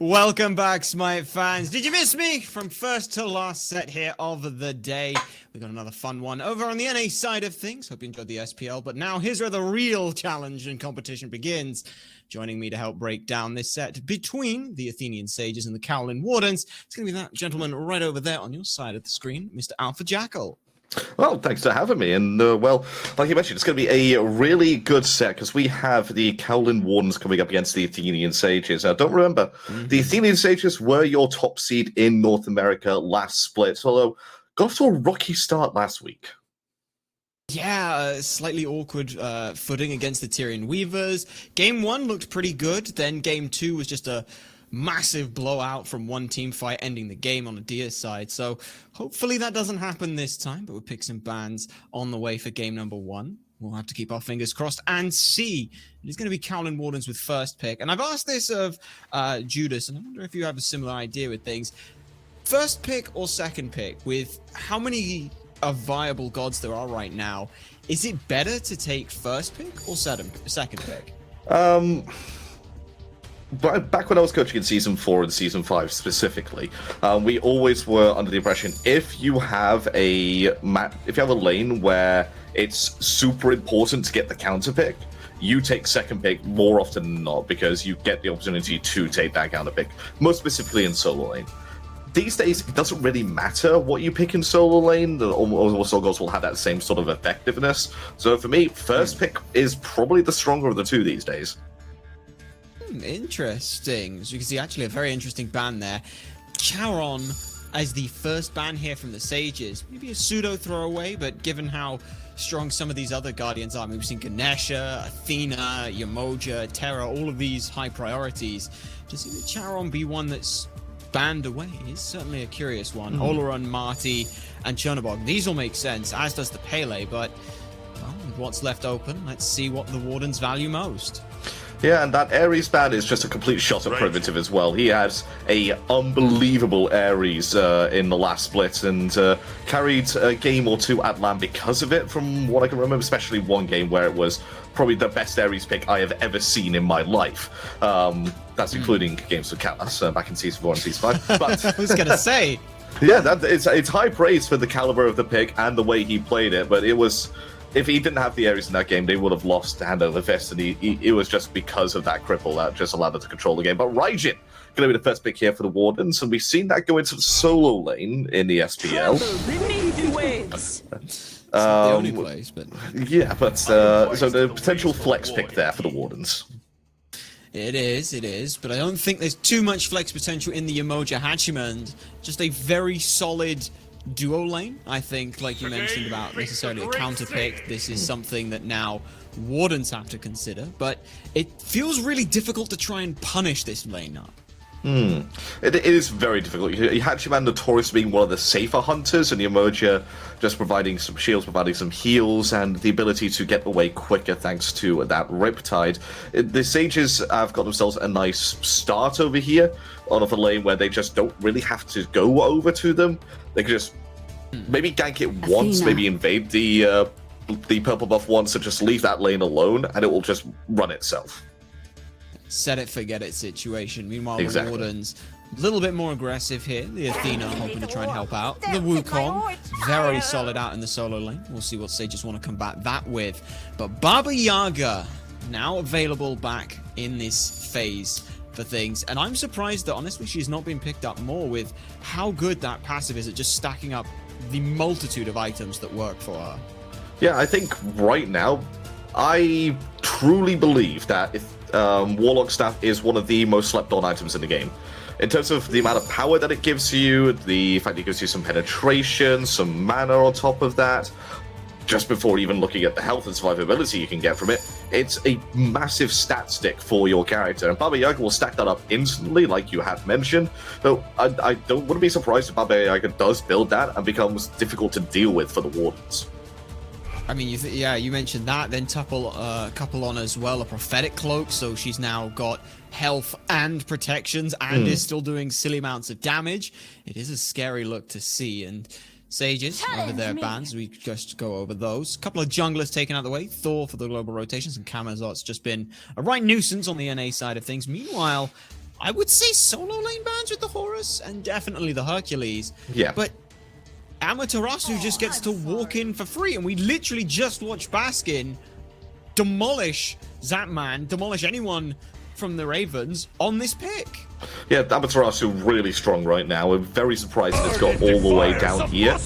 Welcome back, Smite fans. Did you miss me? From first to last set here of the day. We got another fun one over on the NA side of things. Hope you enjoyed the SPL. But now here's where the real challenge and competition begins. Joining me to help break down this set between the Athenian Sages and the Kaolin Wardens, it's going to be that gentleman right over there on your side of the screen, Mr. Alpha Jackal. Well, thanks for having me. And, well, like you mentioned, it's going to be a really good set because we have the Kaolin Wardens coming up against the Athenian Sages. Now, don't remember, the Athenian Sages were your top seed in North America last split, although got off to a rocky start last week. Yeah, slightly awkward footing against the Tyrian Weavers. Game 1 looked pretty good, then Game 2 was just a massive blowout from one team fight ending the game on Adia's side. So hopefully that doesn't happen this time, but we'll pick some bans on the way for game number 1. We'll have to keep our fingers crossed and see. It's going to be Kaolin Wardens with first pick. And I've asked this of Judas, and I wonder if you have a similar idea with things. First pick or second pick, with how many viable gods there are right now, is it better to take first pick or second pick? But back when I was coaching in Season 4 and Season 5 specifically, we always were under the impression if you have a lane where it's super important to get the counter pick, you take second pick more often than not because you get the opportunity to take that counter pick, most specifically in solo lane. These days, it doesn't really matter what you pick in solo lane, all solo gods will have that same sort of effectiveness. So for me, first pick is probably the stronger of the two these days. Interesting. So you can see actually a very interesting ban there. Charon as the first ban here from the Sages. Maybe a pseudo throwaway, but given how strong some of these other Guardians are, we've seen Ganesha, Athena, Yemoja, Terra, all of these high priorities. To see the Charon be one that's banned away is certainly a curious one. Olorun, Marty, and Chernobog. These all make sense, as does the Pele, but well, with what's left open, let's see what the Wardens value most. Yeah, and that Ares ban is just a complete shot at Privative as well. He has a unbelievable Ares in the last split and carried a game or two at LAN because of it, from what I can remember, especially one game where it was probably the best Ares pick I have ever seen in my life. That's including games with Kalas back in Season 4 and Season 5. But I was going to say. Yeah, it's high praise for the caliber of the pick and the way he played it, but it was... If he didn't have the Ares in that game, they would have lost hand over fist, and it was just because of that cripple that just allowed them to control the game. But Raijin going to be the first pick here for the Wardens, and we've seen that go into the solo lane in the SPL. The only place, but yeah, but so the potential flex pick there for the Wardens. It is, but I don't think there's too much flex potential in the Yemoja Hachiman. Just a very solid duo lane, I think, like you mentioned about necessarily a counter pick. This is something that now Wardens have to consider, but it feels really difficult to try and punish this lane up. It is very difficult. Hachiman notorious being one of the safer hunters, and Yemoja just providing some shields, providing some heals, and the ability to get away quicker thanks to that Riptide. The Sages have got themselves a nice start over here on a lane where they just don't really have to go over to them. They can just maybe gank it once, Athena. maybe invade the purple buff once, and just leave that lane alone, and it will just run itself. Set it, forget it situation. Meanwhile, Exactly. the Wardens, a little bit more aggressive here. The Athena hoping to try and help out. The Wukong, very solid out in the solo lane. We'll see what Sages want to combat that with. But Baba Yaga, now available back in this phase for things. And I'm surprised that, honestly, she's not been picked up more with how good that passive is at just stacking up the multitude of items that work for her. Yeah, I think right now, I truly believe that if Warlock Staff is one of the most slept-on items in the game. In terms of the amount of power that it gives you, the fact it gives you some penetration, some mana on top of that, just before even looking at the health and survivability you can get from it, it's a massive stat stick for your character. And Baba Yaga will stack that up instantly, like you have mentioned. So I wouldn't be surprised if Baba Yaga does build that and becomes difficult to deal with for the Wardens. I mean, you mentioned that. Then couple on as well, a prophetic cloak. So she's now got health and protections and is still doing silly amounts of damage. It is a scary look to see. And Sages over their bans, we just go over those. A couple of junglers taken out of the way. Thor for the global rotations, and Camazotz just been a right nuisance on the NA side of things. Meanwhile, I would say solo lane bans with the Horus and definitely the Hercules. Yeah. But Amaterasu just gets to walk in for free, and we literally just watched Baskin demolish Zapman, demolish anyone from the Ravens on this pick. Yeah, Amaterasu really strong right now. I'm very surprised that it's got all the way down here.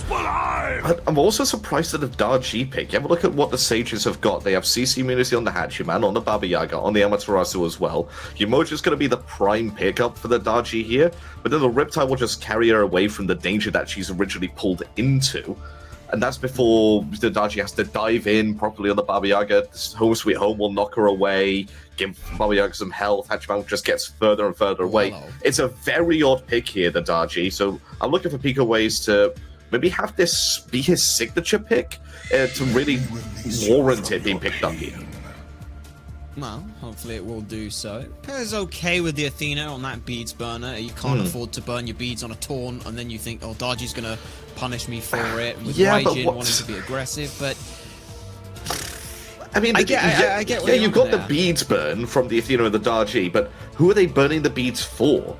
I'm also surprised at the Darji pick. You have a look at what the Sages have got. They have CC immunity on the Hachiman, on the Baba Yaga, on the Amaterasu as well. Yemoja's going to be the prime pickup for the Darji here, but then the Riptide will just carry her away from the danger that she's originally pulled into. And that's before the Darji has to dive in properly on the Baba Yaga. Home Sweet Home will knock her away, give Baba Yaga some health. Hachiman just gets further and further away. Wow. It's a very odd pick here, the Darji. So I'm looking for Picoways to maybe have this be his signature pick to really warrant it being picked up here. Well, hopefully it will do so. Pear's okay with the Athena on that beads burner. You can't afford to burn your beads on a taunt, and then you think, oh, Darji's gonna punish me for it. With Raijin wanting to be aggressive, but I mean, I get yeah, you've got the beads burn from the Athena and the Darji, but who are they burning the beads for?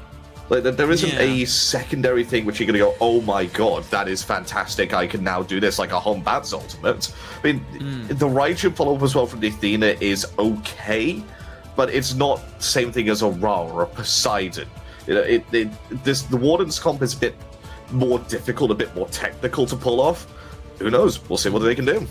Like, there isn't a secondary thing which you're going to go, oh my god, that is fantastic, I can now do this like a Hombat's ultimate. I mean, the Raijin follow-up as well from the Athena is okay, but it's not the same thing as a Ra or a Poseidon. You know, the Warden's comp is a bit more difficult, a bit more technical to pull off. Who knows? We'll see what they can do.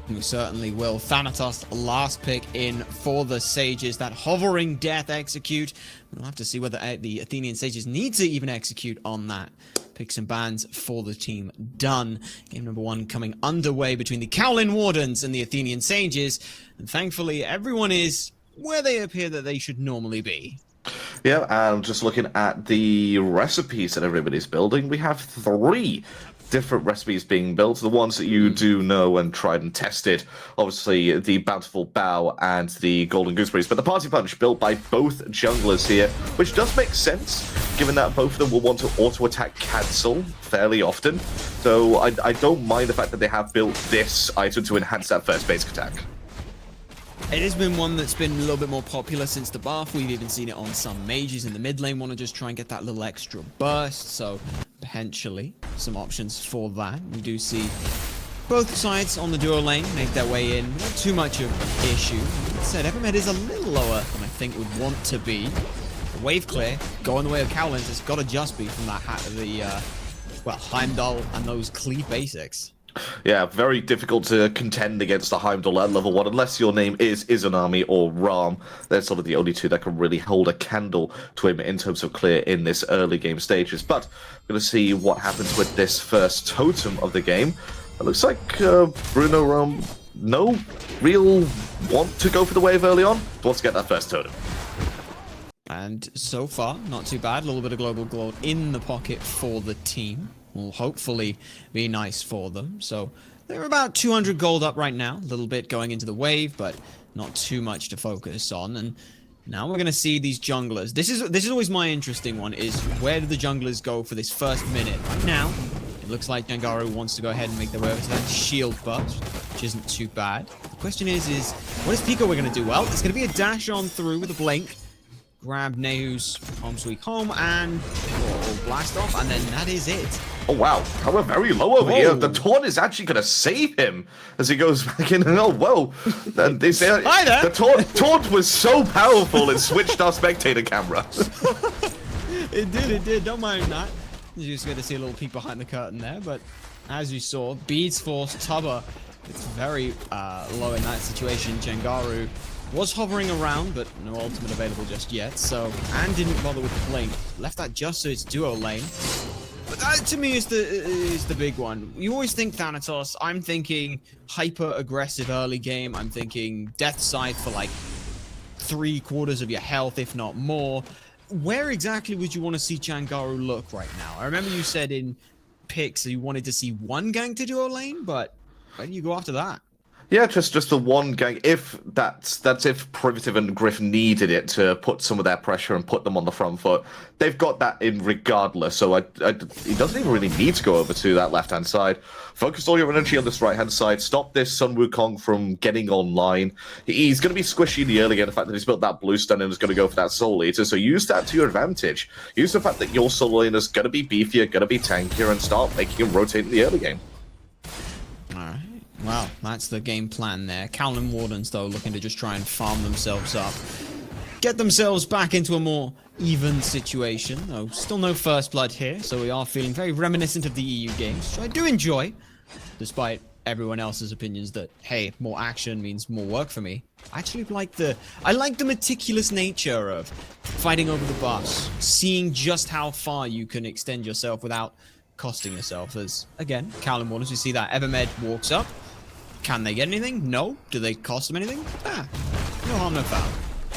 We certainly will. Thanatos, last pick in for the Sages. That hovering death execute. We'll have to see whether the Athenian Sages need to even execute on that. Picks and bans for the team done. Game number 1 coming underway between the Kaolin Wardens and the Athenian Sages. And thankfully, everyone is where they appear that they should normally be. Yeah, and just looking at the recipes that everybody's building, we have 3 different recipes being built. The ones that you do know and tried and tested, obviously the Bountiful Bow and the Golden Gooseberries, but the Party Punch built by both junglers here, which does make sense, given that both of them will want to auto-attack cancel fairly often. So I don't mind the fact that they have built this item to enhance that first basic attack. It has been one that's been a little bit more popular since the buff. We've even seen it on some mages in the mid lane want to just try and get that little extra burst. So potentially some options for that. We do see both sides on the duo lane make their way in. Not too much of an issue. That said, Evermed is a little lower than I think would want to be. The wave clear, going the way of Kaolin's, has got to just be from that Heimdallr and those cleave basics. Yeah, very difficult to contend against the Heimdallr at level 1, unless your name is Izanami or Ram. They're sort of the only two that can really hold a candle to him in terms of clear in this early game stages. But we're going to see what happens with this first totem of the game. It looks like Brunorom, no real want to go for the wave early on. Wants to get that first totem. And so far, not too bad. A little bit of global glow in the pocket for the team. Will hopefully be nice for them. So they're about 200 gold up right now. A little bit going into the wave, but not too much to focus on. And now we're going to see these junglers. This is always my interesting one, is where do the junglers go for this first minute? Right now, it looks like Jangaru wants to go ahead and make their way over to that shield burst, which isn't too bad. The question is what is Pico we're going to do? Well, it's going to be a dash on through with a blink. Grab Nayhoo's Home Sweet Home and blast off, and then that is it. Oh wow, we're very low over here. The taunt is actually going to save him as he goes back in. Oh, whoa. They say, hi there. The taunt was so powerful it switched our spectator camera. It did. Don't mind that. You just get to see a little peek behind the curtain there, but as you saw, Beads Force, Tubahh, it's very low in that situation. Jangaru was hovering around, but no ultimate available just yet, so, and didn't bother with the blink. Left that just so it's duo lane. But that, to me, is the big one. You always think Thanatos. I'm thinking hyper-aggressive early game. I'm thinking death side for, like, 3/4 of your health, if not more. Where exactly would you want to see Jangaru look right now? I remember you said in picks that you wanted to see one gang to duo lane, but where do you go after that? Yeah, just the one gang. If that's if Privative and oGryph needed it to put some of their pressure and put them on the front foot, they've got that in regardless. So he doesn't even really need to go over to that left-hand side. Focus all your energy on this right-hand side. Stop this Sun Wukong from getting online. He's going to be squishy in the early game. The fact that he's built that blue stun and is going to go for that Soul Eater. So use that to your advantage. Use the fact that your Soul Eater is going to be beefier, going to be tankier, and start making him rotate in the early game. Alright. Well, that's the game plan there. Kaolin Wardens, though, looking to just try and farm themselves up. Get themselves back into a more even situation. Though still no first blood here, so we are feeling very reminiscent of the EU games, which I do enjoy, despite everyone else's opinions that, hey, more action means more work for me. I actually like the meticulous nature of fighting over the buffs, seeing just how far you can extend yourself without costing yourself. As, again, Kaolin Wardens, we see that Evermed walks up. Can they get anything? No. Do they cost them anything? No harm, no foul.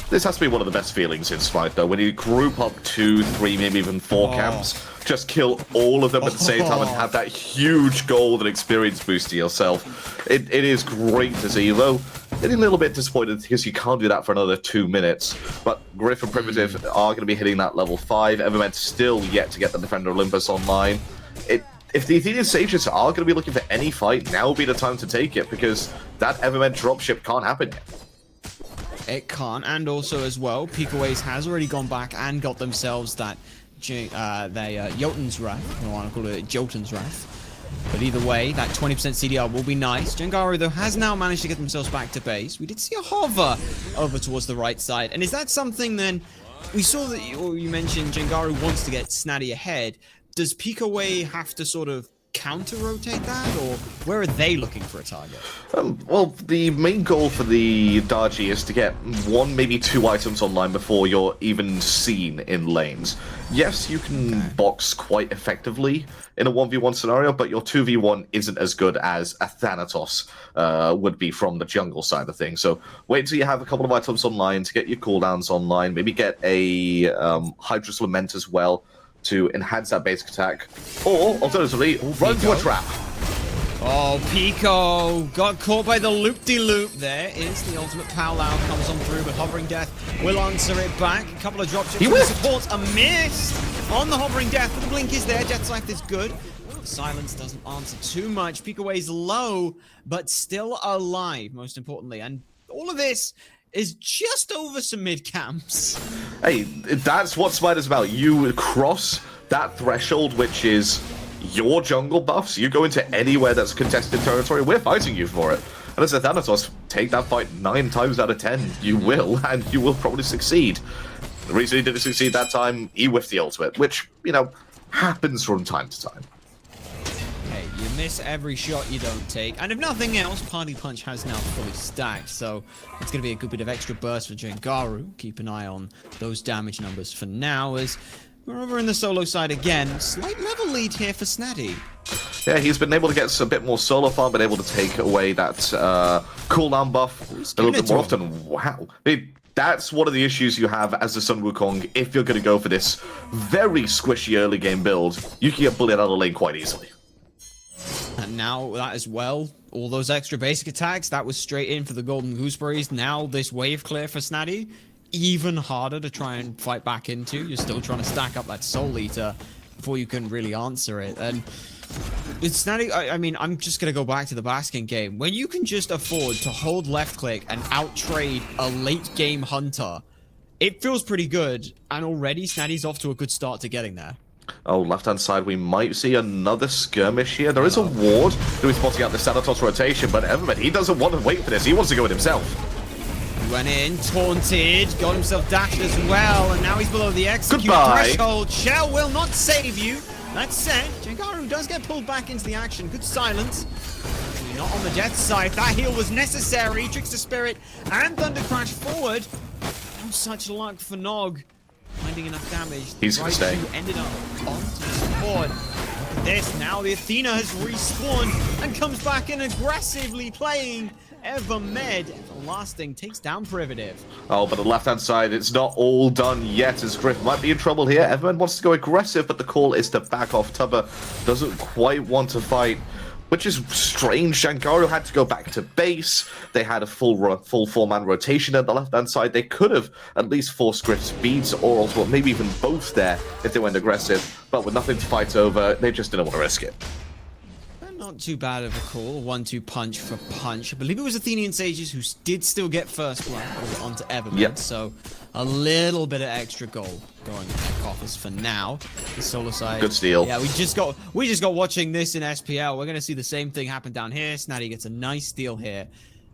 This has to be one of the best feelings in Smite, though, when you group up 2, 3, maybe even 4 camps, just kill all of them at the same time and have that huge gold and experience boost to yourself. It is great to see, though. Getting a little bit disappointed because you can't do that for another 2 minutes. But oGryph and Privative are going to be hitting that level 5. Evermed still yet to get the Defender Olympus online. If the Athenian Sages are going to be looking for any fight, now would be the time to take it, because that Evermed dropship can't happen yet. It can't, and also as well, Picoways has already gone back and got themselves that Jotun's Wrath. I don't want to call it Jotun's Wrath. But either way, that 20% CDR will be nice. Jangaru, though, has now managed to get themselves back to base. We did see a hover over towards the right side. And is that something then... We saw that you mentioned Jangaru wants to get Snaddy ahead. Does Picoways have to sort of counter-rotate that, or where are they looking for a target? Well, the main goal for the Darji is to get 1, maybe 2 items online before you're even seen in lanes. Yes, you can box quite effectively in a 1v1 scenario, but your 2v1 isn't as good as a Thanatos would be from the jungle side of things. So wait until you have a couple of items online to get your cooldowns online, maybe get a Hydra's Lament as well, to enhance that basic attack, or alternatively, run into a trap. Oh, Pico got caught by the loop-de-loop. There is the ultimate powwow comes on through, but Hovering Death will answer it back. A couple of dropships from the supports, a miss on the Hovering Death, but the blink is there. Death's Life is good. The silence doesn't answer too much. Picoways low, but still alive, most importantly. And all of this is just over some mid camps. Hey, that's what Smite is about. You cross that threshold, which is your jungle buffs. You go into anywhere that's contested territory, we're fighting you for it. And as a Thanatos, take that fight 9 times out of 10. You will, and you will probably succeed. The reason he didn't succeed that time, he whiffed the ultimate, which, you know, happens from time to time. Hey, you miss every shot you don't take, and if nothing else, Party Punch has now fully stacked, so it's going to be a good bit of extra burst for Jangaru. Keep an eye on those damage numbers for now, as we're over in the solo side again. Slight level lead here for Snaddy. Yeah, he's been able to get a bit more solo farm, been able to take away that cooldown buff a little bit more often. Wow. That's one of the issues you have as the Sun Wukong. If you're going to go for this very squishy early game build, you can get bullied out of the lane quite easily. And now that as well, all those extra basic attacks, that was straight in for the Golden Gooseberries. Now this wave clear for Snaddy, even harder to try and fight back into. You're still trying to stack up that Soul Eater before you can really answer it. And it's Snaddy, I mean, I'm just going to go back to the Baskin game. When you can just afford to hold left click and out-trade a late game Hunter, it feels pretty good. And already Snaddy's off to a good start to getting there. Oh, left-hand side, we might see another skirmish here. There is a ward who is spotting out the Thanatos rotation, but Evermed, he doesn't want to wait for this. He wants to go it himself. He went in, taunted, got himself dashed as well, and now he's below the execute threshold. Shell will not save you. That said, Jangaru does get pulled back into the action. Good silence. Actually not on the death side. That heal was necessary. Trickster Spirit and Thunder Crash forward. Oh, such luck for nnog. Finding enough damage. He's gonna stay. Ended up onto the support. Look at this. Now the Athena has respawned and comes back in aggressively playing. Evermed, Everlasting, takes down Privative. Oh, but the left-hand side, it's not all done yet, as oGryph might be in trouble here. Evermed wants to go aggressive, but the call is to back off. Tubahh doesn't quite want to fight. which is strange. Jangaru had to go back to base. They had a full 4-man rotation at the left-hand side. They could have at least forced Griff speeds or also maybe even both there if they went aggressive. But with nothing to fight over, they just didn't want to risk it. Not too bad of a call. 1-2 punch for punch. I believe it was Athenian Sages who did still get first blood onto Evermed. Yep. So a little bit of extra gold going to Tech Office for now. The solo side. Good steal. Yeah, we just got watching this in SPL. We're gonna see the same thing happen down here. Snaddy gets a nice steal here.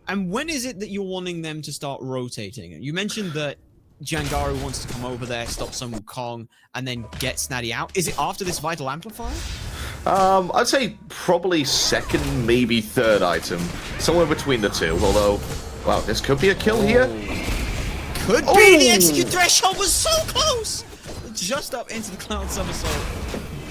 And when is it that you're wanting them to start rotating? You mentioned that Jangaru wants to come over there, stop some Wukong, and then get Snaddy out. Is it after this Vital Amplifier? I'd say probably second, maybe third item. Somewhere between the two, although, wow, this could be a kill here. Could be! The execute threshold was so close! Just up into the Cloud Somersault.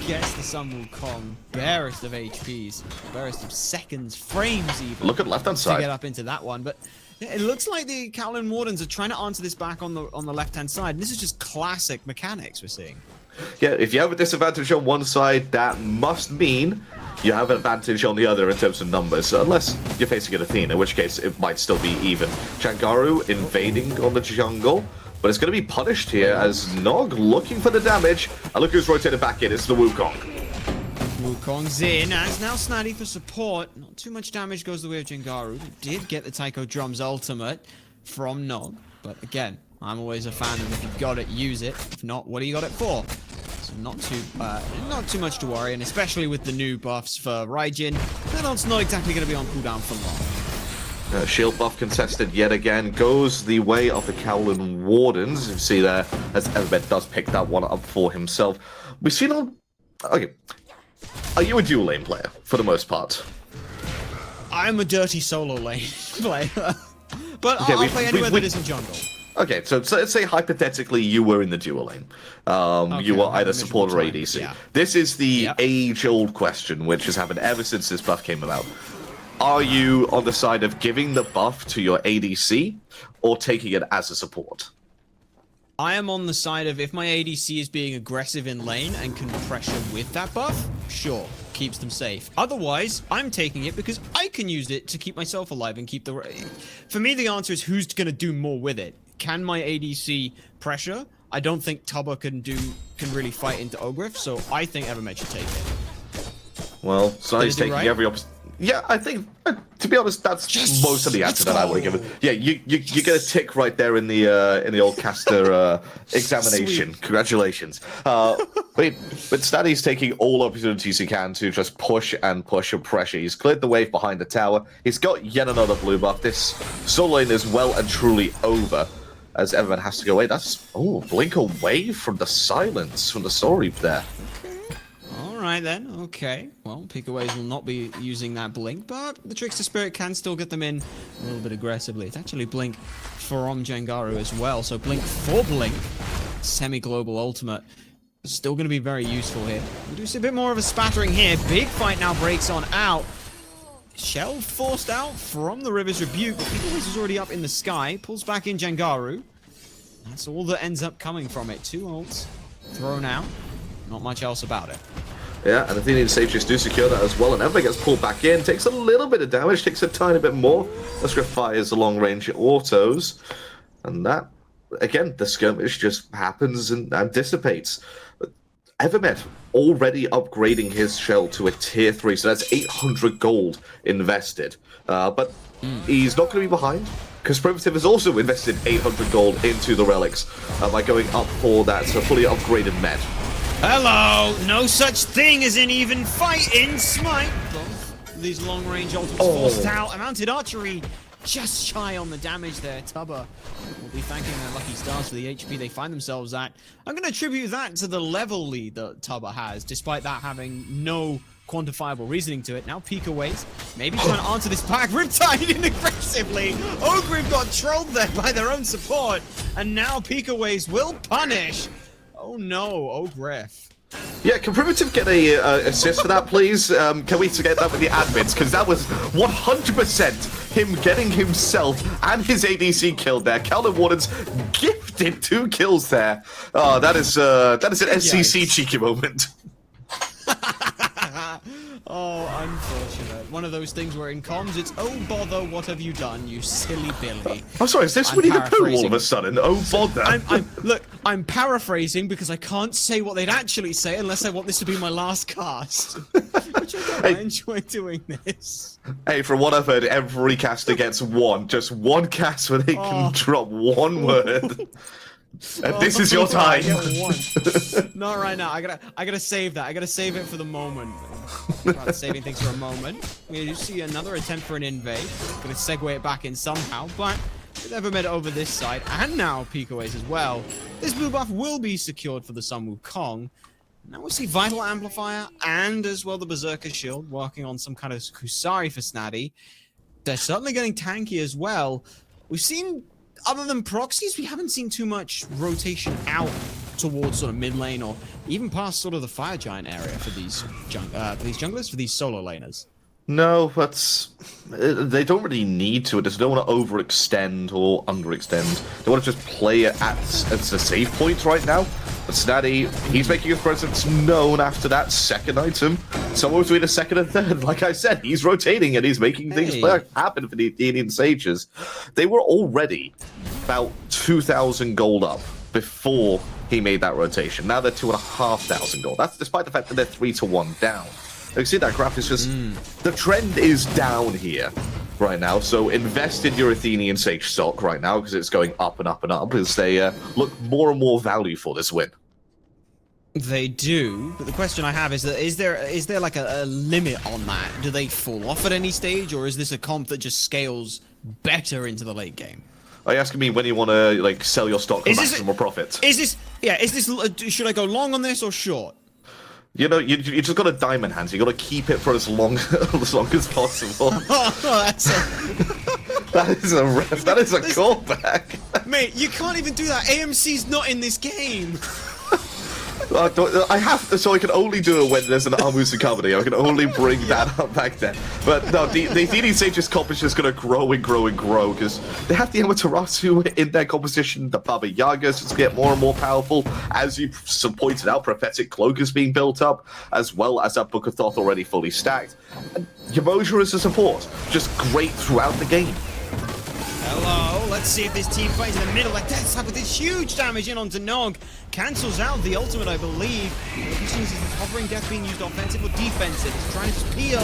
Gets the Sun Wukong. Barest of HPs. Barest of seconds, frames even. Look at left-hand side. To get up into that one, but it looks like the Kaolin Wardens are trying to answer this back on the left-hand side. And this is just classic mechanics we're seeing. Yeah, if you have a disadvantage on one side, that must mean you have an advantage on the other in terms of numbers, unless you're facing an Athena, in which case it might still be even. Jangaru invading on the jungle, but it's going to be punished here as nnog looking for the damage. And look who's rotated back in, it's the Wukong. Wukong's in, as now Snaddy for support. Not too much damage goes the way of Jangaru. Did get the Taiko Drums ultimate from nnog, but again, I'm always a fan of if you've got it, use it. If not, what do you got it for? So not too much to worry, and especially with the new buffs for Raijin, Thanatos not exactly going to be on cooldown for long. Shield buff contested yet again, goes the way of the Kaolin Wardens. You see there, as Evermed does pick that one up for himself. We've seen on... Okay. Are you a dual lane player, for the most part? I'm a dirty solo lane player. But okay, I'll play anywhere that isn't jungle. Okay, so let's say hypothetically you were in the dual lane. You were either support or ADC. Yeah. This is the age-old question, which has happened ever since this buff came about. Are you on the side of giving the buff to your ADC or taking it as a support? I am on the side of if my ADC is being aggressive in lane and can pressure with that buff, sure, keeps them safe. Otherwise, I'm taking it because I can use it to keep myself alive and keep the... For me, the answer is who's going to do more with it. Can my ADC pressure? I don't think Tubahh can really fight into oGryph, so I think Evermed should take it. Well, so he's taking every option. Yeah, I think, to be honest, that's most of the answer that I would have given. Yeah, you get a tick right there in the old caster examination. Sweet. Congratulations. But Snaddy's taking all opportunities he can to just push and pressure. He's cleared the wave behind the tower. He's got yet another blue buff. This solo lane is well and truly over, as Evermed has to go away. That's blink away from the silence from the story there. Alright then, okay. Well, Picoways will not be using that blink, but the Trickster Spirit can still get them in a little bit aggressively. It's actually blink from Jangaru as well, so blink for blink. Semi-global ultimate. Still going to be very useful here. We do see a bit more of a spattering here. Big fight now breaks on out. Shell forced out from the River's Rebuke. Picoways is already up in the sky. Pulls back in Jangaru. That's all that ends up coming from it. 2 ults thrown out. Not much else about it. Yeah, and Athenian Sages do secure that as well, and Evermed gets pulled back in, takes a little bit of damage, takes a tiny bit more. oGryph fires the long-range autos, and that, again, the skirmish just happens and dissipates. But Evermed already upgrading his shell to a tier 3, so that's 800 gold invested. But he's not going to be behind, because Privative has also invested 800 gold into the relics by going up for that fully upgraded med. Hello! No such thing as an even fight in Smite! Both these long-range ultimates forced out. A mounted archery just shy on the damage there. Tubahh will be thanking their lucky stars for the HP they find themselves at. I'm going to attribute that to the level lead that Tubahh has, despite that having no quantifiable reasoning to it. Now Picoways, maybe trying to answer this pack. Riptide in aggressively. oGryph got trolled there by their own support. And now Picoways will punish. Oh no, oGryph. Yeah, can Privative get a assist for that, please? Can we get that with the admins? Because that was 100% him getting himself and his ADC killed there. Kaolin Wardens gifted 2 kills there. Oh, that is an SCC cheeky moment. Oh, unfortunate. One of those things where in comms it's, oh bother, what have you done, you silly Billy. I'm sorry, is this Winnie the Pooh all of a sudden? Oh bother. Look, I'm paraphrasing because I can't say what they'd actually say unless I want this to be my last cast. Which I enjoy doing this. Hey, from what I've heard, every caster gets just one cast where they can drop one word. And this is your time. Not right now. I gotta save that. I gotta save it for the moment. Rather saving things for a moment. We see another attempt for an invade. Gonna segue it back in somehow, but with Evermed over this side, and now Picoways as well. This blue buff will be secured for the Sun Wukong. Now we see Vital Amplifier and as well the Berserker Shield working on some kind of Kusari for Snaddy. They're certainly getting tanky as well. We've seen, other than proxies, we haven't seen too much rotation out towards sort of mid lane or even past sort of the Fire Giant area for these junglers, for these solo laners. No, but they don't really need to. They don't want to overextend or underextend. They want to just play it at a safe point right now. But Snaddy, he's making his presence known after that second item. Somewhere between a second and third. Like I said, he's rotating and he's making things happen for the Athenian Sages. They were already about 2,000 gold up before he made that rotation. Now they're 2,500 gold. That's despite the fact that they're 3-1 down. You see that graph is just, the trend is down here right now, so invest in your Athenian Sage stock right now, because it's going up and up and up as they look more and more value for this win. They do, but the question I have is that is there like a limit on that? Do they fall off at any stage, or is this a comp that just scales better into the late game? Are you asking me when you want to like sell your stock for maximum profit? Should I go long on this or short? You know, you just got a diamond hands. You got to keep it for as long as possible. That is a ref. That is a callback. Mate, you can't even do that. AMC's not in this game. I have to, so I can only do it when there's an Amusu company. I can only bring that up back then. But no, the Athenian Sages comp is just going to grow and grow and grow because they have the Amaterasu in their composition. The Baba Yagas just get more and more powerful. As you pointed out, Prophetic Cloak is being built up, as well as that Book of Thoth already fully stacked. And Yemoja as a support, just great throughout the game. Hello, let's see if this team fight in the middle. Like Death Slap with this huge damage in onto Nog. Cancels out the ultimate, I believe. Is hovering death being used offensive or defensive? It's trying to peel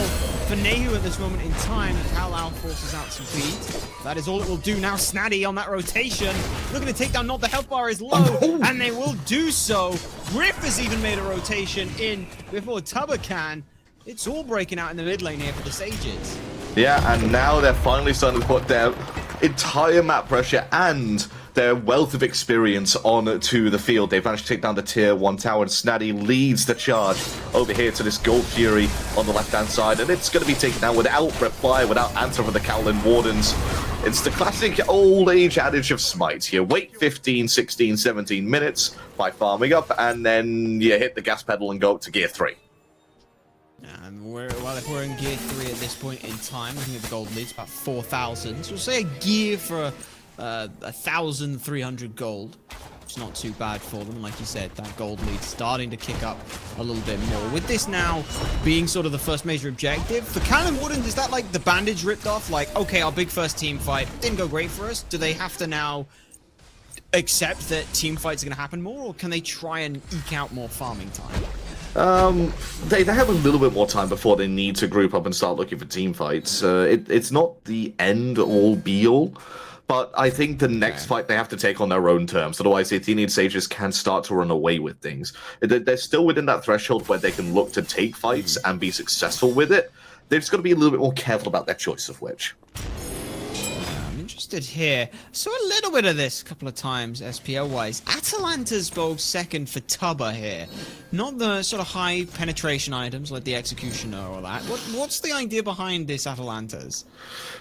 for Nayhoo at this moment in time. Kaolin forces out some beat. That is all it will do now. Snaddy on that rotation. Looking to take down Not. The health bar is low, and they will do so. Griff has even made a rotation in before Tubahh can. It's all breaking out in the mid lane here for the Sages. Yeah, and now they're finally starting to put their entire map pressure and their wealth of experience onto the field. They've managed to take down the tier 1 tower, and Snaddy leads the charge over here to this Gold Fury on the left-hand side, and it's going to be taken down without reply, without answer from the Kaolin Wardens. It's the classic old age adage of Smite. You wait 15, 16, 17 minutes by farming up, and then you hit the gas pedal and go up to gear 3. And if we're in gear 3 at this point in time, looking at the gold leads, about 4,000. So we'll say a gear for 1,300 gold. It's not too bad for them. Like you said, that gold lead starting to kick up a little bit more. With this now being sort of the first major objective, for Kaolin Wardens, is that like the bandage ripped off? Like, okay, our big first team fight didn't go great for us. Do they have to now accept that team fights are going to happen more, or can they try and eke out more farming time? They have a little bit more time before they need to group up and start looking for team fights. It's not the end-all be-all, but I think the next fight they have to take on their own terms. Otherwise, the Athenian Sages can start to run away with things. They're still within that threshold where they can look to take fights and be successful with it. They've just got to be a little bit more careful about their choice of which. Interested here. Saw a little bit of this a couple of times, SPL-wise. Atalanta's both second for Tubahh here. Not the sort of high penetration items like the Executioner or that. What's the idea behind this Atalanta's?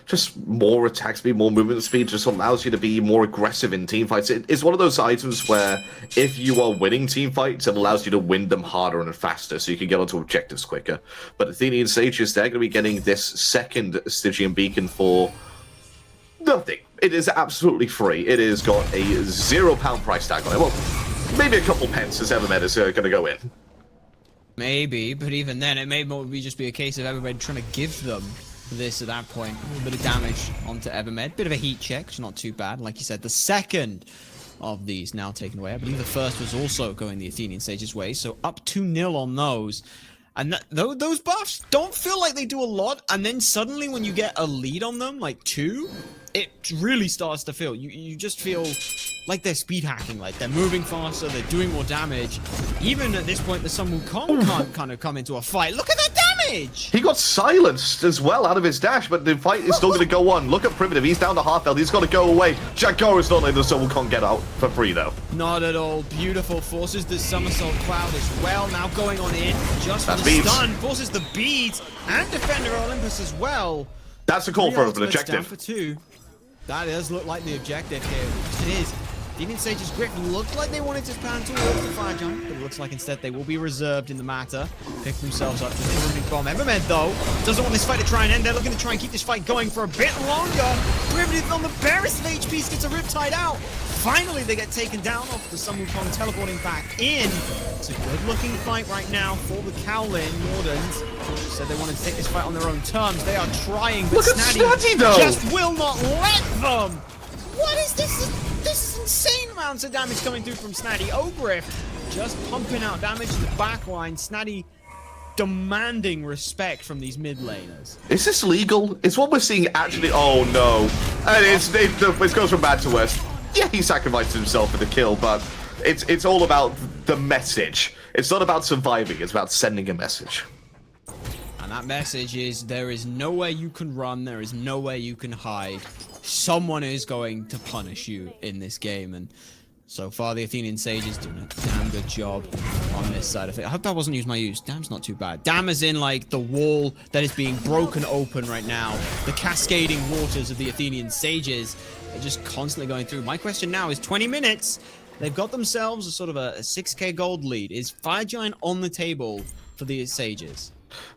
Just more attack speed, more movement speed, just allows you to be more aggressive in team fights. It's one of those items where if you are winning team fights, it allows you to win them harder and faster, so you can get onto objectives quicker. But Athenian Sages, they're going to be getting this second Stygian Beacon for nothing. It is absolutely free. It has got a £0 price tag on it. Well, maybe a couple pence as Evermed is going to go in. Maybe, but even then, it may more just be a case of Evermed trying to give them this at that point. A little bit of damage onto Evermed. Bit of a heat check, which is not too bad. Like you said, the second of these now taken away. I believe the first was also going the Athenian Sages' way, so up 2-0 on those. And those buffs don't feel like they do a lot, and then suddenly when you get a lead on them, like 2, it really starts to feel. You just feel like they're speed hacking, like they're moving faster, they're doing more damage. Even at this point, the Sun Wukong can't kind of come into a fight. Look at that damage! He got silenced as well out of his dash, but the fight is still going to go on. Look at Privative, he's down to half health, he's got to go away. Jangaru's not letting the Sun Wukong get out for free, though. Not at all. Beautiful. Forces the Somersault Cloud as well. Now going on in. Just for the beads. stun. Forces the beads. And Defender Olympus as well. That's a call for an objective. For 2. That does look like the objective here. It is. Athenian Sages' Griff looked like they wanted to pan towards the Fire Giant, but it looks like instead they will be reserved in the matter. Pick themselves up to the Runic Bomb. Evermed, though, doesn't want this fight to try and end. They're looking to try and keep this fight going for a bit longer. Privative on the barest of HPs gets a Riptide out. Finally, they get taken down off the Sun Wukong, teleporting back in. It's a good-looking fight right now for the Kaolin Wardens. Said they wanted to take this fight on their own terms. They are trying, but Look at Snaddy, though! just will not let them. What is this? This is insane amounts of damage coming through from Snaddy. oGryph just pumping out damage to the backline. Snaddy demanding respect from these mid laners. Is this legal? Is what we're seeing actually? Oh no! And it goes from bad to worse. Yeah, he sacrificed himself for the kill, but it's all about the message. It's not about surviving. It's about sending a message. And that message is there is nowhere you can run. There is nowhere you can hide. Someone is going to punish you in this game, and so far the Athenian Sages doing a damn good job on this side of it. I hope that wasn't used my use. Damn's not too bad. Damn is in like the wall that is being broken open right now. The cascading waters of the Athenian Sages are just constantly going through. My question now is 20 minutes. They've got themselves a sort of a 6k gold lead. Is Fire Giant on the table for the Sages?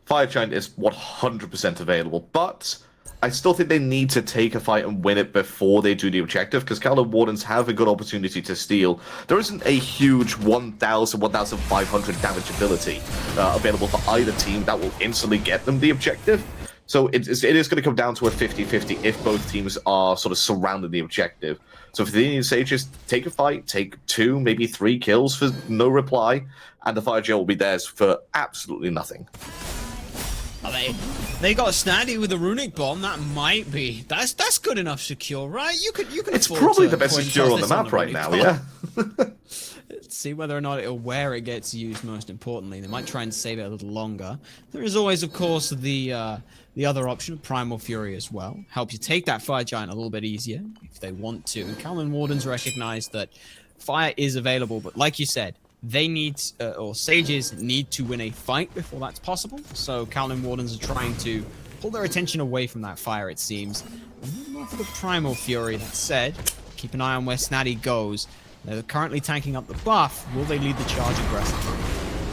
Fire Giant is 100% available, but I still think they need to take a fight and win it before they do the objective, because Kaolin Wardens have a good opportunity to steal. There isn't a huge 1,000, 1,500 damage ability available for either team that will instantly get them the objective. So it is going to come down to a 50-50 if both teams are sort of surrounding the objective. So if the Athenian Sages take a fight, take 2, maybe 3 kills for no reply, and the Fire Giant will be theirs for absolutely nothing. They got Snaddy with a runic bomb. That might be that's good enough secure, right? You can. It's probably the best secure on the map right now. Yeah. Let's see whether or not where it gets used. Most importantly, they might try and save it a little longer. There is always, of course, the other option, Primal Fury as well. Help you take that Fire Giant a little bit easier if they want to. And Kaolin Wardens recognize that fire is available, but like you said, they need, or Sages need to win a fight before that's possible. So Kaolin Wardens are trying to pull their attention away from that fire, it seems. And more for the Primal Fury. That said, keep an eye on where Snaddy goes. They're currently tanking up the buff. Will they lead the charge aggressively?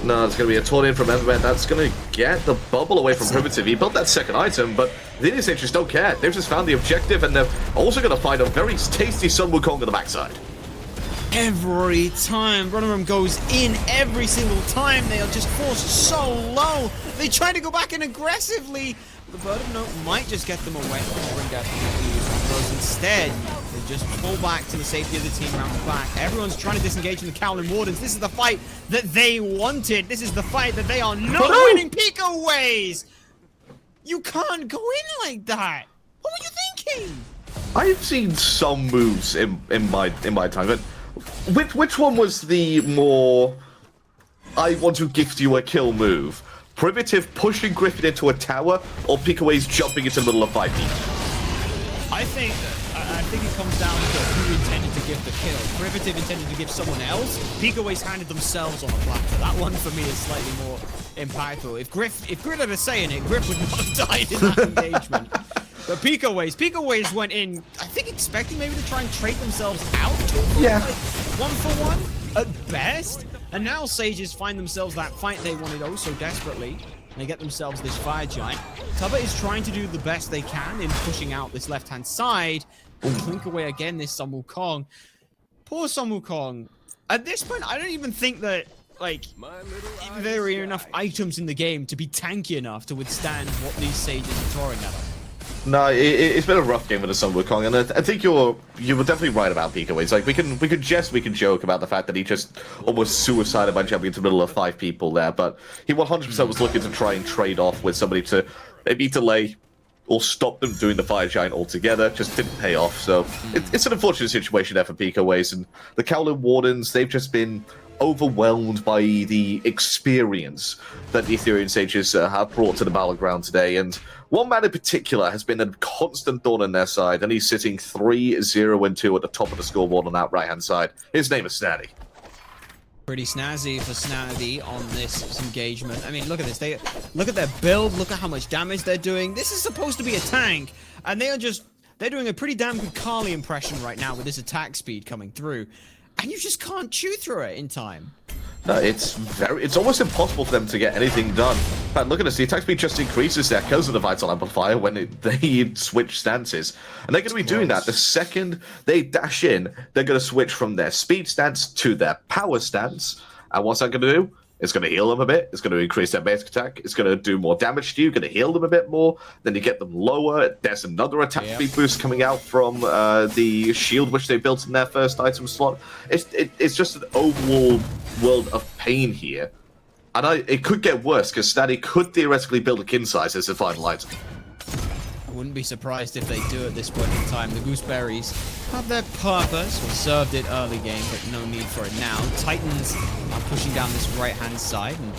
No, it's going to be a taunt in from Evermed. That's going to get the bubble away from Privative. He built that second item, but the Athenian Sages don't care. They've just found the objective, and they're also going to find a very tasty Sun Wukong on the backside. Every time Brunorom goes in, every single time, they are just forced so low. They try to go back in aggressively. The Bird of Note might just get them away. Instead, they just pull back to the safety of the team around the back. Everyone's trying to disengage in the Kaolin Wardens. This is the fight that they wanted. This is the fight that they are not winning. Picoways! You can't go in like that. What were you thinking? I've seen some moves in my time, but which one was the more I want to gift you a kill move? Privative pushing Griffin into a tower, or Picoways jumping into the middle of 5D? I think it comes down to who intended to give the kill. Privative intended to give someone else. Picoways handed themselves on a platter. That one for me is slightly more impactful. If Griff had saying it, Griff would not have died in that engagement. But Picoways went in, I think expecting maybe to try and trade themselves out. Yeah. Like 1-for-1 at best. And now Sages find themselves that fight they wanted oh so desperately. They get themselves this Fire Giant. Tubahh is trying to do the best they can in pushing out this left-hand side. Clink away again this Sun Wukong. Poor Sun Wukong. At this point, I don't even think that like there are enough items in the game to be tanky enough to withstand what these sages are throwing at them. No, it's been a rough game with the Sun Wukong, and I think you were definitely right about Picoways. Like we can joke about the fact that he just almost suicided by jumping into the middle of 5 people there, but he 100% was looking to try and trade off with somebody to maybe delay or stop them doing the Fire Giant altogether. Just didn't pay off. So it's an unfortunate situation there for Picoways, and the Kaolin Wardens, they've just been overwhelmed by the experience that the Athenian Sages have brought to the battleground today, and one man in particular has been a constant thorn in their side, and he's sitting 3-0-2 at the top of the scoreboard on that right-hand side. His name is Snaddy. Pretty snazzy for Snaddy on this engagement. I mean, look at this. Look at their build. Look at how much damage they're doing. This is supposed to be a tank, and they're doing a pretty damn good Carly impression right now with this attack speed coming through. And you just can't chew through it in time. No, it's almost impossible for them to get anything done. But look at this, the attack speed just increases there because of the Vital Amplifier when they switch stances. And they're going to be doing that the second they dash in. They're going to switch from their speed stance to their power stance. And what's that going to do? It's going to heal them a bit. It's going to increase their basic attack. It's going to do more damage to you. Going to heal them a bit more. Then you get them lower. There's another attack speed boost coming out from the shield, which they built in their first item slot. It's just an overall world of pain here. And it could get worse, because Snaddy could theoretically build a kin size as a final item. I wouldn't be surprised if they do at this point in time. The gooseberries have their purpose. We served it early game, but no need for it now. Titans are pushing down this right-hand side, and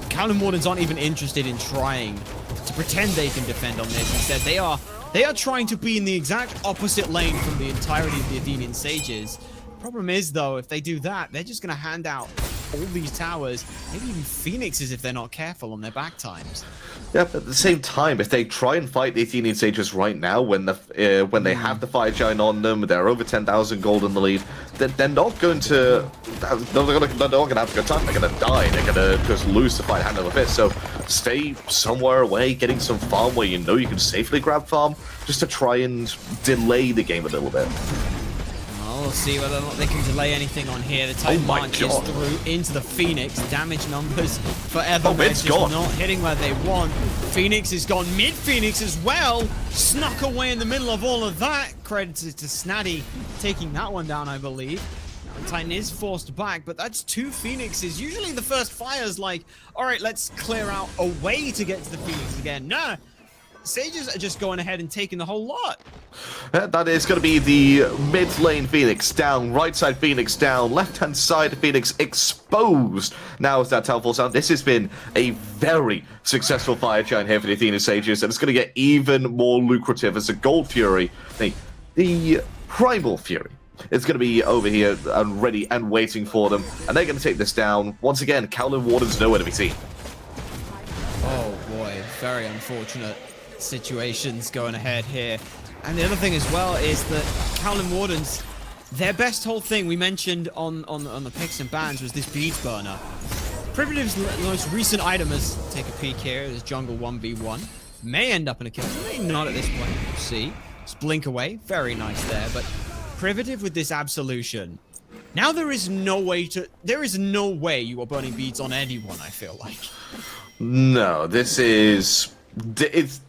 Kaolin Wardens aren't even interested in trying to pretend they can defend on this. Instead, they are trying to be in the exact opposite lane from the entirety of the Athenian Sages. Problem is, though, if they do that, they're just going to hand out all these towers, maybe even phoenixes if they're not careful on their back times. Yeah, but at the same time, if they try and fight the Athenian Sages right now, when they have the Fire Giant on them, they're over 10,000 gold in the lead, they're not going to have a good time. They're going to die. They're going to just lose the fight hand over fist. So stay somewhere away, getting some farm where you know you can safely grab farm, just to try and delay the game a little bit. We'll see whether or not they can delay anything on here. The Titan marches through into the Phoenix. Damage numbers for Evermed just not hitting where they want. Phoenix is gone. Mid-Phoenix as well. Snuck away in the middle of all of that. Credit to Snaddy taking that one down, I believe. Now, the Titan is forced back, but that's 2 Phoenixes. Usually the first fire's like, all right, let's clear out a way to get to the Phoenix again. Nah. Sages are just going ahead and taking the whole lot. That is going to be the mid lane Phoenix down, right side Phoenix down, left hand side Phoenix exposed. Now as that tower falls down, this has been a very successful Fire Giant here for the Athenian Sages, and it's going to get even more lucrative as the Gold Fury, the Primal Fury, is going to be over here and ready and waiting for them, and they're going to take this down. Once again, Kaolin Wardens nowhere to be seen. Oh boy, very unfortunate situations going ahead here. And the other thing as well is that Kaolin Wardens, their best whole thing we mentioned on the picks and bans was this Beads Burner. Privative's most recent item is, take a peek here, is Jungle 1v1. May end up in a kill, may not at this point, we'll see. Just blink away, very nice there, but Privative with this Absolution. Now there is no way you are burning beads on anyone, I feel like. No, it's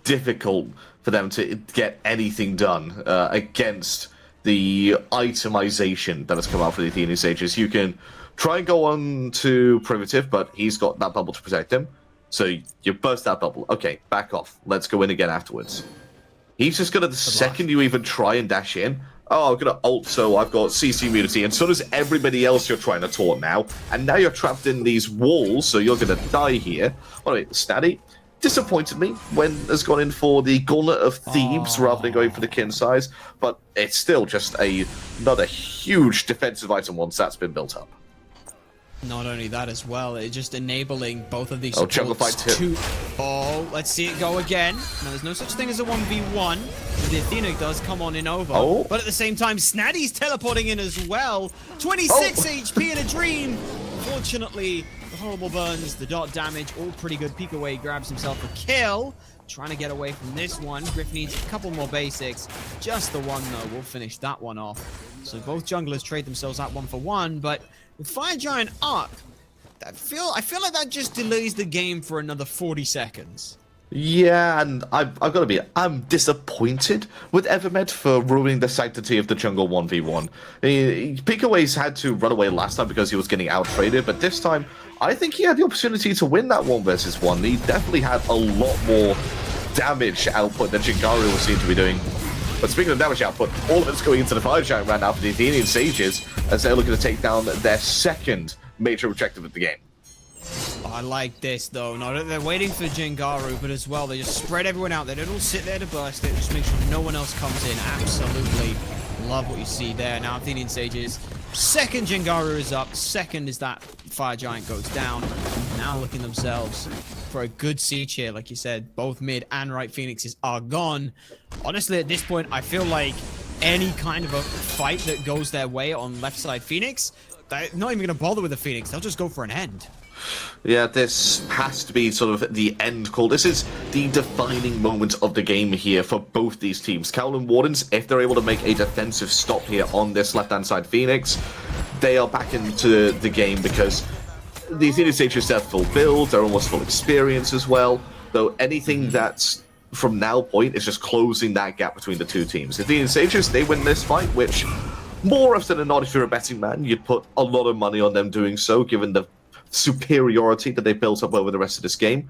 difficult for them to get anything done against the itemization that has come out for the Athenian Sages. You can try and go on to Privative, but he's got that bubble to protect him. So you burst that bubble. Okay, back off. Let's go in again afterwards. He's just gonna, the second you even try and dash in, oh, I'm gonna ult, so I've got CC immunity, and so does everybody else you're trying to taunt now. And now you're trapped in these walls, so you're gonna die here. All right, Snaddy disappointed me when has gone in for the Gauntlet of Thebes rather than going for the kin size, but it's still just another huge defensive item once that's been built up. Not only that as well, it's just enabling both of these jungle fight to... Oh, let's see it go again. Now, there's no such thing as a 1v1. The Athena does come on in over. Oh. But at the same time, Snaddy's teleporting in as well. 26 HP in a dream. Fortunately, the horrible burns, the dot damage, all pretty good. Picoways grabs himself a kill. Trying to get away from this one. Griff needs a couple more basics. Just the one, though. We'll finish that one off. So both junglers trade themselves out 1 for 1, but with Fire Giant up, I feel like that just delays the game for another 40 seconds. Yeah, and I've got to be, I'm disappointed with Evermed for ruining the sanctity of the jungle 1v1. Picoways had to run away last time because he was getting out-traded, but this time, I think he had the opportunity to win that 1v1. He definitely had a lot more damage output than Jangaru was seen to be doing. But speaking of damage output, all of it's going into the fire giant right now for the Athenian Sages, as they're looking to take down their second major objective of the game. I like this, though. No, they're waiting for Jangaru, but as well, they just spread everyone out. They don't all sit there to burst it. Just make sure no one else comes in. Absolutely love what you see there. Now, Athenian Sages, second Jangaru is up. Second is that fire giant goes down. Now looking themselves for a good siege here. Like you said, both mid and right Phoenixes are gone. Honestly, at this point, I feel like any kind of a fight that goes their way on left side Phoenix, they're not even going to bother with the Phoenix. They'll just go for an end. Yeah, this has to be sort of the end call. This is the defining moment of the game here for both these teams. Kaolin Wardens, if they're able to make a defensive stop here on this left-hand side Phoenix, they are back into the game because the Athenian Sages have full build, they're almost full experience as well, though anything that's from now point is just closing that gap between the two teams. Athenian Sages, they win this fight, which more often than not, if you're a betting man, you'd put a lot of money on them doing so, given the superiority that they built up over the rest of this game.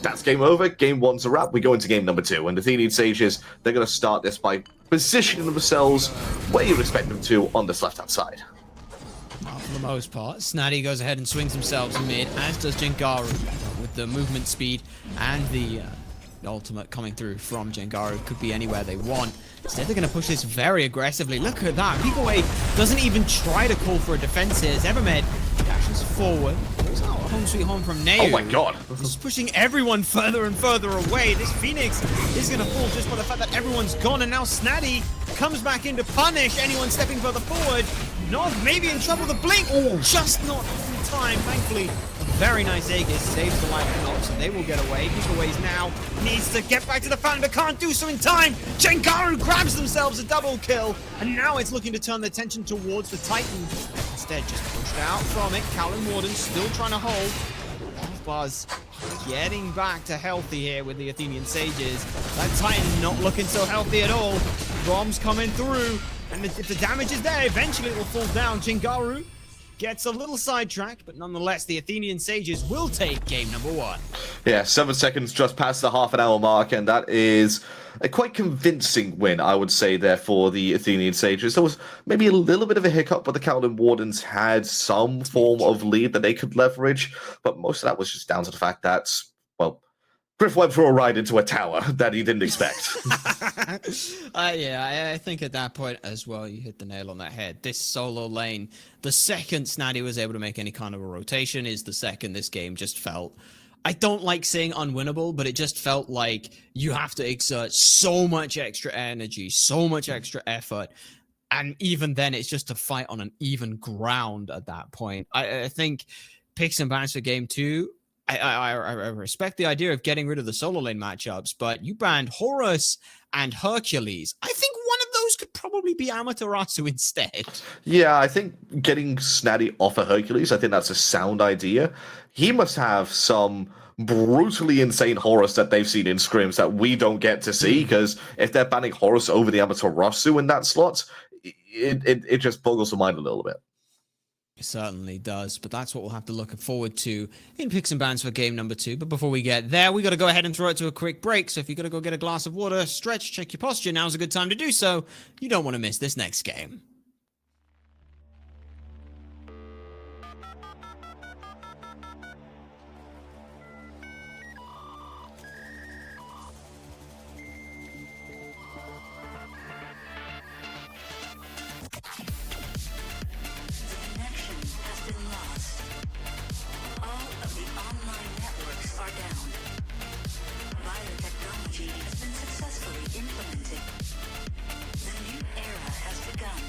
That's game over. Game one's a wrap. We go into game number two. And the Athenian Sages, they're going to start this by positioning themselves where you'd expect them to on this left-hand side. Well, for the most part, Snaddy goes ahead and swings himself mid, as does Jangaru, with the movement speed and the ultimate coming through from Jangaru. Could be anywhere they want. Instead, they're going to push this very aggressively. Look at that. Picoways doesn't even try to call for a defense here. Evermed dashes forward. Goes out home sweet home from Nayhoo. Oh my god. Just pushing everyone further and further away. This Phoenix is going to fall just by the fact that everyone's gone. And now Snaddy comes back in to punish anyone stepping further forward. Nog maybe in trouble. The blink. Oh, just not in time. Thankfully, a very nice Aegis saves the life of Nog, so they will get away. Picoways now needs to get back to the fountain, but can't do so in time. Jangaru grabs themselves a double kill, and now it's looking to turn their attention towards the Titan. Instead, just pushed out from it. Kaolin Warden still trying to hold. Buzz getting back to healthy here with the Athenian Sages. That Titan not looking so healthy at all. Bombs coming through, and if the damage is there, eventually it will fall down. Jangaru gets a little sidetracked, but nonetheless, the Athenian Sages will take game number one. Yeah, 7 seconds just past the half-an-hour mark, and that is a quite convincing win, I would say, there for the Athenian Sages. There was maybe a little bit of a hiccup, but the Kaolin Wardens had some form of lead that they could leverage, but most of that was just down to the fact that, well, Griff went for a ride into a tower that he didn't expect. Yeah, I think at that point as well, you hit the nail on that head. This solo lane, the second Snaddy was able to make any kind of a rotation is the second this game just felt, I don't like saying unwinnable, but it just felt like you have to exert so much extra energy, so much extra effort. And even then, it's just a fight on an even ground at that point. I think picks and bans for game two, I respect the idea of getting rid of the solo lane matchups, but you banned Horus and Hercules. I think one of those could probably be Amaterasu instead. Yeah, I think getting Snaddy off of Hercules, I think that's a sound idea. He must have some brutally insane Horus that they've seen in scrims that we don't get to see, because if they're banning Horus over the Amaterasu in that slot, it just boggles the mind a little bit. It certainly does, but that's what we'll have to look forward to in picks and bans for game number two. But before we get there, we got to go ahead and throw it to a quick break. So if you got to go get a glass of water, stretch, check your posture, now's a good time to do so. You don't want to miss this next game. Has been successfully implemented. The new era has begun.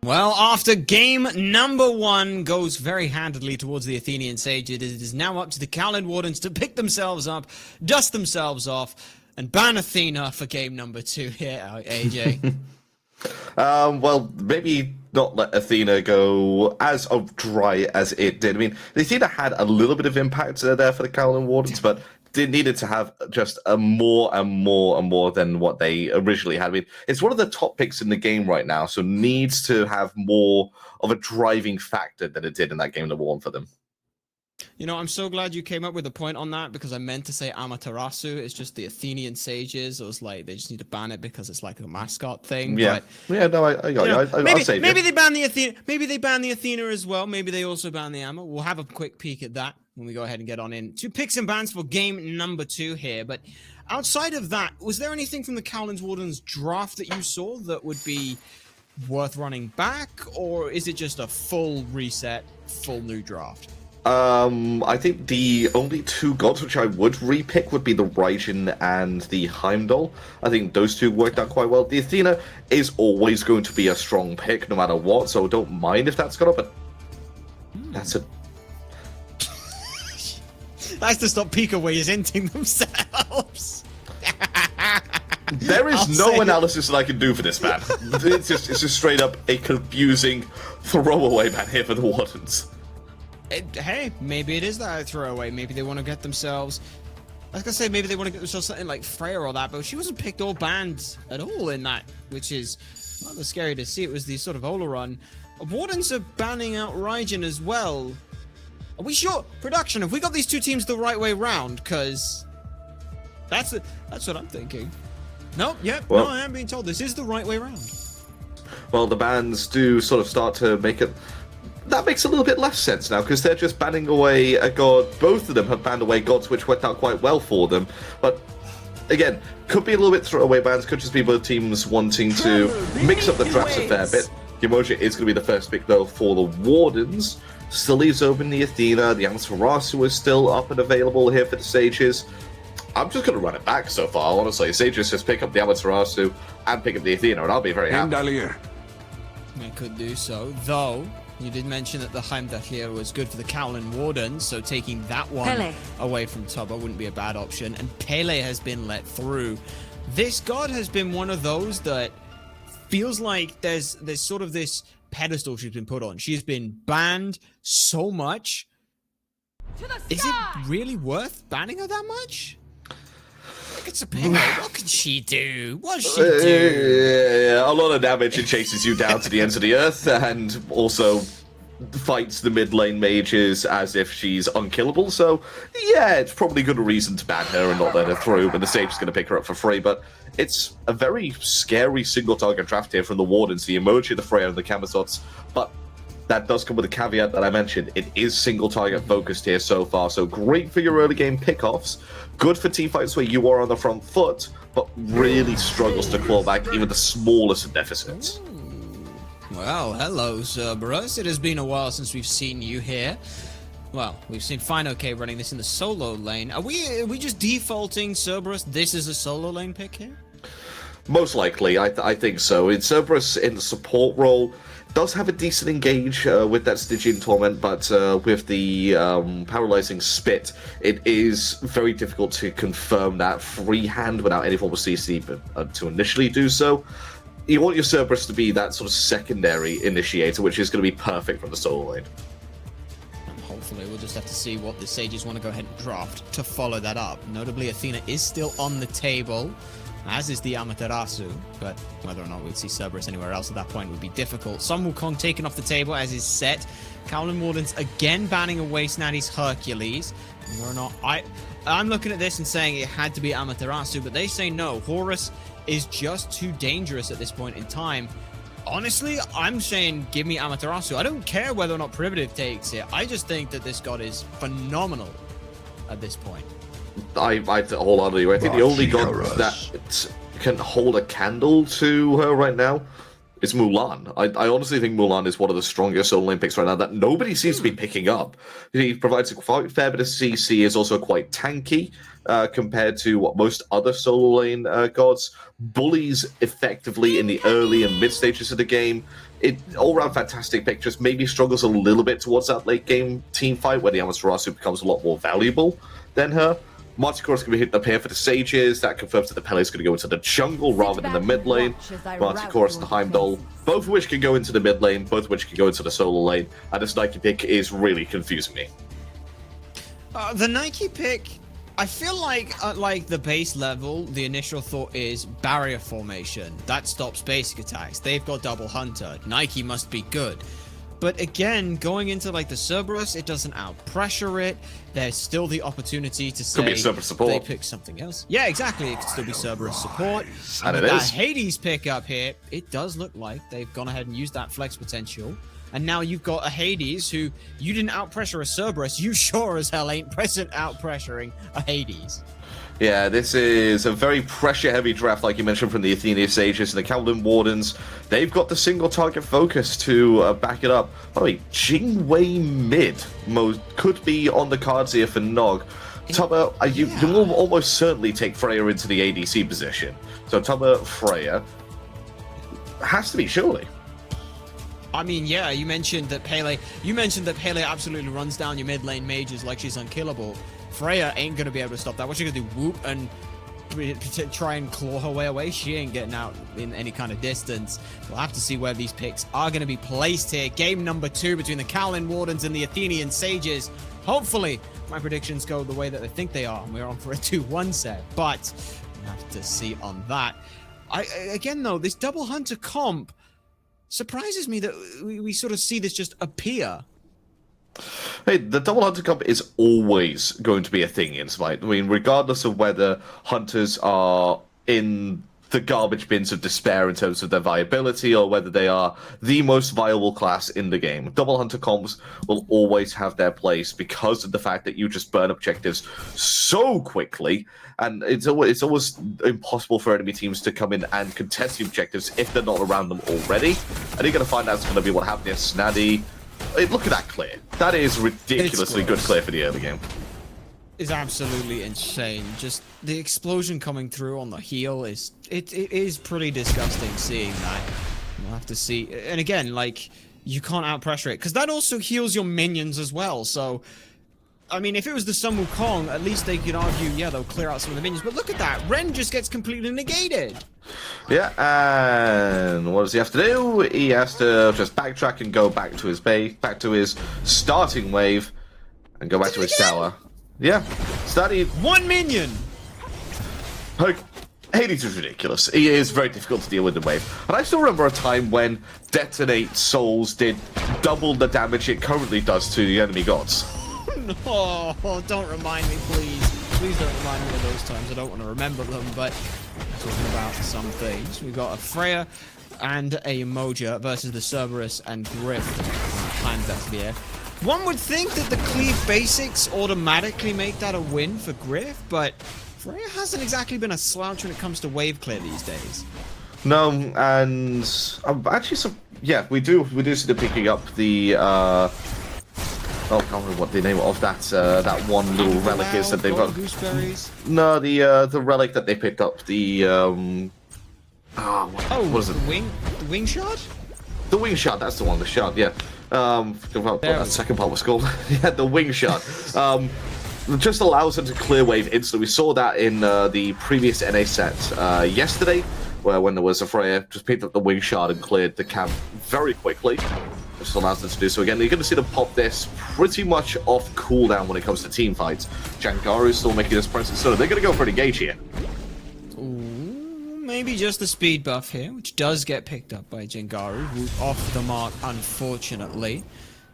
Well, after game number 1 goes very handedly towards the Athenian Sages, it is now up to the Kaolin Wardens to pick themselves up, dust themselves off, and ban Athena for game number 2 here, AJ. Well, maybe not let Athena go as dry as it did. I mean, the Athena had a little bit of impact there for the Kaolin Wardens, but they needed to have just a more and more than what they originally had. I mean, it's one of the top picks in the game right now, so needs to have more of a driving factor than it did in that game number 1 for them. You know, I'm so glad you came up with a point on that, because I meant to say Amaterasu. It's just the Athenian Sages. I was like, they just need to ban it because it's like a mascot thing. Yeah, but, yeah, no, I got you. Maybe they ban the Athena. Maybe they ban the Athena as well. Maybe they also ban the Amma. We'll have a quick peek at that when we go ahead and get on in. 2 picks and bans for game number 2 here. But outside of that, was there anything from the Kaolin Wardens draft that you saw that would be worth running back, or is it just a full reset, full new draft? I think the only 2 gods which I would repick would be the Raijin and the Heimdallr. I think those 2 worked out quite well. The Athena is always going to be a strong pick no matter what, so don't mind if that's gone up, but that's a... Nice to stop Picoways inting themselves. There is no analysis that I can do for this man. It's just straight up a confusing throwaway ban here for the Wardens. Hey, maybe it is that throwaway. Maybe they want to get themselves... I was going to say, maybe they want to get themselves something like Freya or that, but she wasn't picked or banned at all in that, which is rather scary to see. It was the sort of Olorun. Wardens are banning out Raijin as well. Are we sure? Production, have we got these 2 teams the right way round? Because that's what I'm thinking. Nope, yep, well, no, I am being told this is the right way round. Well, the bans do sort of start to make it... That makes a little bit less sense now, because they're just banning away a god. Both of them have banned away gods which worked out quite well for them. But, again, could be a little bit throwaway bans, could just be both teams wanting to mix up the drafts a fair bit. Yemoja is going to be the first pick, though, for the Wardens. Still leaves open the Athena. The Amaterasu is still up and available here for the Sages. I'm just going to run it back so far, honestly. Sages just pick up the Amaterasu and pick up the Athena, and I'll be very happy. Heimdallr. I could do so, though... You did mention that the Heimdallr was good for the Kaolin Wardens, so taking that one Pele away from Tubahh wouldn't be a bad option. And Pele has been let through. This god has been one of those that feels like there's sort of this pedestal she's been put on. She's been banned so much. Is it really worth banning her that much? Look at Pele. What can she do? What's she do? A lot of damage. It chases you down to the ends of the earth, and also fights the mid lane mages as if she's unkillable. So, yeah, it's probably good reason to ban her and not let her through, but the stage is going to pick her up for free. But it's a very scary single target draft here from the Wardens, the Yemoja, the Freya, and the Camazotz. But that does come with a caveat that I mentioned. It is single target focused here so far, so great for your early game pickoffs, good for teamfights where you are on the front foot, but really struggles to claw back even the smallest of deficits. Well, hello, Cerberus. It has been a while since we've seen you here. Well, we've seen Fine OK running this in the solo lane. Are we just defaulting Cerberus? This is a solo lane pick here? Most likely, I think so. In Cerberus, in the support role, does have a decent engage with that Stygian Torment, but with the paralyzing spit, it is very difficult to confirm that freehand without any form of CC to initially do so. You want your Cerberus to be that sort of secondary initiator, which is going to be perfect from the solo lane. Hopefully, we'll just have to see what the Sages want to go ahead and draft to follow that up. Notably, Athena is still on the table, as is the Amaterasu, but whether or not we'd see Cerberus anywhere else at that point would be difficult. Some Wukong taken off the table as is set. Kaolin Wardens again banning away Snaddy's Hercules. Whether or not I'm looking at this and saying it had to be Amaterasu, but they say no. Horus is just too dangerous at this point in time. Honestly, I'm saying give me Amaterasu. I don't care whether or not Privative takes it. I just think that this god is phenomenal at this point. I wholeheartedly agree. I think the only god that can hold a candle to her right now is Mulan. I honestly think Mulan is one of the strongest solo lane picks right now that nobody seems to be picking up. He provides a quite fair bit of CC, is also quite tanky compared to what most other solo lane gods. Bullies effectively in the early and mid stages of the game. All around fantastic pick, just maybe struggles a little bit towards that late game team fight where the Amaterasu becomes a lot more valuable than her. Martichoras can be hit up here for the Sages. That confirms that the Pele is going to go into the jungle rather than the mid lane. Martichoras and Heimdallr, both of which can go into the mid lane, both of which can go into the solo lane. And this Nike pick is really confusing me. The Nike pick, I feel like at the base level, the initial thought is barrier formation. That stops basic attacks. They've got double hunter. Nike must be good. But again, going into the Cerberus, it doesn't out-pressure it. There's still the opportunity to say could be Cerberus support. They pick something else. Yeah, exactly. It could still be Cerberus support. And with it that is. Hades pick up here, it does look like they've gone ahead and used that flex potential. And now you've got a Hades who you didn't out-pressure a Cerberus. You sure as hell ain't out-pressuring a Hades. Yeah, this is a very pressure-heavy draft, like you mentioned, from the Athenian Sages and the Kaolin Wardens. They've got the single-target focus to back it up. By the way, Jing mid could be on the cards here for nnog. Tubahh, you will almost certainly take Freya into the ADC position. So Tubahh, Freya, has to be, surely. I mean, yeah, you mentioned that Pele absolutely runs down your mid lane mages like she's unkillable. Freya ain't gonna be able to stop that. What's she gonna do? Whoop and try and claw her way away? She ain't getting out in any kind of distance. We'll have to see where these picks are gonna be placed here. Game number 2 between the Kaolin Wardens and the Athenian Sages. Hopefully, my predictions go the way that I think they are, and we're on for a 2-1 set. But we'll have to see on that. Again, though, this double hunter comp surprises me that we sort of see this just appear. Hey, the double hunter comp is always going to be a thing in Smite. I mean, regardless of whether hunters are in the garbage bins of despair in terms of their viability or whether they are the most viable class in the game, double hunter comps will always have their place because of the fact that you just burn objectives so quickly, and it's always impossible for enemy teams to come in and contest the objectives if they're not around them already. And you're going to find that's going to be what happened here. Snaddy. Look at that clear. That is ridiculously good clear for the early game. Is absolutely insane. Just the explosion coming through on the heel is it is pretty disgusting seeing that. We'll have to see. And again, you can't out pressure it because that also heals your minions as well. So I mean, if it was the Sun Wukong, at least they could argue, yeah, they'll clear out some of the minions. But look at that. Ren just gets completely negated. Yeah, and what does he have to do? He has to just backtrack and go back to his base, back to his starting wave, and go back to his tower. Yeah, Snaddy. One minion! Like, Hades is ridiculous. He is very difficult to deal with in wave. And I still remember a time when Detonate Souls did double the damage it currently does to the enemy gods. No, don't remind me, please. Please don't remind me of those times. I don't want to remember them, but I'm talking about some things. We've got a Freya and a Yemoja versus the Cerberus and oGryph. Times that's the air. One would think that the cleave basics automatically make that a win for oGryph, but Freya hasn't exactly been a slouch when it comes to wave clear these days. No, and actually, yeah, we do see them picking up the. I can't remember what the name of that one little relic is that they've got. Gooseberries. No, the relic that they picked up. The what is it? The wing shard. The wing shard. That's the one. The shard. Yeah. What that second part was called. Yeah, the wing shard. Just allows them to clear wave instantly. We saw that in the previous NA set yesterday, where when there was a Freya, just picked up the wing shard and cleared the camp very quickly. Just allows them to do so again. You're going to see them pop this pretty much off cooldown when it comes to team fights. Jangaru is still making his presence, so they're going to go for an engage here. Ooh, maybe just the speed buff here, which does get picked up by Jangaru, who off the mark, unfortunately.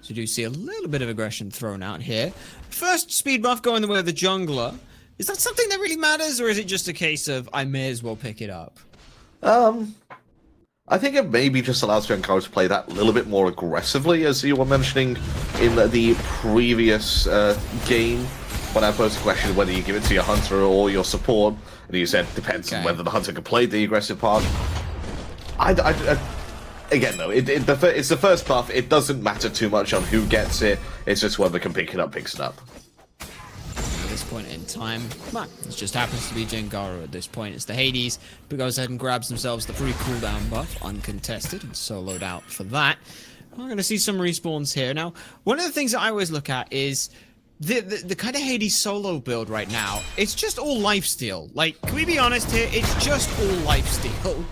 So you do see a little bit of aggression thrown out here. First speed buff going the way of the jungler. Is that something that really matters, or is it just a case of I may as well pick it up? I think it maybe just allows Jangaru to play that a little bit more aggressively, as you were mentioning in the previous game, when I posed the question whether you give it to your hunter or your support, and you said depends on whether the hunter can play the aggressive part. Again, though, it's the first buff. It doesn't matter too much on who gets it. It's just whoever can pick it up, picks it up. At this point in time, it just happens to be Jangaru at this point. It's the Hades who goes ahead and grabs themselves the free cooldown buff, uncontested, and soloed out for that. We're going to see some respawns here. Now, one of the things that I always look at is the kind of Hades solo build right now. It's just all lifesteal. Like, can we be honest here? It's just all lifesteal.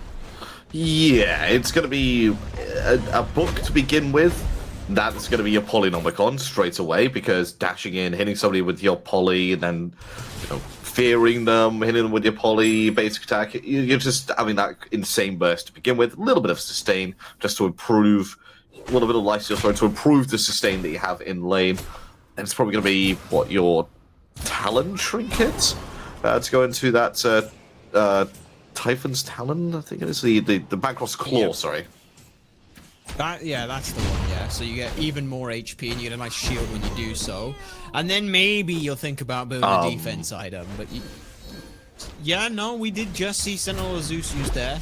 Yeah, it's going to be a book to begin with. That's going to be your Polynomicon straight away, because dashing in, hitting somebody with your poly, and then, fearing them, hitting them with your poly, basic attack. You're just having that insane burst to begin with. A little bit of sustain, just to improve, a little bit of lifesteal, to improve the sustain that you have in lane. And it's probably going to be, your Talon Trinket? To go into that, Typhon's Talon, I think it is, the Bancroft's Claw, sorry. That's the one, yeah. So you get even more HP and you get a nice shield when you do so. And then maybe you'll think about building a defense item, but we did just see Sentinel of Zeus used there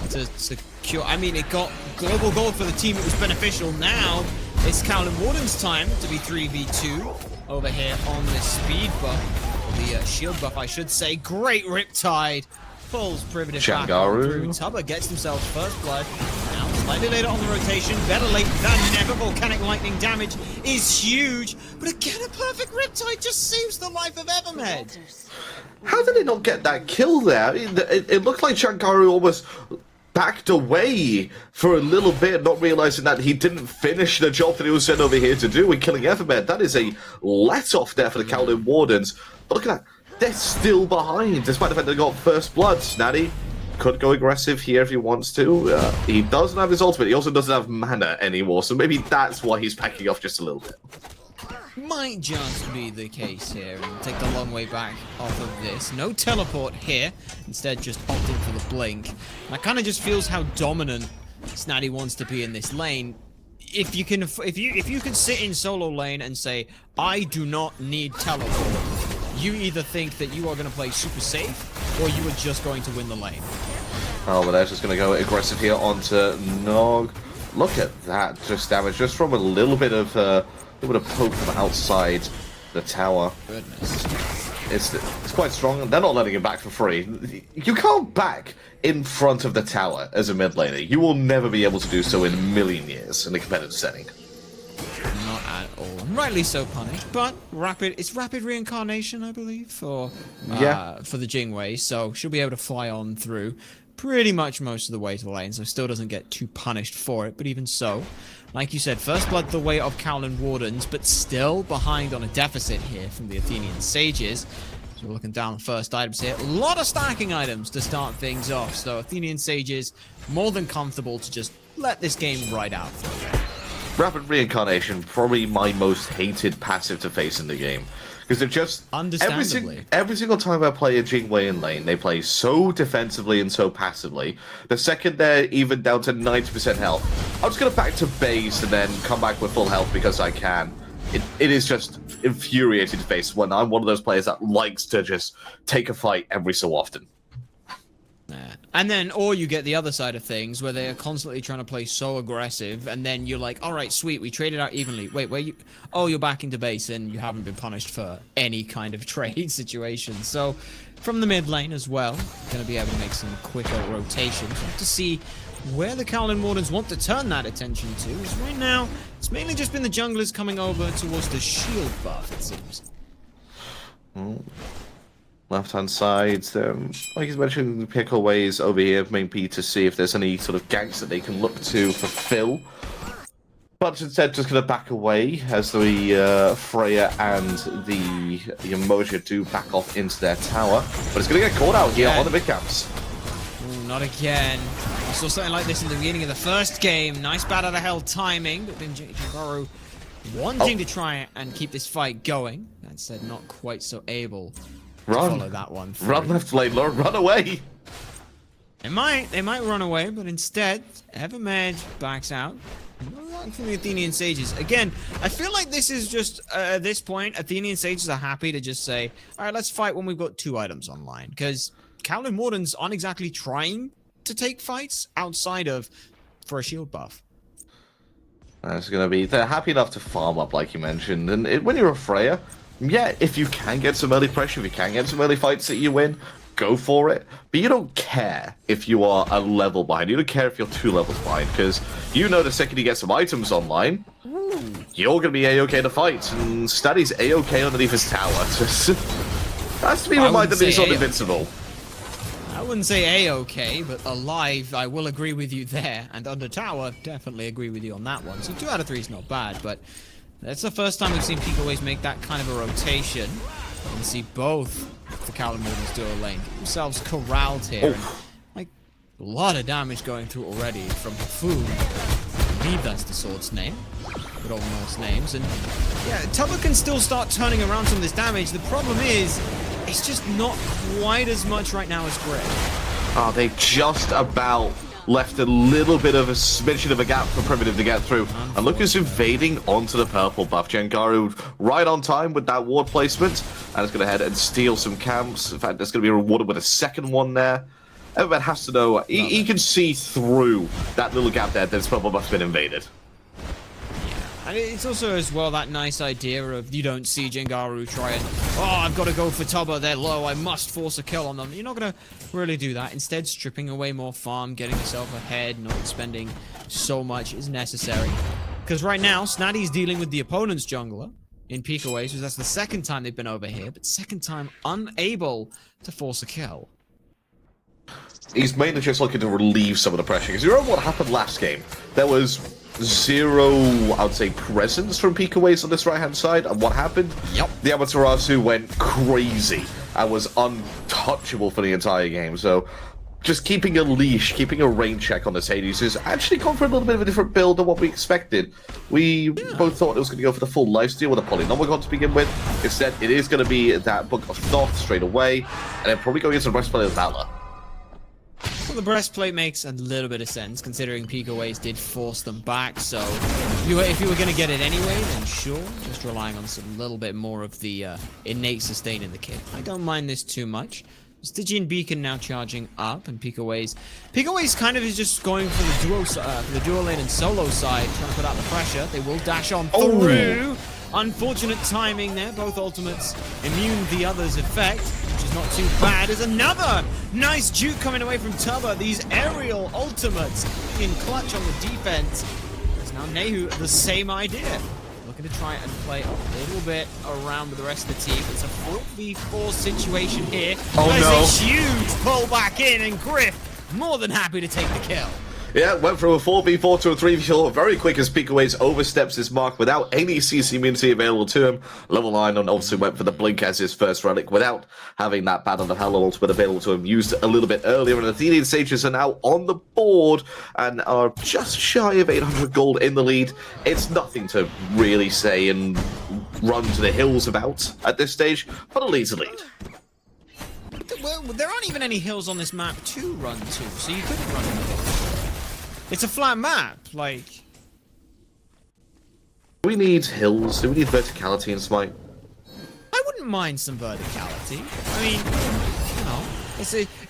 to secure. I mean, it got global gold for the team. It was beneficial. Now it's Kaolin Wardens' time to be 3v2 over here on the speed buff, the shield buff, I should say. Great Riptide. Pulls Privative back through. Tubahh gets themselves first blood. Now, slightly later on the rotation, better late than never. Volcanic lightning damage is huge. But again, a perfect Riptide just saves the life of Evermed. How did it not get that kill there? It looked like Jangaru almost backed away for a little bit, not realizing that he didn't finish the job that he was sent over here to do with killing Evermed. That is a let-off there for the Kaolin Wardens. But look at that. They're still behind, despite the fact they got first blood. Snaddy could go aggressive here if he wants to. He doesn't have his ultimate. He also doesn't have mana anymore, so maybe that's why he's backing off just a little bit. Might just be the case here, and take the long way back off of this. No teleport here, instead just opting for the blink. That kind of just feels how dominant Snaddy wants to be in this lane. If you can sit in solo lane and say, I do not need teleport, you either think that you are going to play super safe, or you are just going to win the lane. Oh, but they're just going to go aggressive here onto nnog. Look at that, just damage, just from a little bit of poke from outside the tower. Goodness. It's quite strong. They're not letting him back for free. You can't back in front of the tower as a mid laner. You will never be able to do so in a million years in a competitive setting. Not at all. Rightly so punished, but it's rapid reincarnation, I believe, for the Jing way, so she'll be able to fly on through pretty much most of the way to the lane, so still doesn't get too punished for it, but even so, like you said, first blood the way of Kaolin Wardens, but still behind on a deficit here from the Athenian Sages. So We're looking down the first items here. A lot of stacking items to start things off. So Athenian Sages more than comfortable to just let this game ride out for a bit. Rapid Reincarnation, probably my most hated passive to face in the game. Because they're just... Understandably. Every single time I play a Jing in lane, they play so defensively and so passively. The second they're even down to 90% health, I'm just going to back to base and then come back with full health because I can. It is just infuriating to face when I'm one of those players that likes to just take a fight every so often. And then, or you get the other side of things where they are constantly trying to play so aggressive, and then you're like, all right, sweet, we traded out evenly. Wait, where you? Oh, you're back into base, and you haven't been punished for any kind of trade situation. So, from the mid lane as well, going to be able to make some quicker rotations. We'll have to see where the Kaolin Wardens want to turn that attention to. Because right now, it's mainly just been the junglers coming over towards the shield buff, it seems. Left-hand side, like he's mentioned, Picoways over here, main P to see if there's any sort of ganks that they can look to fulfill. But instead, just going to back away as the Freya and the Yemoja do back off into their tower. But it's going to get caught out here on the mid camps. Ooh, not again. We saw something like this in the beginning of the first game. Nice bat out of hell timing, but then Jangaru wanting to try and keep this fight going. That said, not quite so able. Follow that one through. Run left lane, Lord, run away! They might run away, but instead, Evermed backs out. No luck from the Athenian Sages. Again, I feel like this is just, at this point, Athenian Sages are happy to just say, alright, let's fight when we've got 2 items online. Because Kaolin Wardens aren't exactly trying to take fights outside of for a shield buff. That's going to be, they're happy enough to farm up, like you mentioned. And when you're a Freya, yeah, if you can get some early pressure, if you can get some early fights that you win, go for it. But you don't care if you are a level behind. You don't care if you're 2 levels behind, because you know the second you get some items online, you're going to be A-OK to fight. And Snaddy's A-OK underneath his tower. Just has to be reminded that he's not invincible. I wouldn't say A-OK, but alive, I will agree with you there. And under tower, definitely agree with you on that one. So 2 out of 3 is not bad, but that's the first time we've seen Picoways make that kind of a rotation. You can see both the Kaolin Wardens do a lane. Get themselves corralled here. And, like, a lot of damage going through already from Food. I believe that's the sword's name. Good old Norse names. And yeah, Tubahh can still start turning around some of this damage. The problem is, it's just not quite as much right now as Grit. Oh, they just about left a little bit of a smidgen of a gap for Privative to get through. And look who's invading onto the purple buff. Jangaru right on time with that ward placement. And it's going to head and steal some camps. In fact, there's going to be rewarded with a second one there. Evermed has to know, he can see through that little gap there that this purple buff's been invaded. And it's also as well that nice idea of you don't see Jangaru try and, oh, I've got to go for Tubahh, they're low, I must force a kill on them. You're not going to really do that. Instead, stripping away more farm, getting yourself ahead, not spending so much is necessary. Because right now, Snaddy's dealing with the opponent's jungler in Picoways, because that's the second time they've been over here, but second time unable to force a kill. He's mainly just looking to relieve some of the pressure. Because you remember what happened last game? There was zero, I would say, presence from Picoways on this right-hand side. And what happened? Yep. The Amaterasu went crazy and was untouchable for the entire game. So just keeping a leash, keeping a rain check on the Hades is actually gone for a little bit of a different build than what we expected. We both thought it was going to go for the full lifesteal with a Polynomigon to begin with. Instead, it is going to be that Book of Thoth straight away. And then probably going into the breastplate of Valor. Well, the breastplate makes a little bit of sense, considering Picoways did force them back, so if you were going to get it anyway, then sure, just relying on some little bit more of the innate sustain in the kit. I don't mind this too much. Stygian Beacon now charging up, and Picoways kind of is just going for the duo lane and solo side, trying to put out the pressure. They will dash on through. Unfortunate timing there. Both ultimates immune the other's effect, which is not too bad. There's another nice juke coming away from Tubahh. These aerial ultimates in clutch on the defense. There's now Nayhoo, the same idea. Looking to try and play a little bit around with the rest of the team. It's a 4v4 situation here. Oh, There's no. a huge pull back in, and oGryph more than happy to take the kill. Yeah, went from a 4v4 to a 3v4 very quick as Picoways oversteps his mark without any CC immunity available to him. Level 9 and obviously went for the Blink as his first relic without having that Battle of Hell ultimate available to him, used a little bit earlier. And Athenian Sages are now on the board and are just shy of 800 gold in the lead. It's nothing to really say and run to the hills about at this stage, but it leads the lead. Well, there aren't even any hills on this map to run to, so you couldn't run into hills. It's a flat map, like... Do we need hills? Do we need verticality in Smite? I wouldn't mind some verticality. I mean, you know,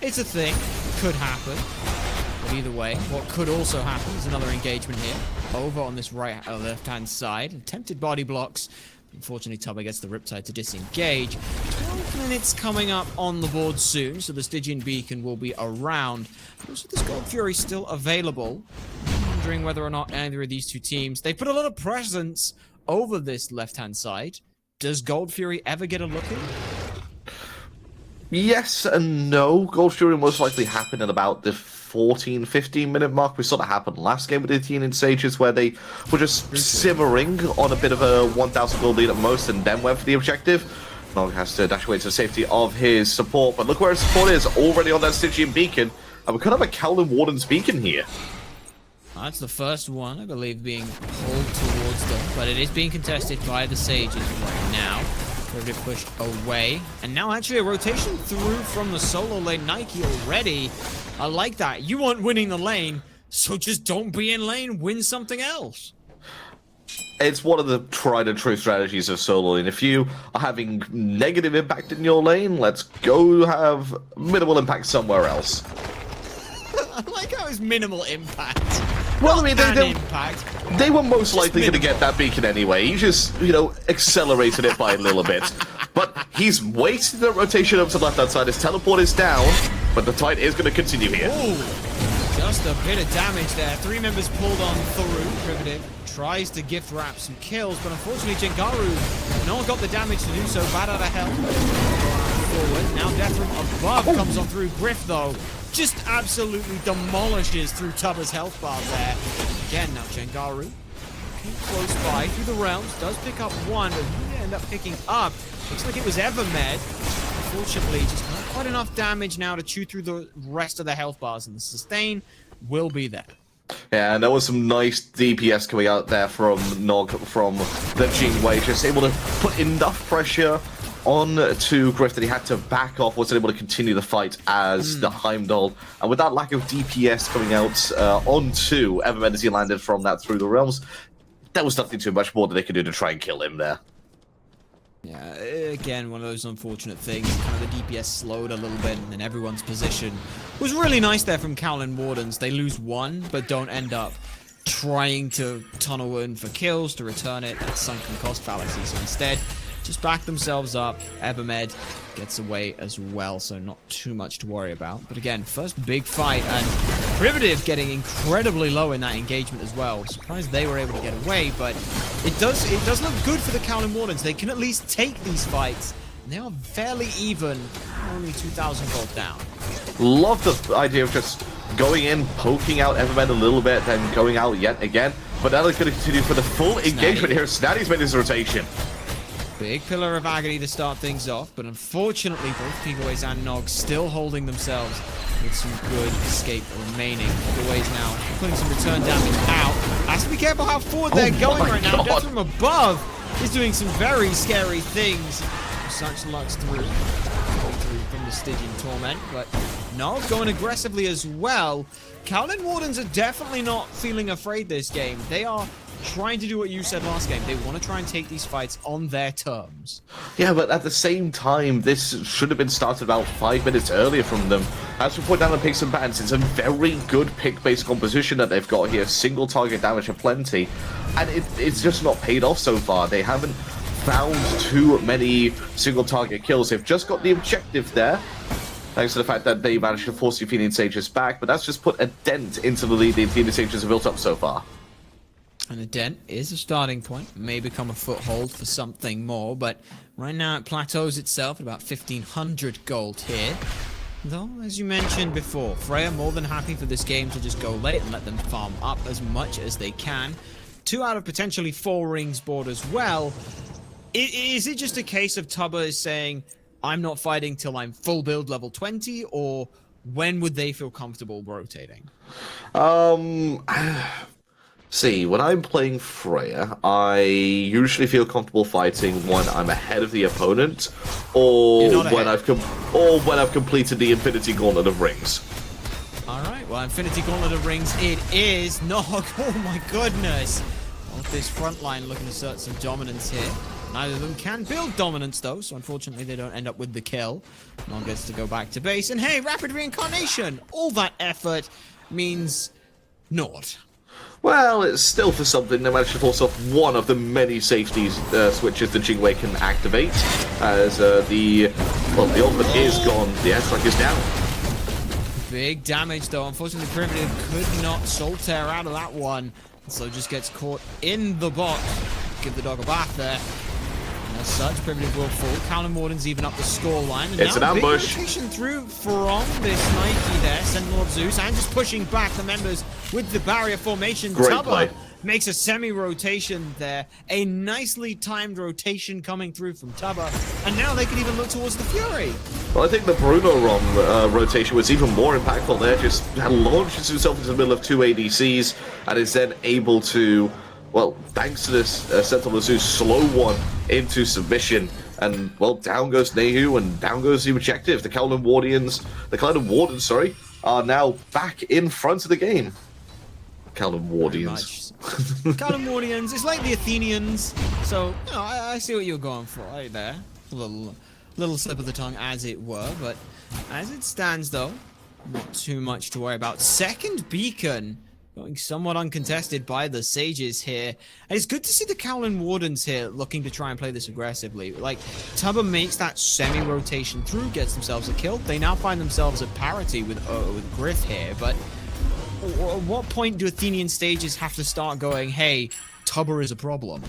it's a thing. Could happen. But either way, what could also happen is another engagement here. Over on this left-hand side. Attempted body blocks. Unfortunately, Tubahh gets the Riptide to disengage. 12 minutes coming up on the board soon, so the Stygian Beacon will be around. Also, this Gold Fury still available. I'm wondering whether or not either of these two teams... They put a lot of presence over this left-hand side. Does Gold Fury ever get a look in? Yes and no. Gold Fury will most likely happen at about the 14-15 minute mark. We saw that happen last game with the Athenian Sages, where they were just simmering on a bit of a 1,000 gold lead at most and then went for the objective. Nog has to dash away to the safety of his support, but look where his support is, already on that Stygian Beacon. And we could have a Kaolin Wardens Beacon here. That's the first one, I believe, being pulled towards them, but it is being contested by the Sages right now. Privative pushed away, and now actually a rotation through from the solo lane Nike already. I like that. You want winning the lane, so just don't be in lane, win something else. It's one of the tried and true strategies of solo lane. If you are having negative impact in your lane, let's go have minimal impact somewhere else. I like how it's minimal impact. Well, I mean, they were most likely going to get that beacon anyway. He just, you know, accelerated it by a little bit. But he's wasted the rotation up to the left-hand side. His teleport is down, but the fight is going to continue here. Ooh, just a bit of damage there. 3 members pulled on through. Privative tries to gift wrap some kills, but unfortunately Jangaru, no one got the damage to do so. Bad out of hell. Forward. Now death from above comes on through. Griff, though, just absolutely demolishes through Tubahh's health bar there. Again, now Jangaru close by through the realms, does pick up one, but who did end up picking up? Looks like it was Evermed. Unfortunately, just not quite enough damage now to chew through the rest of the health bars, and the sustain will be there. Yeah, and there was some nice DPS coming out there from Nog, from the Jing way, just able to put enough pressure on to Griff that he had to back off, wasn't able to continue the fight as the Heimdallr. And with that lack of DPS coming out onto Evermed as he landed from that through the realms, there was nothing too much more that they could do to try and kill him there. Yeah, again, one of those unfortunate things. Kind of the DPS slowed a little bit, and then everyone's position was really nice there from Kaolin Wardens. They lose one, but don't end up trying to tunnel in for kills to return it. That's sunken cost fallacy. So instead, just back themselves up. Evermed gets away as well, so not too much to worry about. But again, first big fight, and Privative getting incredibly low in that engagement as well. Surprised they were able to get away, but it does look good for the Kaolin Wardens. They can at least take these fights, and they are fairly even, only 2,000 gold down. Love the idea of just going in, poking out Evermed a little bit, then going out yet again. But now they're going to continue for the full engagement here. Snaddy's made his rotation. Big Pillar of Agony to start things off, but unfortunately both Picoways and Nog still holding themselves with some good escape remaining. Picoways now putting some return damage out. Has to be careful how forward they're going right now. Death from above is doing some very scary things. Such luck's through from the Stygian Torment, but Nog going aggressively as well. Kaolin Wardens are definitely not feeling afraid this game. They are trying to do what you said last game. They want to try and take these fights on their terms. Yeah, but at the same time, this should have been started about 5 minutes earlier from them. As we point down the picks and bans, it's a very good pick-based composition that they've got here. Single target damage aplenty. And it's just not paid off so far. They haven't found too many single target kills. They've just got the objective there, thanks to the fact that they managed to force the Athenian Sages back, but that's just put a dent into the lead the Athenian Sages have built up so far. And a dent is a starting point, may become a foothold for something more, but right now it plateaus itself at about 1,500 gold here. Though, as you mentioned before, Freya more than happy for this game to just go late and let them farm up as much as they can. 2 out of potentially 4 rings board as well. Is it just a case of Tubahh is saying, I'm not fighting till I'm full build level 20, or when would they feel comfortable rotating? See, when I'm playing Freya, I usually feel comfortable fighting when I'm ahead of the opponent, or when I've completed the Infinity Gauntlet of Rings. All right, well, Infinity Gauntlet of Rings it is. Nog, oh my goodness. Well, this front line looking to assert some dominance here. Neither of them can build dominance, though, so unfortunately they don't end up with the kill. Nog gets to go back to base, and hey, rapid reincarnation! All that effort means naught. Well, it's still for something. They managed to force off one of the many safety switches that Jing can activate, as the ultimate is gone. The airstrike is down. Big damage, though. Unfortunately, Privative could not soul tear out of that one, so just gets caught in the box. Give the dog a bath there. As such, Privative will fall. Kaolin Wardens even up the scoreline. And it's now an ambush. Big rotation through from this Nike there. Sentinel of Zeus, and just pushing back the members with the barrier formation. Great play. Makes a semi-rotation there. A nicely timed rotation coming through from Tubahh. And now they can even look towards the Fury. Well, I think the Brunorom rotation was even more impactful there. Just launches himself into the middle of 2 ADCs and is then able to, well, thanks to this Sentinel of Zeus, slow one into submission. And, well, down goes Nayhoo and down goes the objective. The Kaolin Wardens, are now back in front of the game. Kaolin Wardens. Kaolin Wardens, it's like the Athenians. So, you know, I see what you're going for right there. A little slip of the tongue, as it were. But as it stands, though, not too much to worry about. Second beacon going somewhat uncontested by the Sages here. And it's good to see the Kaolin Wardens here looking to try and play this aggressively. Like, Tubahh makes that semi-rotation through, gets themselves a kill. They now find themselves at parity with oGryph here, but at what point do Athenian Sages have to start going, hey, Tubahh is a problem?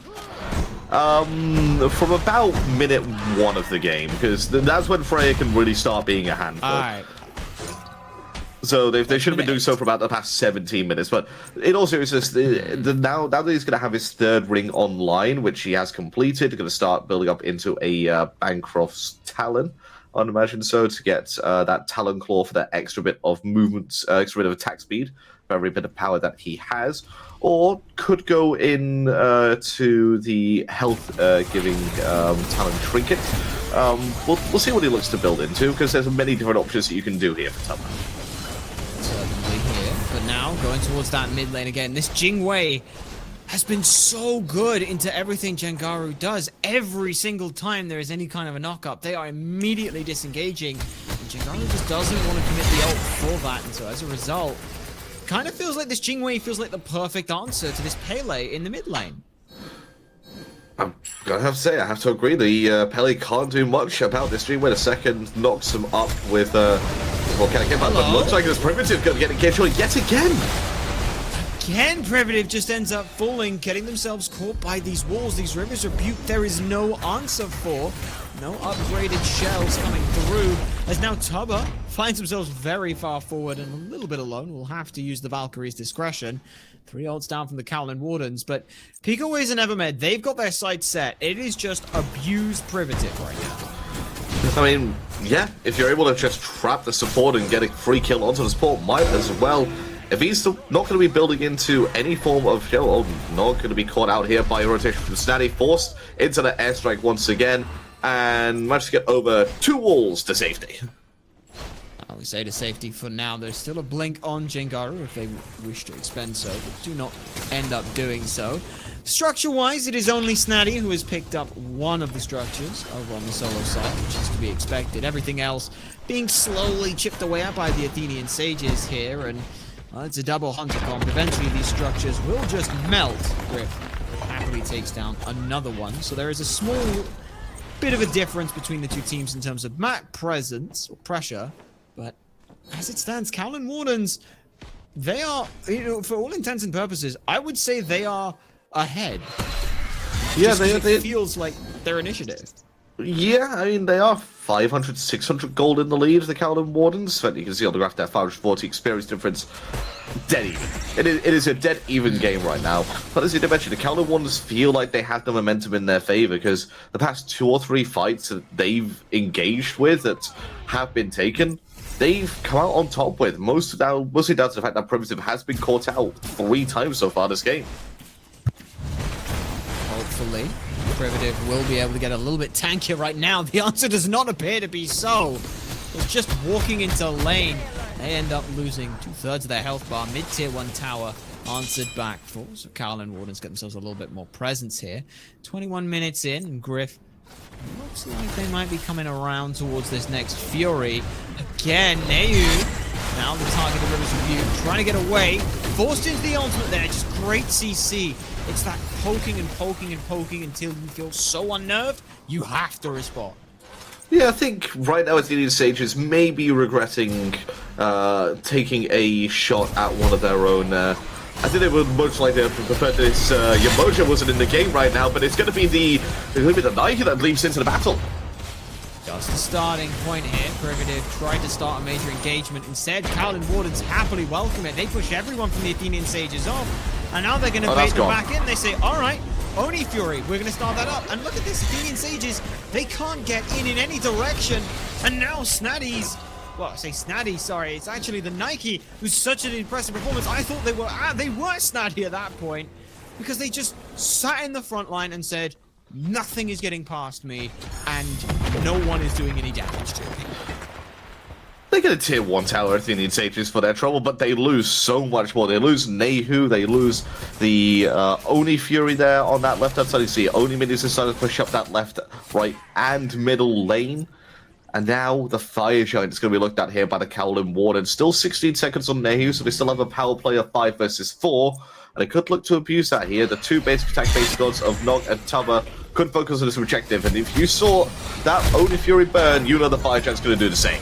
From about minute 1 of the game, because that's when Freya can really start being a handful. Alright. So they should have been doing so for about the past 17 minutes. But in all seriousness, now that he's going to have his 3rd ring online, which he has completed, going to start building up into a Bancroft's Talon, I'd imagine so, to get that Talon Claw for that extra bit of movement, extra bit of attack speed, for every bit of power that he has. Or could go in to the health-giving Talon Trinket. We'll see what he looks to build into, because there's many different options that you can do here for Tubahh. Certainly here, but now going towards that mid lane again. This Jing has been so good into everything Jangaru does. Every single time there is any kind of a knock-up, they are immediately disengaging. And Jangaru just doesn't want to commit the ult for that, and so as a result, kind of feels like this Jing feels like the perfect answer to this Pele in the mid lane. I'm gonna have to say, I have to agree, the Pele can't do much about this Jing. The second knocks him up with, well, can I get back? But looks like this Privative gonna get engaged yet again. Again, Privative just ends up falling, getting themselves caught by these walls, these Rivers Rebuke. There is no answer for. No upgraded shells coming through, as now Tubahh finds themselves very far forward and a little bit alone. We'll have to use the Valkyrie's discretion. 3 ults down from the Kaolin Wardens, but Picoways and Evermed, they've got their sights set. It is just abused Privative right now. I mean, yeah, if you're able to just trap the support and get a free kill onto the support, might as well. If he's still not going to be building into any form of show, not going to be caught out here by a rotation from Snaddy, forced into the airstrike once again, and managed to get over 2 walls to safety. I would say to safety for now. There's still a blink on Jangaru if they wish to expend so, but do not end up doing so. Structure-wise, it is only Snaddy who has picked up one of the structures over on the solo side, which is to be expected. Everything else being slowly chipped away at by the Athenian Sages here, and it's a double hunter comp. Eventually these structures will just melt. Griff happily takes down another one, so there is a small bit of a difference between the two teams in terms of map presence, or pressure, but as it stands, Kaolin Wardens, they are, you know, for all intents and purposes, I would say they are ahead. Yeah, it feels like their initiative. Yeah, I mean, they are 500, 600 gold in the lead, the Kaolin Wardens. But you can see on the graph there, 540 experience difference. Dead even. It is a dead even game right now. But as you did mention, the Kaolin Wardens feel like they have the momentum in their favor because the past 2 or 3 fights that they've engaged with that have been taken, they've come out on top with. Mostly down to the fact that Privative has been caught out 3 times so far this game. Hopefully, Privative will be able to get a little bit tankier right now. The answer does not appear to be so. It's just walking into lane. They end up losing 2/3 of their health bar. Mid-tier 1 tower answered back for. So Kaolin Wardens get themselves a little bit more presence here. 21 minutes in, and Griff looks like they might be coming around towards this next Fury. Again, Nayhoo, now the target of River's Review, trying to get away. Forced into the ultimate there, just great CC. It's that poking and poking and poking until you feel so unnerved, you have to respond. Yeah, I think right now Athenian Sages may be regretting taking a shot at one of their own. I think they would much like to prefer this. Yemoja wasn't in the game right now, but it's going to be the Nayhoo that leaps into the battle. Just the starting point here. Privative tried to start a major engagement. Instead, Kaolin Wardens happily welcome it. They push everyone from the Athenian Sages off. And now they're going to bait them back in. They say, all right, Oni Fury, we're going to start that up. And look at this, Athenian Sages, they can't get in any direction. And now Snaddy's, well, I say Snaddy, sorry, it's actually the Nike, who's such an impressive performance. I thought they were Snaddy at that point, because they just sat in the front line and said, nothing is getting past me, and no one is doing any damage to me. They get a tier 1 tower, Athenian Sages, for their trouble, but they lose so much more. They lose Nayhoo, they lose the Oni Fury there on that left-hand side. You see Oni minions decided to push up that left, right, and middle lane. And now the Fire Giant is going to be looked at here by the Kaolin Warden. Still 16 seconds on Nayhoo, so they still have a power play of 5 versus 4. And they could look to abuse that here. The 2 basic attack-based gods of Nnog and Tubahh could focus on this objective. And if you saw that Oni Fury burn, you know the Fire Giant's going to do the same.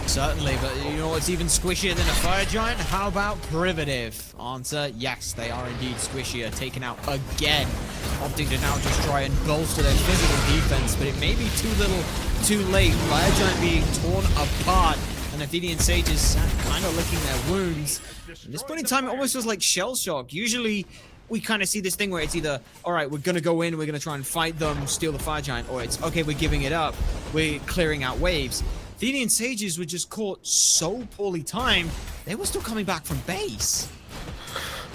Certainly, but you know what's even squishier than a Fire Giant? How about Privative? Answer, yes, they are indeed squishier, taken out again. Opting to now just try and bolster their physical defense, but it may be too little, too late. Fire Giant being torn apart, and Athenian Sages kind of licking their wounds. At this point in time, it almost feels like shell shock. Usually, we kind of see this thing where it's either, all right, we're going to go in, we're going to try and fight them, steal the Fire Giant, or it's, okay, we're giving it up, we're clearing out waves. Athenian Sages were just caught so poorly timed, they were still coming back from base.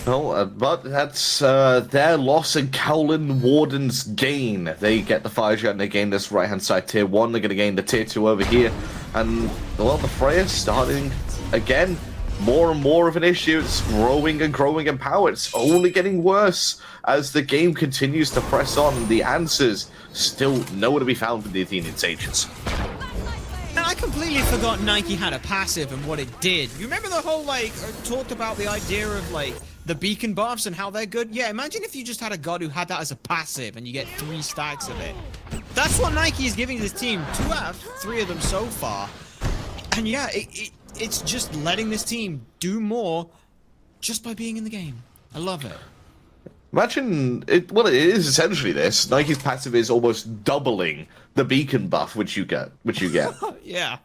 No, but that's their loss and Kaolin Warden's gain. They get the Fire Giant and they gain this right-hand side tier 1. They're going to gain the tier 2 over here. And, well, the Freya starting again. More and more of an issue. It's growing and growing in power. It's only getting worse as the game continues to press on. And the answers still nowhere to be found from the Athenian Sages. And I completely forgot Nike had a passive and what it did. You remember the whole, talked about the idea of, the beacon buffs and how they're good? Yeah, imagine if you just had a god who had that as a passive and you get 3 stacks of it. That's what Nike is giving this team. 2 out of 3 of them so far. And yeah, it's just letting this team do more just by being in the game. I love it. Imagine it. Well, it is essentially this. Nike's passive is almost doubling the beacon buff, which you get. Yeah,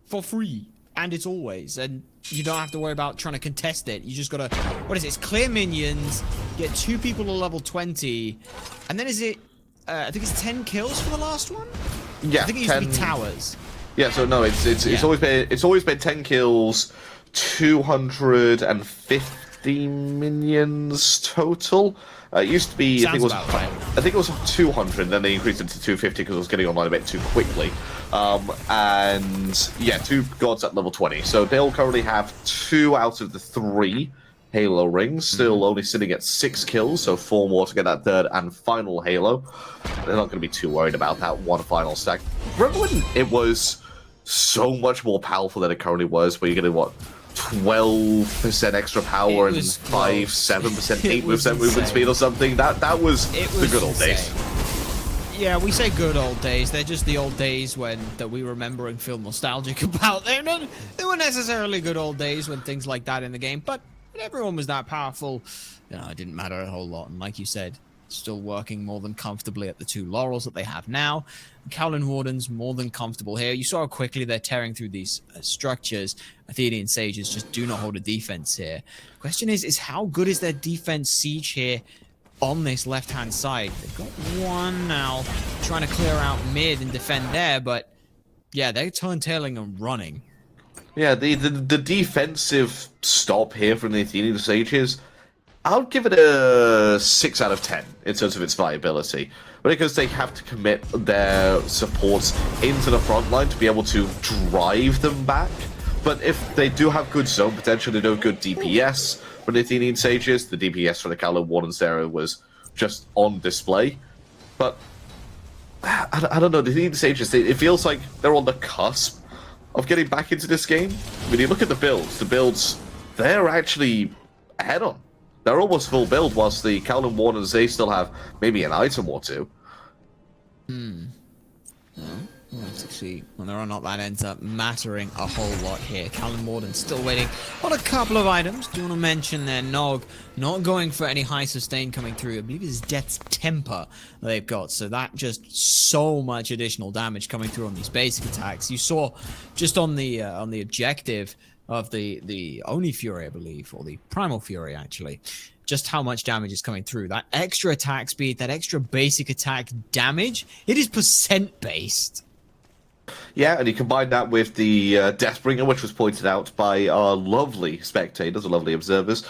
for free, and it's always, and you don't have to worry about trying to contest it. You just gotta, what is it? It's clear minions, get 2 people to level 20, and then is it? I think it's 10 kills for the last one. Yeah, I think it used to be towers. Yeah, so no, it's always been 10 kills, 250 minions total. It used to be, I think it was 200, then they increased it to 250 because it was getting online a bit too quickly. And yeah, 2 gods at level 20. So they'll currently have 2 out of the 3 Halo rings, still only sitting at 6 kills, so 4 more to get that 3rd and final Halo. They're not going to be too worried about that one final stack. Remember when it was so much more powerful than it currently was, where you're getting, what, 12% extra power and 7%, 8% movement speed or something? That was the good old days. Yeah, we say good old days. They're just the old days that we remember and feel nostalgic about. They weren't necessarily good old days when things like that in the game, but when everyone was that powerful, it didn't matter a whole lot. And like you said, still working more than comfortably at the 2 laurels that they have now. Kaolin Wardens more than comfortable here. You saw how quickly they're tearing through these structures. Athenian Sages just do not hold a defense here. Question is how good is their defense siege here on this left-hand side? They've got one now trying to clear out mid and defend there, but yeah, they're turntailing and running. Yeah, the defensive stop here from the Athenian Sages, I'll give it a 6 out of 10 in terms of its viability. Because they have to commit their supports into the front line to be able to drive them back. But if they do have good zone potential, they do have good DPS for the Athenian Sages. The DPS for the Kaolin Wardens there was just on display. But I don't know, the Athenian Sages, it feels like they're on the cusp of getting back into this game. When you look at the builds, they're actually ahead on. They're almost full build, whilst the Kaolin Wardens, they still have maybe an item or two. We'll have to see whether or not that ends up mattering a whole lot here. Kaolin Warden still waiting on a couple of items. Do you want to mention their Nog not going for any high sustain coming through? I believe it's Death's Temper they've got. So that just so much additional damage coming through on these basic attacks. You saw just on the objective of the Oni Fury, I believe, or the Primal Fury actually, just how much damage is coming through. That extra attack speed, that extra basic attack damage, it is percent based. Yeah, and you combine that with the Deathbringer, which was pointed out by our lovely spectators, or lovely observers.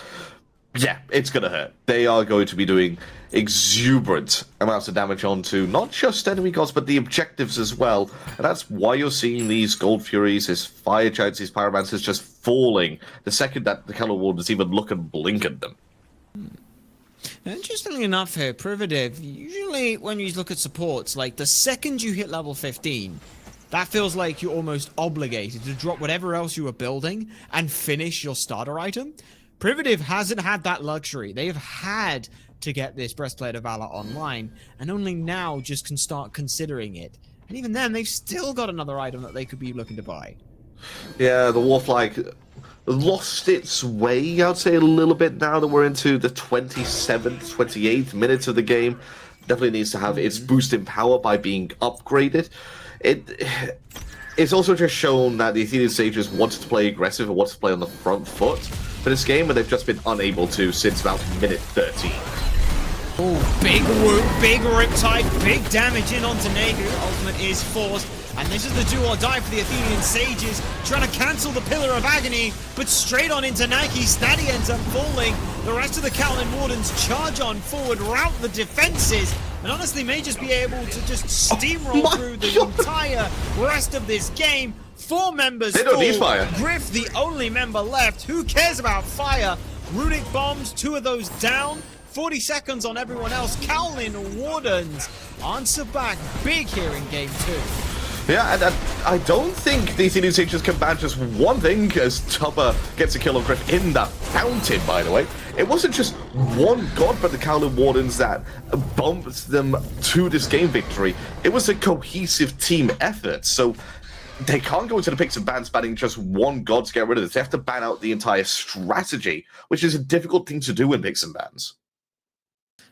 Yeah, it's going to hurt. They are going to be doing exuberant amounts of damage onto not just enemy gods, but the objectives as well. And that's why you're seeing these Gold Furies, these Fire Giants, these Pyromancers just falling the second that the Kaolin Wardens even look and blink at them. Interestingly enough here, Privative, usually when you look at supports, like the second you hit level 15, that feels like you're almost obligated to drop whatever else you were building and finish your starter item. Privative hasn't had that luxury. They've had to get this Breastplate of Valor online, and only now just can start considering it. And even then, they've still got another item that they could be looking to buy. Yeah, the War Flag lost its way, I'd say, a little bit now that we're into the 27th, 28th minutes of the game. Definitely needs to have its boost in power by being upgraded. It's also just shown that the Athenian Sages wanted to play aggressive and wanted to play on the front foot for this game, and they've just been unable to since about minute 13. Oh, big whoop, big riptide, big damage in onto Nayhoo. Ultimate is forced, and this is the do or die for the Athenian Sages, trying to cancel the Pillar of Agony, but straight on into Nike. Snaddy ends up falling. The rest of the Kaolin Wardens charge on forward, rout the defenses, and honestly may just be able to just steamroll through the entire rest of this game. 4 members They don't need fire. oGryph, the only member left. Who cares about fire? Runic bombs, 2 of those down. 40 seconds on everyone else. Kaolin Wardens answer back big here in game 2. Yeah, and I don't think the Athenian Sages can ban just one thing, as Tubahh gets a kill on oGryph in the fountain, by the way. It wasn't just one god, but the Kaolin Wardens that bumped them to this game victory. It was a cohesive team effort, so they can't go into the picks and bans banning just one god to get rid of this. They have to ban out the entire strategy, which is a difficult thing to do in picks and bans.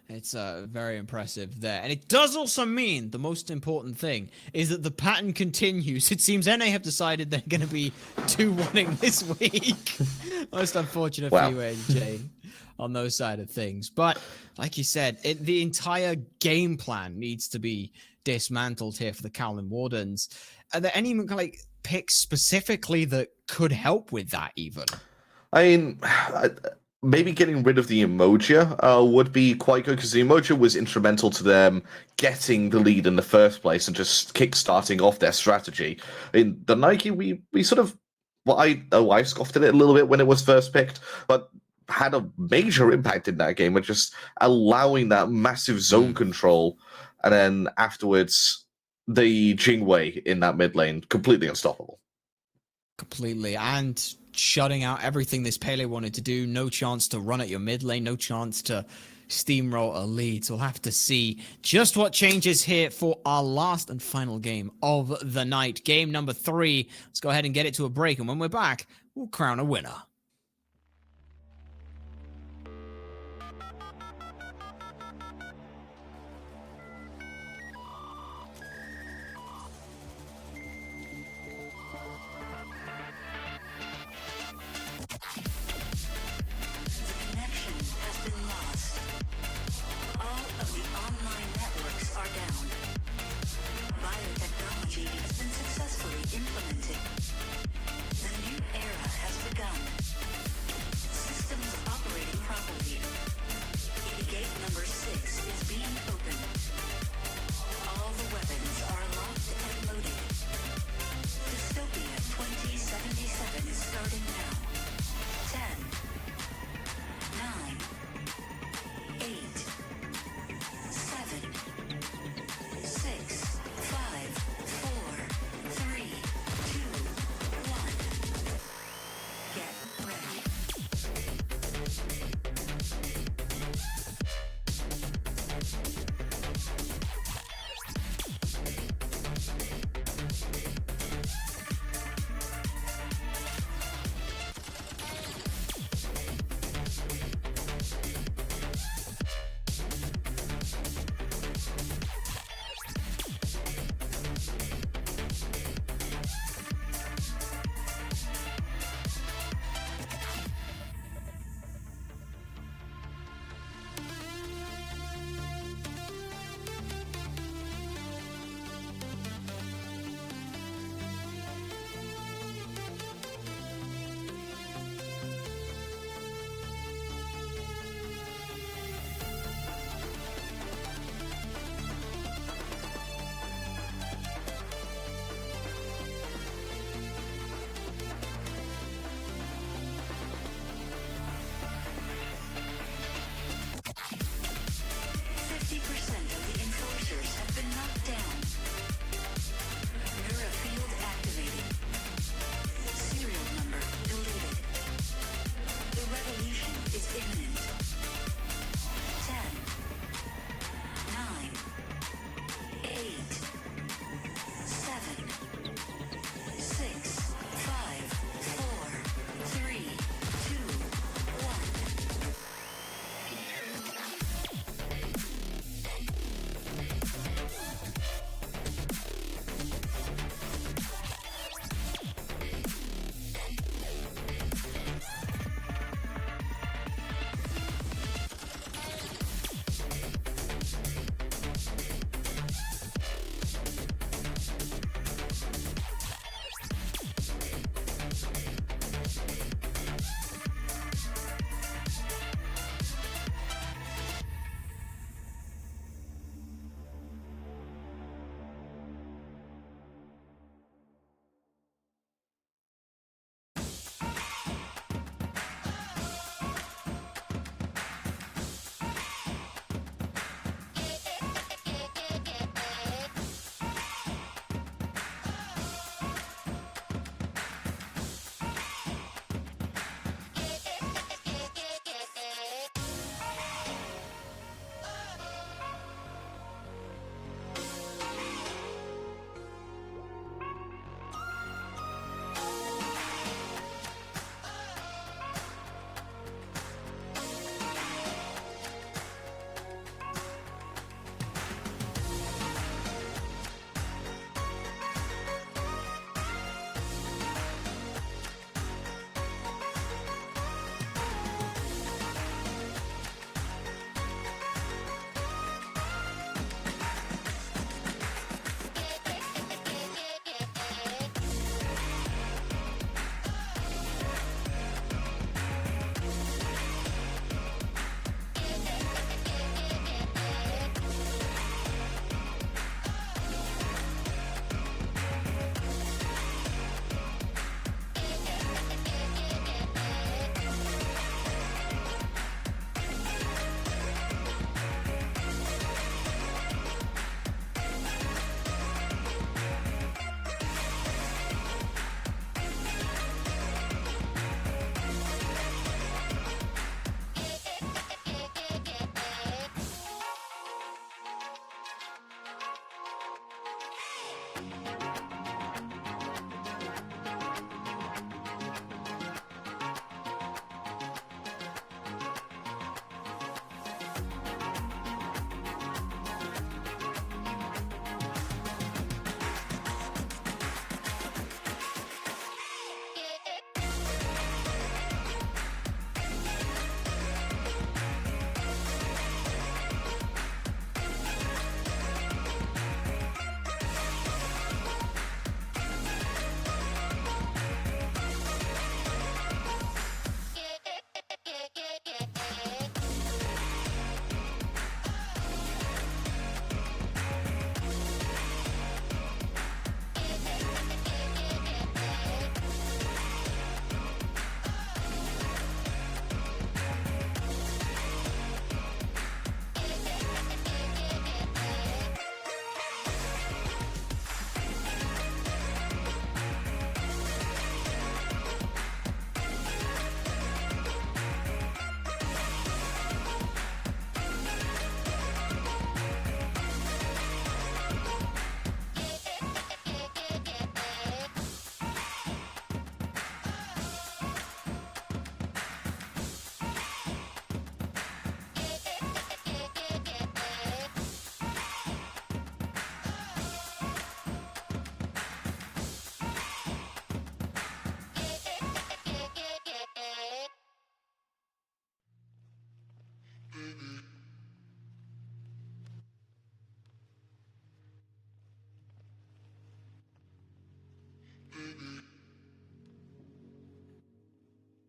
It's very impressive there. And it does also mean the most important thing is that the pattern continues. It seems NA have decided they're going to be 2-1-ing this week. Most unfortunate for you, Jane, on those side of things. But like you said, the entire game plan needs to be dismantled here for the Kaolin Wardens. Are there any picks specifically that could help with that even? I mean, maybe getting rid of the Yemoja would be quite good, because the Yemoja was instrumental to them getting the lead in the first place and just kick-starting off their strategy. In the Nike, we sort of, I scoffed at it a little bit when it was first picked, but had a major impact in that game, with just allowing that massive zone control, and then afterwards, the Jing way in that mid lane, completely unstoppable. Completely, and shutting out everything this Pele wanted to do. No chance to run at your mid lane, no chance to steamroll a lead. So we'll have to see just what changes here for our last and final game of the night. Game number 3. Let's go ahead and get it to a break, and when we're back, we'll crown a winner.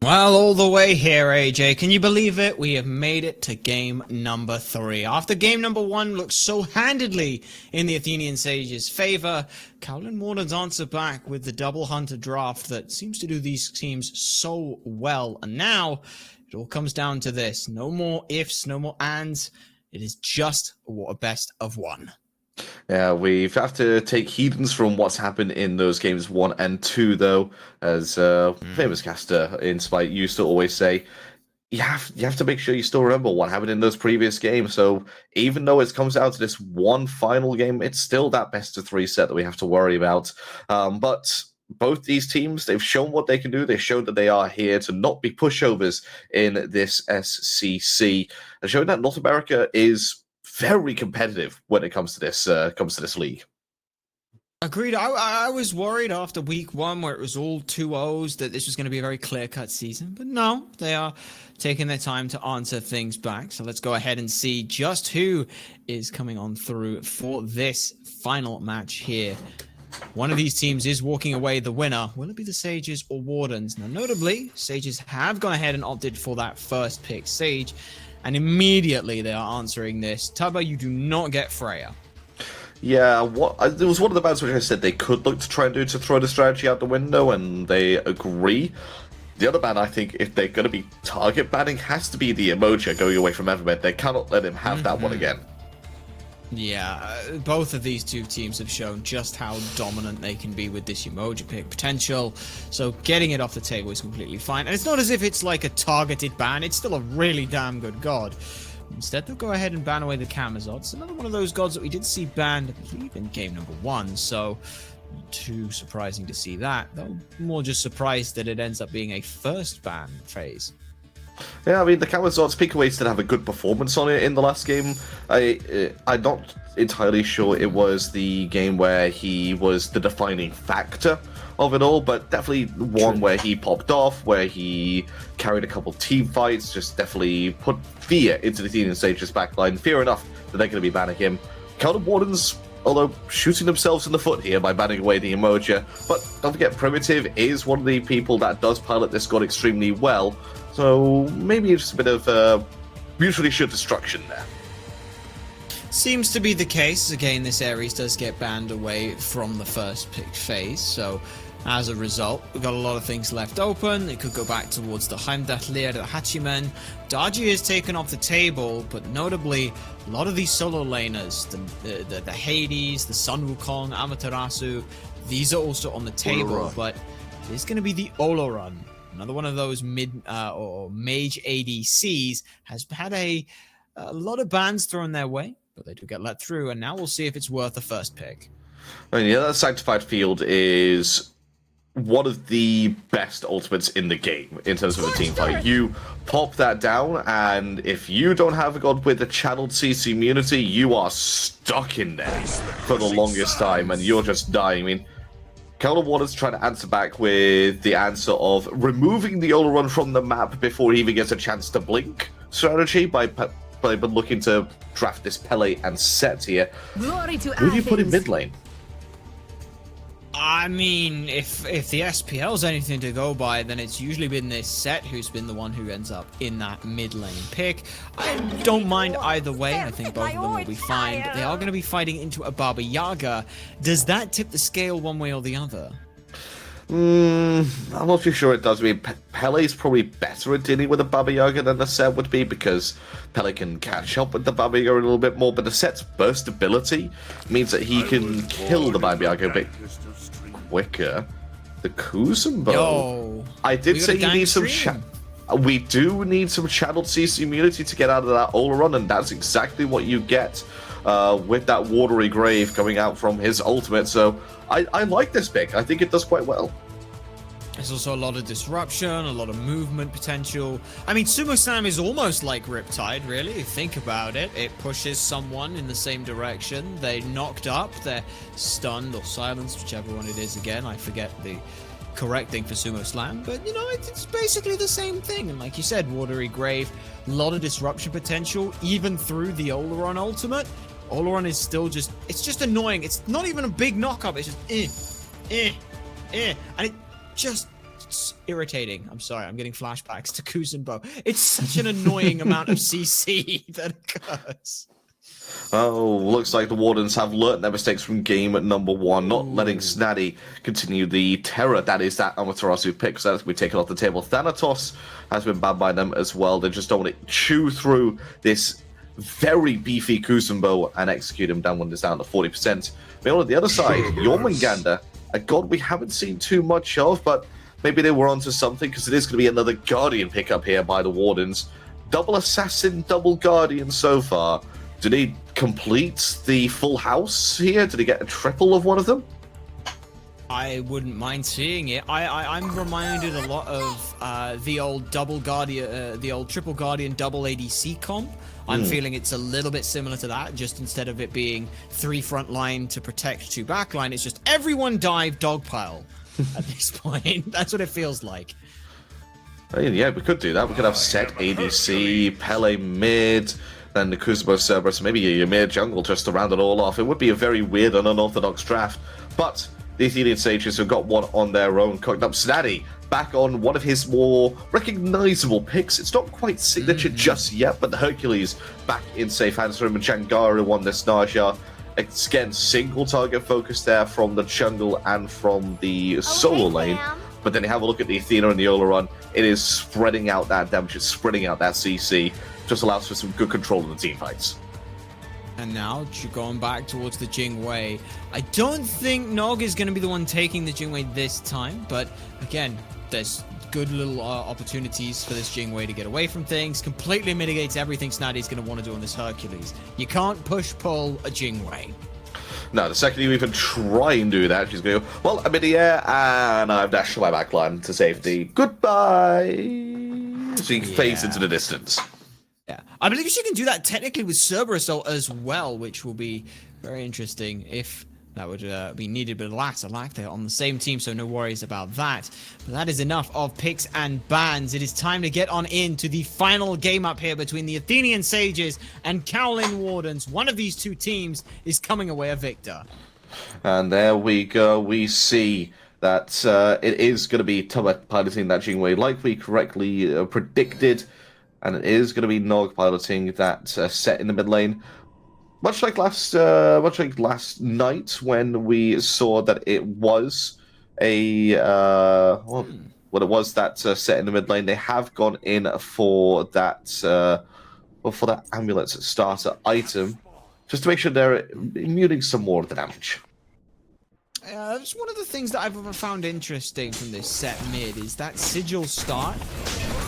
Well, all the way here, AJ. Can you believe it? We have made it to game number 3. After game number 1 looked so handedly in the Athenian Sages' favor, Kaolin Wardens answer back with the double hunter draft that seems to do these teams so well. And now, it all comes down to this. No more ifs, no more ands. It is just a best of 1. Yeah, we have to take heedings from what's happened in those games 1 and 2, though, as famous caster in Smite used to always say, you have to make sure you still remember what happened in those previous games. So even though it comes down to this one final game, it's still that best of 3 set that we have to worry about. But both these teams, they've shown what they can do. They've shown that they are here to not be pushovers in this SCC, and showing that North America is very competitive when it comes to this league. Agreed. I was worried after week 1 where it was all 2-0s that this was going to be a very clear-cut season. But no, they are taking their time to answer things back. So let's go ahead and see just who is coming on through for this final match here. One of these teams is walking away the winner. Will it be the Sages or Wardens? Now, notably, Sages have gone ahead and opted for that first pick, Sage. And immediately they are answering this. Tubahh, you do not get Freya. Yeah, it was one of the bands which I said they could look to try and do to throw the strategy out the window, and they agree. The other ban, I think, if they're going to be target banning, has to be the Yemoja going away from Evermed. They cannot let him have that one again. Yeah, both of these two teams have shown just how dominant they can be with this Yemoja pick potential, so getting it off the table is completely fine. And it's not as if it's like a targeted ban, it's still a really damn good god. Instead, they'll go ahead and ban away the Camazotz, another one of those gods that we did see banned, I believe, in game number 1, so not too surprising to see that, though more just surprised that it ends up being a first ban phase. Yeah, I mean, the Camazotz Picoways did have a good performance on it in the last game. I'm not entirely sure it was the game where he was the defining factor of it all, but definitely one where he popped off, where he carried a couple team fights, just definitely put fear into the Athenian Sages backline. Fear enough that they're going to be banning him. Kaolin Wardens, although shooting themselves in the foot here by banning away the Yemoja, but don't forget, Privative is one of the people that does pilot this god extremely well. So maybe it's a bit of mutually assured destruction there. Seems to be the case. Again, this Ares does get banned away from the first pick phase, so as a result, we've got a lot of things left open. It could go back towards the Heimdallr, the Hachiman. Daji is taken off the table, but notably, a lot of these solo laners, the Hades, the Sun Wukong, Amaterasu, these are also on the table, Olorun. but there's going to be the Olorun. Another one of those mid or mage ADCs has had a lot of bans thrown their way, but they do get let through, and now we'll see if it's worth the first pick. I mean, yeah, that Sanctified Field is one of the best ultimates in the game in terms of a team fight. You pop that down, and if you don't have a god with a channeled CC immunity, you are stuck in there for the longest time, and you're just dying. I mean, Kaolin Wardens trying to answer back with the answer of removing the Olorun from the map before he even gets a chance to blink strategy by looking to draft this Pele and Set here. Glory to Who do you put in Athens. mid lane? I mean, if the SPL's anything to go by, then it's usually been this Set who's been the one who ends up in that mid lane pick. I don't mind either way. I think both of them will be fine, but they are going to be fighting into a Baba Yaga. Does that tip the scale one way or the other? I'm not too sure it does. I mean, Pele's probably better at dealing with a Baba Yaga than the Set would be, because Pele can catch up with the Baba Yaga a little bit more, but the Set's burst ability means that he can kill the Baba Yaga a bit quicker. The Kuzenbo. Yo, I did say you need some we do need some channeled CC immunity to get out of that Olorun, and that's exactly what you get with that Watery Grave coming out from his ultimate. So I like this pick. I think it does quite well. There's also a lot of disruption, a lot of movement potential. I mean, Sumo Slam is almost like Riptide, really, if you think about it. It pushes someone in the same direction. They're knocked up, they're stunned or silenced, whichever one it is again. I forget the correct thing for Sumo Slam, but, you know, it's basically the same thing. And like you said, Watery Grave, a lot of disruption potential, even through the Olorun ultimate. Olorun is still just, it's just annoying. It's not even a big knock-up, it's just, and it just It's irritating. I'm sorry, I'm getting flashbacks to Kuzenbo. It's such an annoying amount of CC that occurs. Oh, looks like the Wardens have learnt their mistakes from game number 1, not letting Snaddy continue the terror that is that Amaterasu pick, so that's been taken off the table. Thanatos has been banned by them as well. They just don't want to chew through this very beefy Kuzenbo and execute him down when it's down to 40%. Meanwhile, on the other side, Yemoja, a god we haven't seen too much of, but maybe they were onto something, because it is going to be another Guardian pickup here by the Wardens. Double Assassin, double Guardian so far. Did he complete the full house here? Did he get a triple of one of them? I wouldn't mind seeing it. I'm reminded a lot of the old double Guardian, the old triple Guardian double ADC comp. I'm feeling it's a little bit similar to that, just instead of it being 3 front line to protect 2 back line, it's just everyone dive dogpile at this point. That's what it feels like. Yeah, we could do that. We could have set ADC, Pele mid, then the Kuzenbo Cerberus, maybe a Ymir jungle just to round it all off. It would be a very weird and unorthodox draft, but the Athenian Sages have got one on their own, cooked up Snaddy back on one of his more recognizable picks. It's not quite signature just yet, but the Hercules back in safe hands for him, and Jangaru on this Naja. Again, single target focus there from the jungle and from the solo lane. But then you have a look at the Athena and the Olorun. It is spreading out that damage, it's spreading out that CC. Just allows for some good control in the team fights. And now, going back towards the Jing Wei. I don't think Nog is going to be the one taking the Jing Wei this time, but again, there's good little opportunities for this Jing Wei to get away from things. Completely mitigates everything Snaddy's going to want to do on this Hercules. You can't push-pull a Jing Wei. No, the second you even try and do that, she's going to go, well, I'm in the air, and I've dashed my backline to safety. Goodbye! She fades into the distance. Yeah, I believe she can do that technically with Cerberus as well, which will be very interesting if that would be needed. But alas, they're on the same team, so no worries about that. But that is enough of picks and bans. It is time to get on into the final game up here between the Athenian Sages and Kaolin Wardens. One of these two teams is coming away a victor. And there we go. We see that it is going to be Tubahh piloting that Jing Wei like we correctly predicted. And it is going to be Nog piloting that set in the mid lane. Much like last night when we saw that it was a when it was that set in the mid lane, they have gone in for that for that amulet starter item, just to make sure they're immuning some more of the damage. It's one of the things that I've found interesting from this set mid is that sigil start.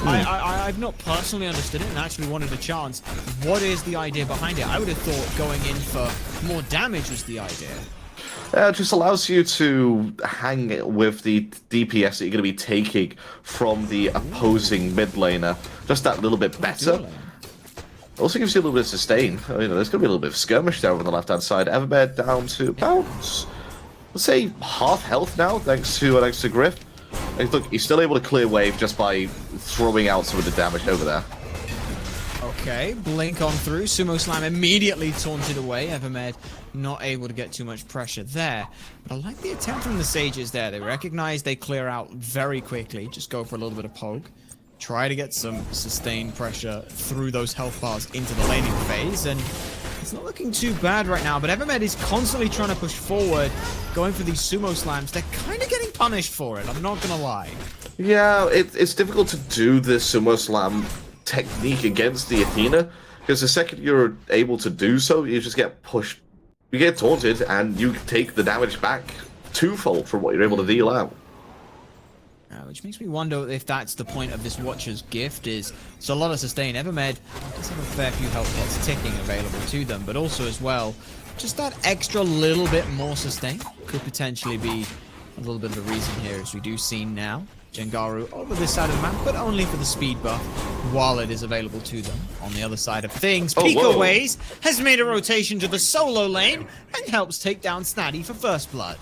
I've not personally understood it and actually wanted a chance. What is the idea behind it? I would have thought going in for more damage was the idea. It just allows you to hang with the DPS that you're going to be taking from the opposing mid laner just that little bit better. Also gives you a little bit of sustain. You know, there's going to be a little bit of skirmish there on the left-hand side. Evermed down to about, let's say, half health now, thanks to oGryph. And look, he's still able to clear wave just by throwing out some of the damage over there. Okay, blink on through. Sumo Slam immediately taunted away. Evermed not able to get too much pressure there. But I like the attempt from the Sages there. They recognize they clear out very quickly. Just go for a little bit of poke. Try to get some sustained pressure through those health bars into the laning phase. And it's not looking too bad right now, but Evermed is constantly trying to push forward, going for these sumo slams. They're kind of getting punished for it, I'm not going to lie. Yeah, it's difficult to do the sumo slam technique against the Athena, because the second you're able to do so, you just get pushed. You get taunted, and you take the damage back twofold from what you're able to deal out. Which makes me wonder if that's the point of this Watcher's Gift, is it's a lot of sustain. Evermed does have a fair few health pots ticking available to them, but also as well, just that extra little bit more sustain could potentially be a little bit of a reason here, as we do see now. Jangaru over this side of the map, but only for the speed buff while it is available to them. On the other side of things, Picoways has made a rotation to the solo lane and helps take down Snaddy for first blood.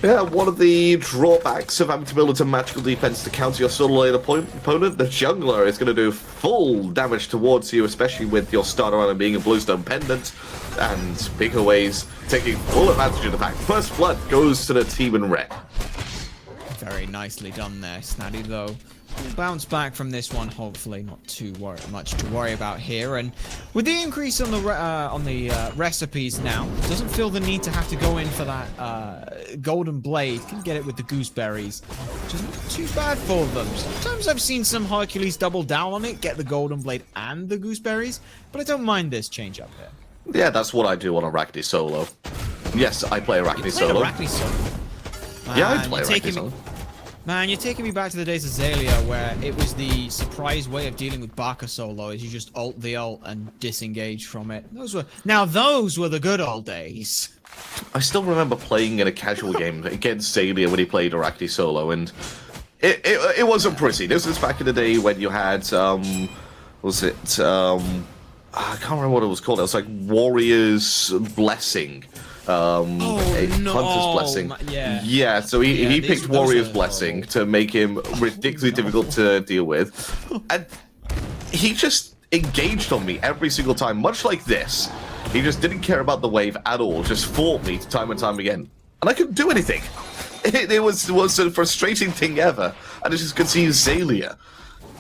Yeah, one of the drawbacks of having to build into magical defense to counter your solo lane opponent, the jungler is going to do full damage towards you, especially with your starter item being a Bluestone Pendant, and Picoways taking full advantage of the fact. First blood goes to the team in red. Very nicely done there. Snaddy, though, will bounce back from this one, hopefully. Not too much to worry about here. And with the increase on the recipes now, doesn't feel the need to have to go in for that golden blade. Can get it with the gooseberries, which is not too bad for them. Sometimes I've seen some Hercules double down on it, get the golden blade and the gooseberries, but I don't mind this change up here. Yeah, that's what I do on Arachne solo. Yes, I play Arachne solo. Arachne solo. Yeah, I play Arachne solo. Man, you're taking me back to the days of Xaylia, where it was the surprise way of dealing with Baka solo, is you just ult the ult and disengage from it. Those were the good old days. I still remember playing in a casual game against Xaylia when he played Arachne solo, and it wasn't pretty. This was back in the day when you had I can't remember what it was called. It was like Warrior's Blessing. Hunter's Blessing. Yeah, so he picked Warrior's Blessing to make him ridiculously difficult to deal with. And he just engaged on me every single time, much like this. He just didn't care about the wave at all, just fought me time and time again. And I couldn't do anything. It was the most frustrating thing ever. And I just could see Xaylia.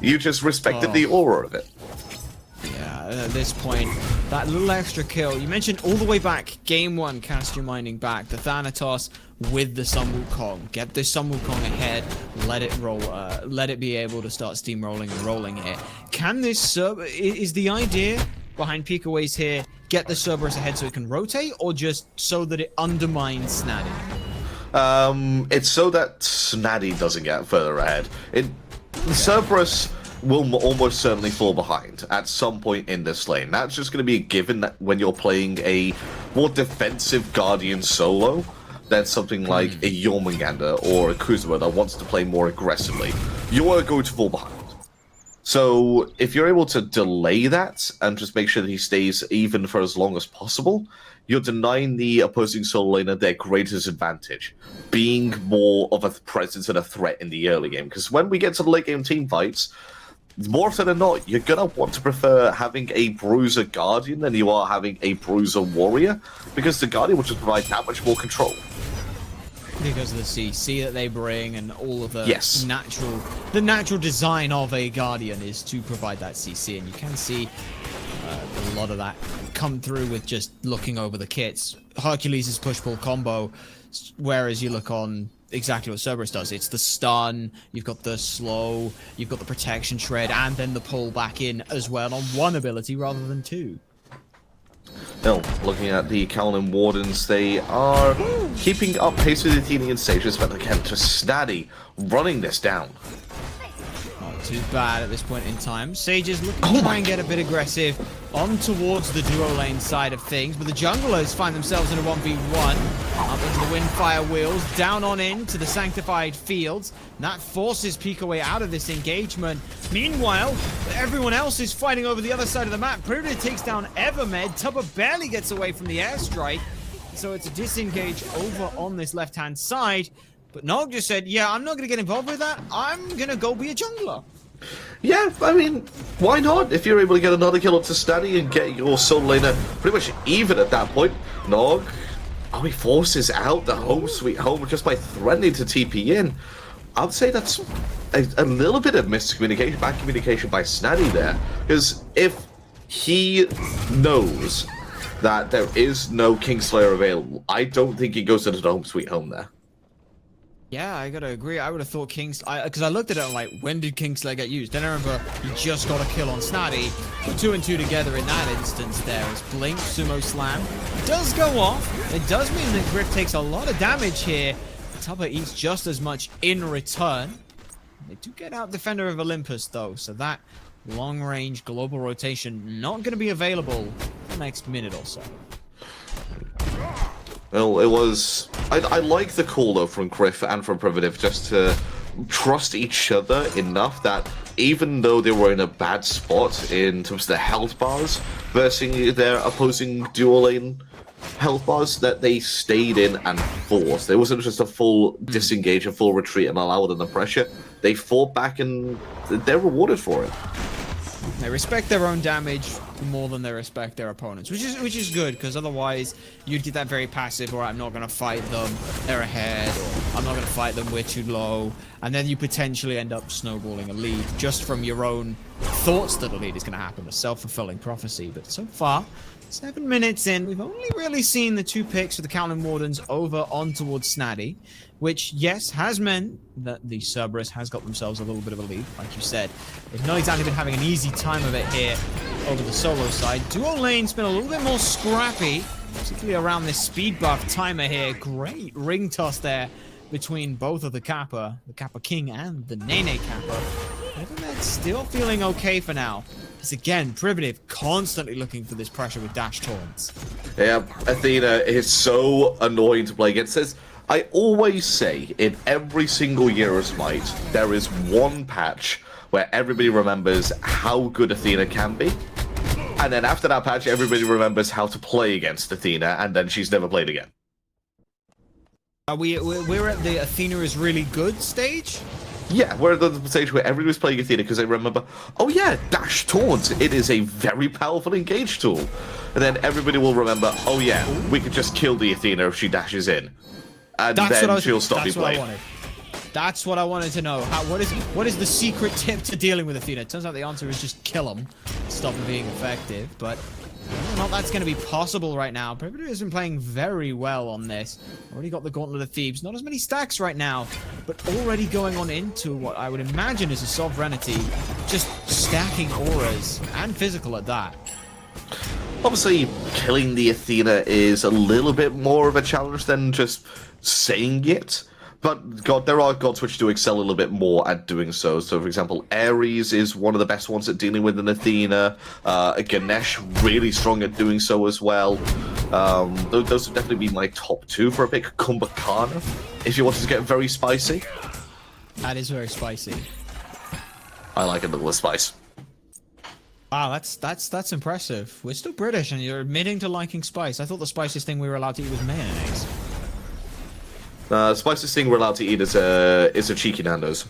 You just respected the aura of it. Yeah, at this point, that little extra kill. You mentioned all the way back, game 1, cast your mining back. The Thanatos with the Sun Wukong. Get the Sun Wukong ahead, let it roll, let it be able to start steamrolling and rolling here. Can this is the idea behind Picoways here, get the Cerberus ahead so it can rotate, or just so that it undermines Snaddy? It's so that Snaddy doesn't get further ahead. Cerberus will almost certainly fall behind at some point in this lane. That's just going to be a given that when you're playing a more defensive Guardian solo than something like a Jormungandr or a Kuzenbo that wants to play more aggressively. You are going to fall behind. So if you're able to delay that and just make sure that he stays even for as long as possible, you're denying the opposing solo laner their greatest advantage, being more of a presence and a threat in the early game. Because when we get to the late game team fights, more often than not, you're going to want to prefer having a Bruiser Guardian than you are having a Bruiser Warrior, because the Guardian will just provide that much more control. Because of the CC that they bring and all of the natural design of a Guardian is to provide that CC, and you can see a lot of that come through with just looking over the kits. Hercules' push-pull combo, whereas you look on exactly what Cerberus does. It's the stun, you've got the slow, you've got the protection shred, and then the pull back in as well on one ability rather than two. Now, looking at the Kaolin Wardens, they are keeping up pace with the Athenian Sages, but again, just Snaddy running this down. Not too bad at this point in time. Sages looking to try and get a bit aggressive on towards the duo lane side of things, but the junglers find themselves in a 1v1. Up into the Windfire Wheels, down on into the Sanctified Fields. And that forces Picoways out of this engagement. Meanwhile, everyone else is fighting over the other side of the map. Privative takes down Evermed. Tubahh barely gets away from the airstrike. So it's a disengage over on this left-hand side. But Nog just said, yeah, I'm not going to get involved with that. I'm going to go be a jungler. Yeah, I mean, why not? If you're able to get another kill up to Snaddy and get your solo laner pretty much even at that point, Nog, he forces out the home sweet home just by threatening to TP in. I'd say that's a little bit of miscommunication, bad communication by Snaddy there. Because if he knows that there is no Kingslayer available, I don't think he goes into the home sweet home there. Yeah, I gotta agree. I would have thought because I looked at it, I'm like, when did Kingslayer get used? Then I remember he just got a kill on Snaddy. Put 2 and 2 together in that instance there as Blink, Sumo Slam does go off. It does mean that oGryph takes a lot of damage here. Tubahh eats just as much in return. They do get out Defender of Olympus though, so that long-range global rotation not going to be available for the next minute or so. Well, it was... I like the call, though, from oGryph and from Privative, just to trust each other enough that even though they were in a bad spot in terms of their health bars versus their opposing dual lane health bars, that they stayed in and fought. There wasn't just a full disengage, a full retreat and allow them the pressure. They fought back and they're rewarded for it. They respect their own damage more than they respect their opponents, which is good, because otherwise you'd get that very passive, or I'm not going to fight them, they're ahead, or I'm not going to fight them, we're too low, and then you potentially end up snowballing a lead just from your own thoughts that a lead is going to happen, a self-fulfilling prophecy. But so far, 7 minutes in, we've only really seen the 2 picks of the Kaolin Wardens over on towards Snaddy, which, yes, has meant that the Cerberus has got themselves a little bit of a lead, like you said. They've not exactly been having an easy time of it here over the solo side. Duo lane's been a little bit more scrappy, particularly around this speed buff timer here. Great ring toss there between both of the Kappa King and the Nene Kappa. Evermed's still feeling okay for now. It's again, Privative constantly looking for this pressure with dash taunts. Yeah, Athena is so annoying to play against. I always say, in every single year of Smite, there is one patch where everybody remembers how good Athena can be. And then after that patch, everybody remembers how to play against Athena, and then she's never played again. We're at the Athena is really good stage? Yeah, we're at the stage where everybody's playing Athena because they remember, oh yeah, dash taunt, it is a very powerful engage tool. And then everybody will remember, oh yeah, we could just kill the Athena if she dashes in. And then she'll stop you playing. That's what I wanted to know. What is the secret tip to dealing with Athena? It turns out the answer is just kill them, stop them being effective. But I don't know if that's going to be possible right now. Privative has been playing very well on this. Already got the Gauntlet of Thebes. Not as many stacks right now, but already going on into what I would imagine is a sovereignty, just stacking auras and physical at that. Obviously, killing the Athena is a little bit more of a challenge than just saying it. But God, there are gods which do excel a little bit more at doing so. So, for example, Ares is one of the best ones at dealing with an Athena. Ganesh, really strong at doing so as well. Those would definitely be my top 2 for a pick. Kumbhakana, if you wanted to get very spicy. That is very spicy. I like a little spice. Wow, that's impressive. We're still British, and you're admitting to liking spice. I thought the spiciest thing we were allowed to eat was mayonnaise. The spiciest thing we're allowed to eat is a cheeky Nando's.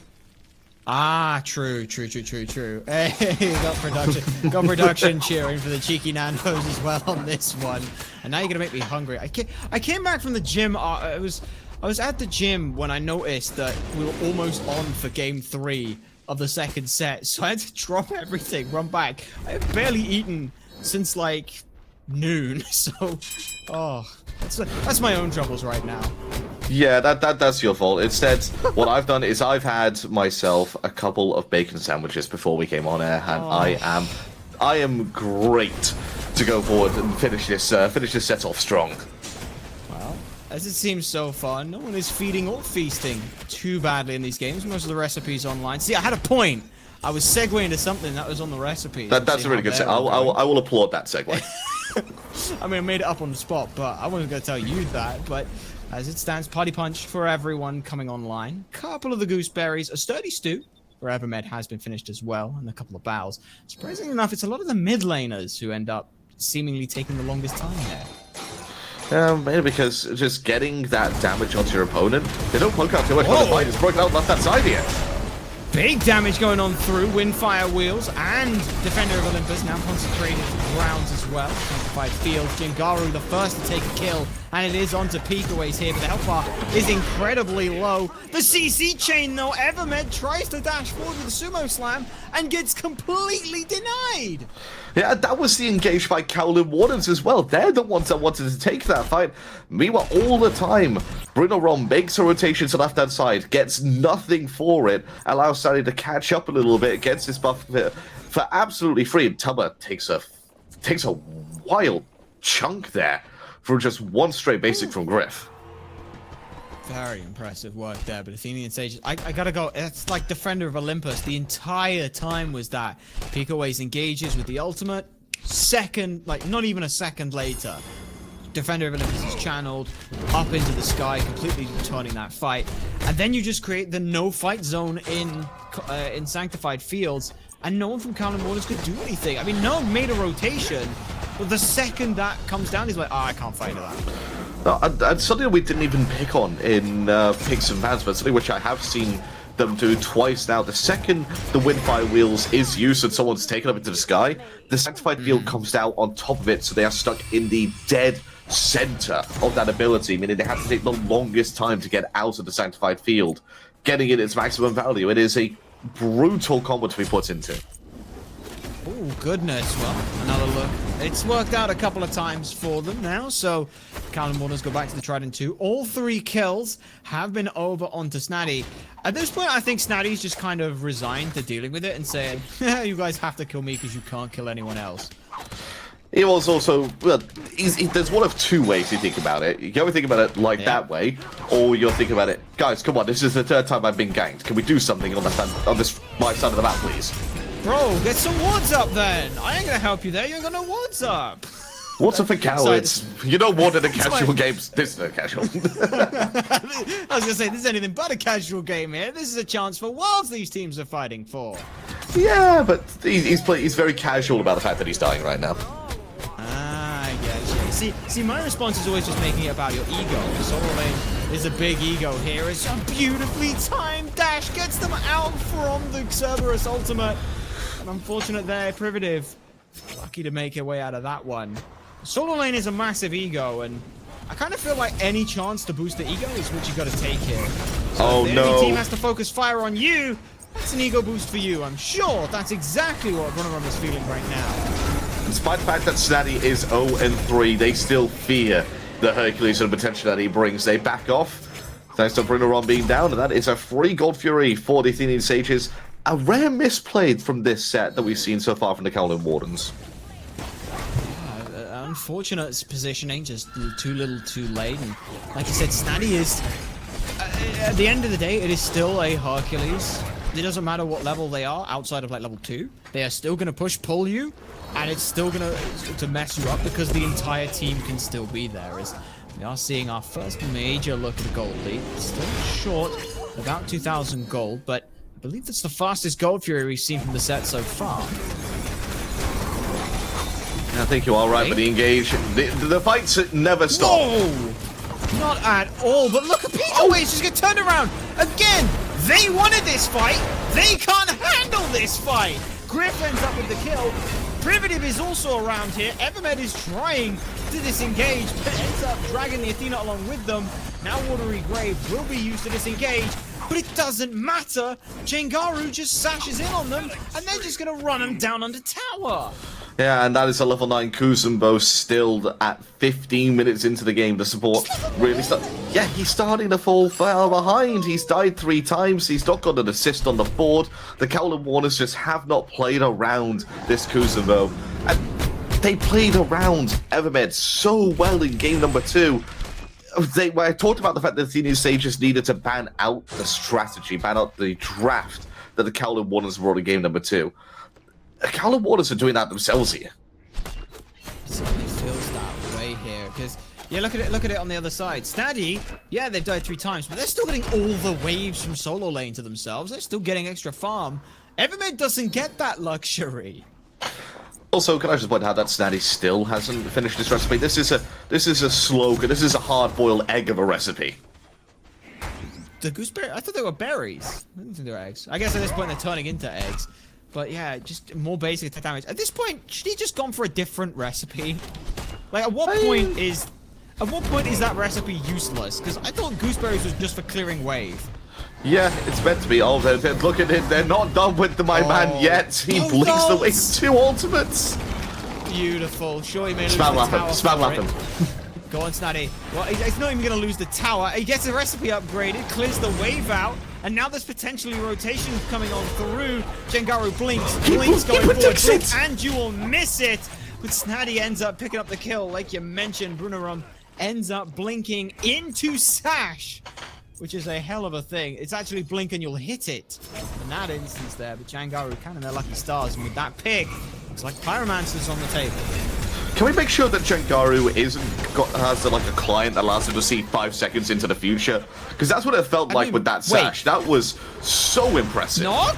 Ah, true. Hey, got production cheering for the cheeky Nando's as well on this one. And now you're gonna make me hungry. I came back from the gym. I was at the gym when I noticed that we were almost on for game 3 of the second set, so I had to drop everything, run back. I have barely eaten since like noon, so that's my own troubles right now. Yeah, that's your fault. Instead, what I've done is I've had myself a couple of bacon sandwiches before we came on air, and I am great to go forward and finish this set off strong. Well, as it seems so far, no one is feeding or feasting too badly in these games. Most of the recipes online. See, I had a point. I was segueing into something that was on the recipe. That's a really good segue. I will applaud that segue. I mean, I made it up on the spot, but I wasn't going to tell you that. But as it stands, Party Punch for everyone coming online. Couple of the gooseberries, a sturdy stew, where Evermed has been finished as well, and a couple of bows. Surprisingly enough, it's a lot of the mid laners who end up seemingly taking the longest time there. Maybe because just getting that damage onto your opponent, they don't poke out too much when the fight is broken out left that side here. Big damage going on through Windfire Wheels and Defender of Olympus now concentrated grounds as well. Sanctified Fields, Jangaru the first to take a kill, and it is onto Picoways here, but the health bar is incredibly low. The CC chain though, Evermed tries to dash forward with a sumo slam and gets completely denied. Yeah, that was the engage by Kaolin Wardens as well. They're the ones that wanted to take that fight. Meanwhile, all the time, Brunorom makes a rotation to left-hand side, gets nothing for it, allows Snaddy to catch up a little bit, gets this buff for absolutely free. And Tubahh takes a wild chunk there for just one straight basic from oGryph. Very impressive work there, but Athenian Sages, I gotta go. It's like Defender of Olympus. The entire time was that. Picoways engages with the ultimate. Second, like not even a second later, Defender of Olympus is channeled up into the sky, completely turning that fight. And then you just create the no-fight zone in Sanctified Fields, and no one from Kaolin Wardens could do anything. I mean, no one made a rotation, but the second that comes down, he's like, I can't fight that. No, and something we didn't even pick on in picks and bans, but something which I have seen them to twice now. The second the Windfire Wheels is used and someone's taken up into the sky, the Sanctified Field comes down on top of it, so they are stuck in the dead center of that ability, meaning they have to take the longest time to get out of the Sanctified Field, getting it its maximum value. It is a brutal combo to be put into. Oh, goodness. Well, another look. It's worked out a couple of times for them now, so Kaolin Wardens go back to the Trident 2. All 3 kills have been over onto Snaddy. At this point, I think Snaddy's just kind of resigned to dealing with it and saying, you guys have to kill me because you can't kill anyone else. He was also, well, there's one of 2 ways you think about it. You can either think about it like that way, or you're thinking about it, guys, come on, this is the 3rd time I've been ganked. Can we do something on this my side of the map, please? Bro, get some wards up then. I ain't gonna help you there. You ain't got no wards up. What's up for cowards? You know, Warden in casual games. This is a casual. I was gonna say, this is anything but a casual game here. This is a chance for worlds these teams are fighting for. Yeah, but he's very casual about the fact that he's dying right now. I guess. See, my response is always just making it about your ego. Solorun is a big ego here. It's a beautifully timed dash gets them out from the Cerberus ultimate. And unfortunate there, Privative. Lucky to make her way out of that one. Solorun is a massive ego, and I kind of feel like any chance to boost the ego is what you got to take here. So if the enemy team has to focus fire on you, that's an ego boost for you. I'm sure that's exactly what Brunorom is feeling right now. Despite the fact that Snaddy is 0-3, they still fear the Hercules and the potential that he brings. They back off, thanks to Brunorom being down, and that is a free Gold Fury for the Athenian Sages. A rare misplayed from this set that we've seen so far from the Kaolin Wardens. Unfortunate positioning, just too little too late. And like you said, Snaddy is, at the end of the day, it is still a Hercules. It doesn't matter what level they are, outside of like level 2. They are still going to pull you, and it's still going to mess you up because the entire team can still be there. As we are seeing our first major look at the gold lead. Still short, about 2,000 gold, but I believe that's the fastest Gold Fury we've seen from the set so far. I think you are right, but the engage. The fights never stop. Whoa! Not at all, but look at Picoways just get turned around. Again, they wanted this fight. They can't handle this fight. oGryph ends up with the kill. Privative is also around here. Evermed is trying to disengage, but ends up dragging the Athena along with them. Now Watery Grave will be used to disengage, but it doesn't matter. Jangaru just sashes in on them, and they're just going to run them down under tower. Yeah, and that is a level 9 Kuzenbo still at 15 minutes into the game. The support really yeah, he's starting to fall far behind. He's died 3 times. He's not got an assist on the board. The Kaolin Wardens just have not played around this Kuzenbo. And they played around Evermed so well in game number 2. I talked about the fact that the Athenian Sages needed to ban out the strategy, ban out the draft that the Kaolin Wardens brought in game number 2. The Kaolin Wardens are doing that themselves here. It certainly feels that way here, because yeah, look at it on the other side. Snaddy, yeah, they've died 3 times, but they're still getting all the waves from solo lane to themselves. They're still getting extra farm. Evermed doesn't get that luxury. Also, can I just point out that Snaddy still hasn't finished this recipe? This is a slogan. This is a hard-boiled egg of a recipe. The gooseberry? I thought they were berries. I didn't think they were eggs. I guess at this point they're turning into eggs. But yeah, just more basic attack damage. At this point, should he just gone for a different recipe? Like, at what point is that recipe useless? Because I thought gooseberries was just for clearing wave. Yeah, it's meant to be. Oh, look at it. They're not done with my man yet. He blinks the way to 2 ultimates. Beautiful. Sure, he may lose Spam the lap him. tower. Spam lap him. Go on, Snaddy. Well, he's not even going to lose the tower. He gets the recipe upgraded, clears the wave out, and now there's potentially rotation coming on through. Jangaru blinks going forward, and you will miss it. But Snaddy ends up picking up the kill, like you mentioned. Brunorom ends up blinking into Sash, which is a hell of a thing. It's actually blink and you'll hit it in that instance there, but Jangaru kind of their lucky stars, and with that pick, it's like Pyromancer's on the table. Can we make sure that Jangaru has like a client that allows him to see 5 seconds into the future? Because that's what it felt like with that Sash. That was so impressive. Nog?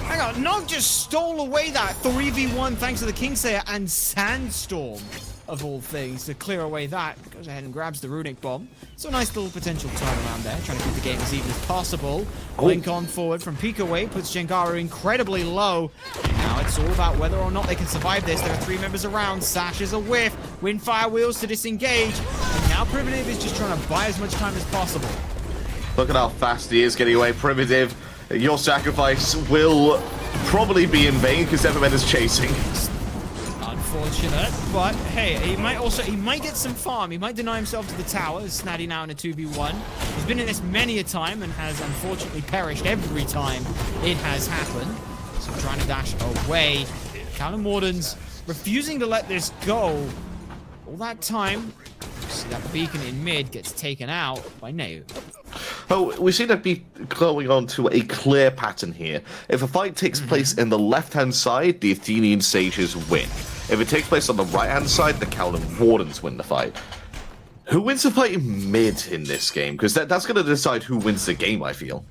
Hang on, Nog just stole away that 3v1 thanks to the Kingslayer and Sandstorm. of all things, to clear away that. Goes ahead and grabs the runic bomb. So a nice little potential turnaround there, trying to keep the game as even as possible. Link on forward from Picoways puts Jangaru incredibly low. Now it's all about whether or not they can survive this. There are 3 members around. Sash is a whiff. Windfire wheels to disengage. And now Privative is just trying to buy as much time as possible. Look at how fast he is getting away. Privative, your sacrifice will probably be in vain because Evermed is chasing. Unfortunate, but hey, he might get some farm. He might deny himself to the tower. Snaddy now in a 2v1. He's been in this many a time and has unfortunately perished every time it has happened. So trying to dash away. Kaolin Wardens refusing to let this go. All that time, see that beacon in mid gets taken out by Nayhoo. Oh, we seem to be going on to a clear pattern here. If a fight takes place in the left-hand side, the Athenian Sages win. If it takes place on the right-hand side, the Kaolin Wardens win the fight. Who wins the fight in mid in this game? Because that's going to decide who wins the game, I feel.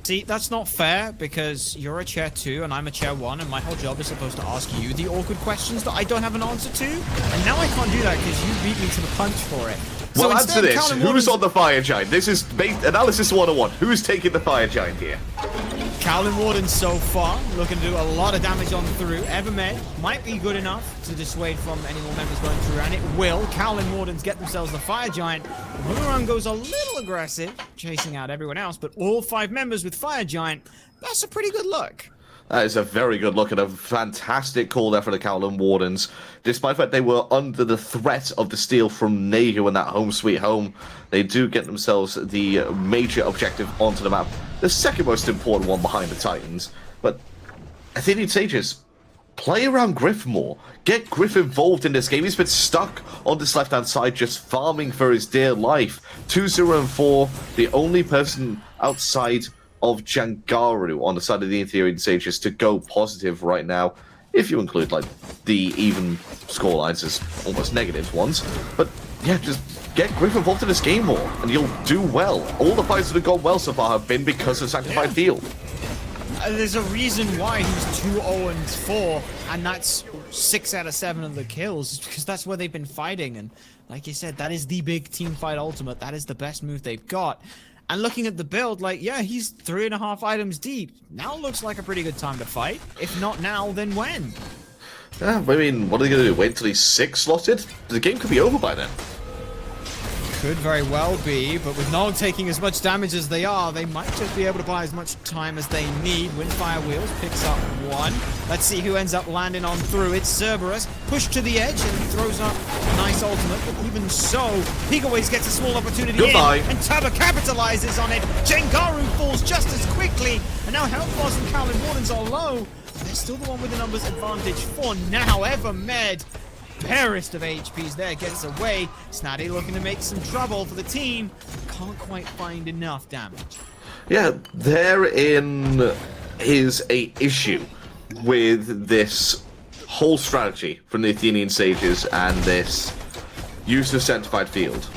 See, that's not fair, because you're a chair 2 and I'm a chair 1, and my whole job is supposed to ask you the awkward questions that I don't have an answer to. And now I can't do that because you beat me to the punch for it. Well, So answer instead, this. Kaolin Who's Wardens- on the fire giant? This is analysis 101. Who's taking the fire giant here? Kaolin Wardens so far, looking to do a lot of damage on through. Evermed might be good enough to dissuade from any more members going through, and it will. Kaolin Wardens get themselves the Fire Giant. Brunorom goes a little aggressive, chasing out everyone else, but all 5 members with Fire Giant, that's a pretty good look. That is a very good look and a fantastic call there for the Kaolin Wardens. Despite the fact they were under the threat of the steal from Nayhoo and that home sweet home, they do get themselves the major objective onto the map. The second most important one behind the Titans. But Athenian Sages, play around Gryph more. Get Gryph involved in this game. He's been stuck on this left-hand side just farming for his dear life. 2-0 and 4, the only person outside of Jangaru on the side of the Athenian Sages to go positive right now, if you include like the even score lines as almost negative ones. But yeah, just get Gryph involved in this game more and you'll do well. All the fights that have gone well so far have been because of Sanctified Field. There's a reason why he's 2-0 and 4, and that's 6 out of 7 of the kills, because that's where they've been fighting. And like you said, that is the big team fight ultimate. That is the best move they've got. And looking at the build, like, yeah, he's 3.5 items deep. Now looks like a pretty good time to fight. If not now, then when? Yeah, I mean, what are they going to do? Wait until he's 6 slotted? The game could be over by then. Could very well be, but with nnog taking as much damage as they are, they might just be able to buy as much time as they need. Windfire Wheels picks up 1. Let's see who ends up landing on through. It's Cerberus, pushed to the edge and throws up a nice ultimate, but even so, Picoways gets a small opportunity Goodbye. in, and Tubahh capitalizes on it. Jangaru falls just as quickly, and now Health Loss and Kaolin Wardens are low. They're still the one with the numbers advantage for now. Evermed, barest of HPs there, gets away. Snaddy looking to make some trouble for the team. Can't quite find enough damage. Yeah, therein is a issue with this whole strategy from the Athenian Sages and this use of Sanctified Field.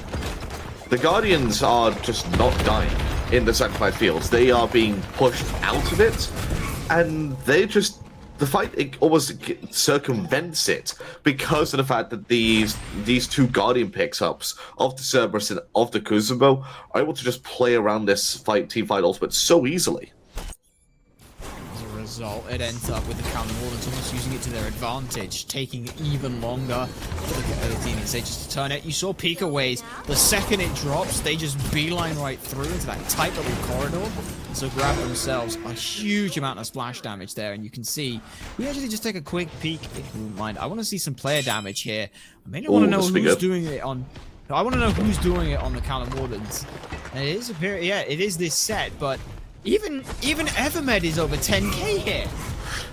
The Guardians are just not dying in the Sanctified Fields. They are being pushed out of it, and they just... The fight, it almost circumvents it because of the fact that these 2 Guardian picks-ups of the Cerberus and of the Kuzenbo are able to just play around this team fight ultimate so easily. As a result, it ends up with the Kaolin Wardens almost using it to their advantage, taking even longer for the Athenian Sages to turn it. You saw Picoways, the second it drops, they just beeline right through into that tight little corridor. So grab themselves a huge amount of splash damage there, and you can see, we actually just take a quick peek, if you wouldn't mind. I want to see some player damage here. I mainly want to know who's doing it on... I want to know who's doing it on the Kaolin Wardens. And it is it is this set, but even Evermed is over 10k here.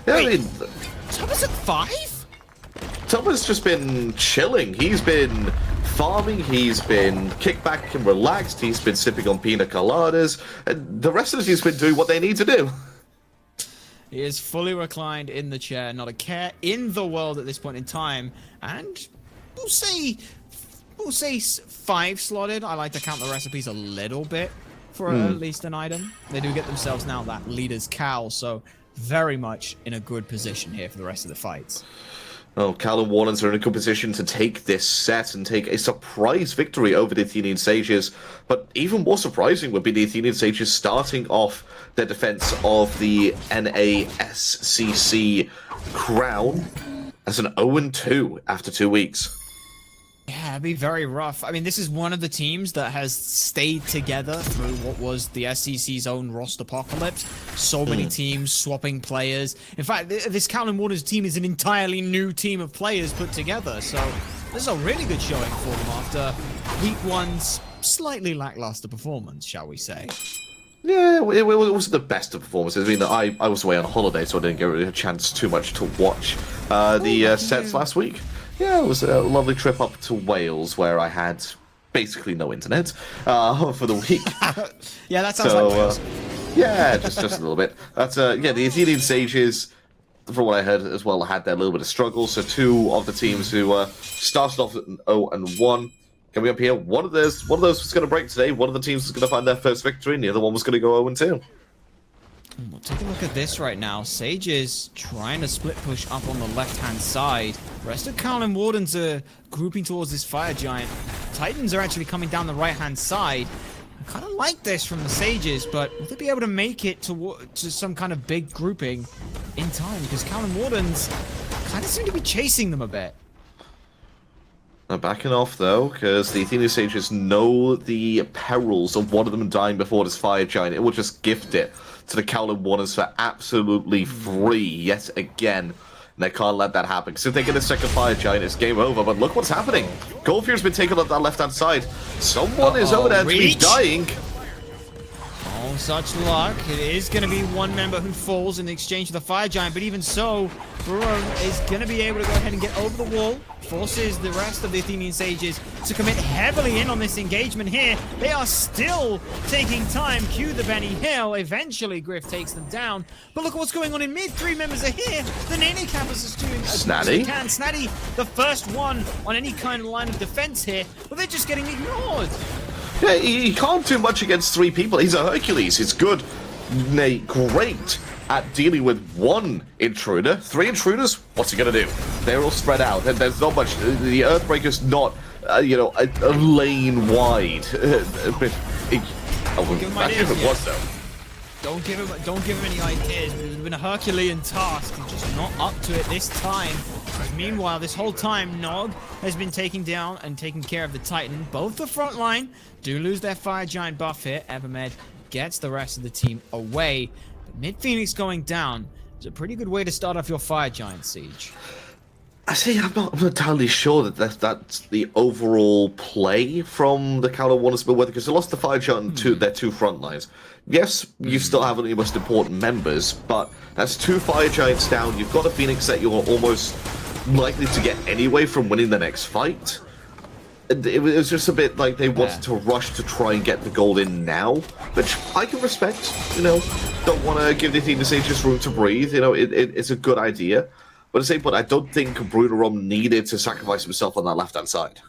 Yeah, Wait, I mean, Tubagh's at 5? Tubagh's just been chilling. He's been farming, he's been kicked back and relaxed, he's been sipping on pina coladas, and the rest of the team's been doing what they need to do. He is fully reclined in the chair, not a care in the world at this point in time, and we'll say 5 slotted. I like to count the recipes a little bit for at least an item. They do get themselves now that leader's cowl, so very much in a good position here for the rest of the fights. Well, Kaolin Wardens are in a good position to take this set and take a surprise victory over the Athenian Sages. But even more surprising would be the Athenian Sages starting off their defense of the NASCC crown as an 0-2 after 2 weeks. Yeah, it'd be very rough. I mean, this is one of the teams that has stayed together through what was the SEC's own roster apocalypse. So many teams swapping players. In fact, this Kaolin Wardens team is an entirely new team of players put together. So this is a really good showing for them after week one's slightly lackluster performance, shall we say. Yeah, it wasn't the best of performances. I mean, I was away on holiday, so I didn't get a chance too much to watch the sets last week. Yeah, it was a lovely trip up to Wales where I had basically no internet for the week. Yeah, that sounds like Wales. Yeah, just a little bit. That's yeah, the Athenian Sages, from what I heard as well, had their little bit of struggle. So 2 of the teams who started off at 0-1 coming up here. One of those was going to break today. One of the teams was going to find their first victory, and the other one was going to go 0-2. We'll take a look at this right now. Sages trying to split push up on the left-hand side. The rest of Kaolin Wardens are grouping towards this fire giant. Titans are actually coming down the right-hand side. I kind of like this from the Sages, but will they be able to make it to some kind of big grouping in time? Because Kaolin Wardens kind of seem to be chasing them a bit. They're backing off, though, because the Athenian Sages know the perils of one of them dying before this fire giant. It will just gift it to the Kaolin Wardens for absolutely free yet again. And they can't let that happen. Because if they get a second fire giant, it's game over. But look what's happening. Goldfear's been taken up that left-hand side. Someone is over there to be dying. Oh, such luck. It is going to be one member who falls in exchange for the fire giant. But even so, Brunorom is going to be able to go ahead and get over the wall. Forces the rest of the Athenian Sages to commit heavily in on this engagement here. They are still taking time. Cue the Benny Hill. Eventually, Griff takes them down. But look at what's going on in mid. 3 members are here. The nnog is doing as much as they can. Snaddy, the first one on any kind of line of defense here. But they're just getting ignored. Yeah, he can't do much against 3 people. He's a Hercules. He's good. Nay, great at dealing with 1 intruder. 3 intruders, what's he gonna do? They're all spread out, and there's not much. The Earthbreaker's not, you know, a lane wide. But it was though. Don't give him any ideas. It's been a Herculean task. He's just not up to it this time. Meanwhile, this whole time, nnog has been taking down and taking care of the Titan. Both the front line do lose their fire giant buff here. Evermed gets the rest of the team away. But Mid Phoenix going down is a pretty good way to start off your fire giant siege. I see. I'm not entirely sure that that's the overall play from the Kaolin Wardens, but whether because they lost the fire giant to their 2 front lines. Yes, you still have one of your most important members, but that's 2 fire giants down. You've got a Phoenix that you're almost likely to get anyway from winning the next fight. It was just a bit like they wanted to rush to try and get the gold in now, which I can respect. You know, don't want to give the Athenian Sages room to breathe. You know, it's a good idea. But at the same point, I don't think Brunorom needed to sacrifice himself on that left-hand side.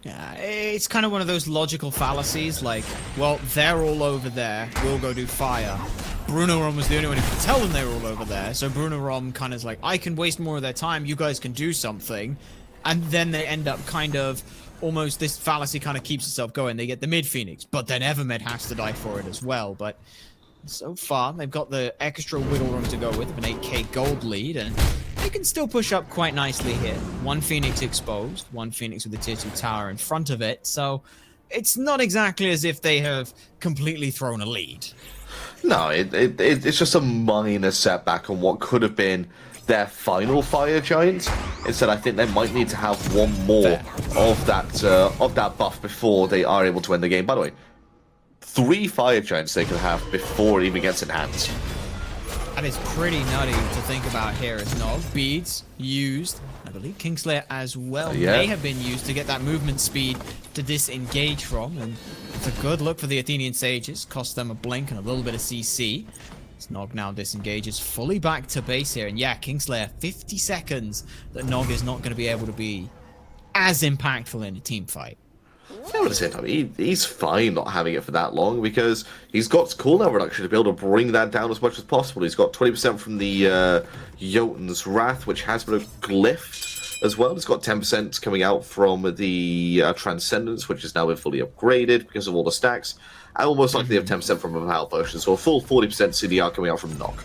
Yeah, it's kind of one of those logical fallacies, like, well, they're all over there, we'll go do fire. Brunorom was the only one who could tell them they were all over there, so Brunorom kind of is like, I can waste more of their time, you guys can do something. And then they end up kind of, almost this fallacy kind of keeps itself going. They get the mid-Phoenix, but then Evermed has to die for it as well, but so far, they've got the extra wiggle room to go with, an 8k gold lead, and they can still push up quite nicely here. 1 Phoenix exposed, 1 Phoenix with a tier 2 tower in front of it, so it's not exactly as if they have completely thrown a lead. No, it's just a minor setback on what could have been their final fire giant. Instead, I think they might need to have 1 more of that buff before they are able to end the game. By the way, 3 fire giants they can have before it even gets enhanced. That is pretty nutty to think about here as nnog. Beads used. I believe Kingslayer as well may have been used to get that movement speed to disengage from. And it's a good look for the Athenian Sages. Cost them a blink and a little bit of CC. Nnog now disengages fully back to base here. And yeah, Kingslayer, 50 seconds that nnog is not going to be able to be as impactful in a team fight. Yeah, but at the same time, he's fine not having it for that long because he's got cooldown reduction to be able to bring that down as much as possible. He's got 20% from the Jotun's Wrath, which has been glyphed as well. It's got 10% coming out from the Transcendence, which has now been fully upgraded because of all the stacks. And almost likely have 10% from a PAL potion, so a full 40% CDR coming out from nnog.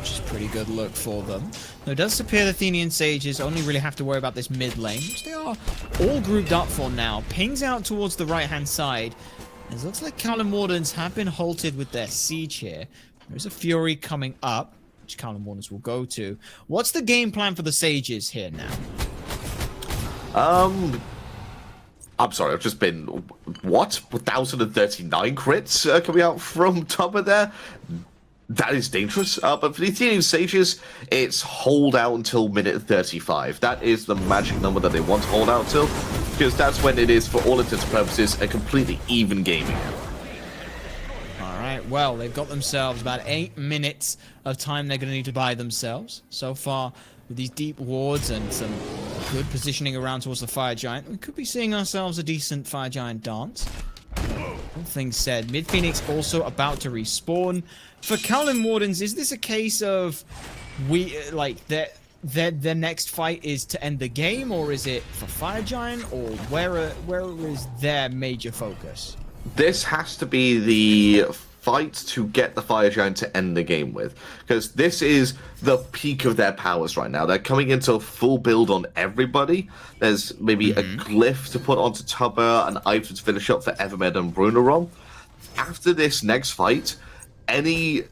Which is a pretty good look for them. Now, it does appear the Athenian Sages only really have to worry about this mid lane, which they are all grouped up for now. Pings out towards the right-hand side. It looks like Kaolin Wardens have been halted with their siege here. There's a Fury coming up, which Kaolin Wardens will go to. What's the game plan for the Sages here now? I'm sorry, I've just been, what? 1,039 crits coming out from Tubahh there? That is dangerous. But for the Athenian Sages, it's hold out until minute 35. That is the magic number that they want to hold out till, because that's when it is, for all intents and purposes, a completely even gaming. Alright, well, they've got themselves about 8 minutes of time they're going to need to buy themselves. So far, with these deep wards and some good positioning around towards the Fire Giant, we could be seeing ourselves a decent Fire Giant dance. All things said, Mid Phoenix also about to respawn. For Kaolin Wardens, is this a case of their next fight is to end the game, or is it for Fire Giant, or where is their major focus? This has to be the fight to get the Fire Giant to end the game with, because this is the peak of their powers right now. They're coming into a full build on everybody. There's maybe a glyph to put onto Tubahh, an item to finish up for Evermed and Brunorom. After this next fight, any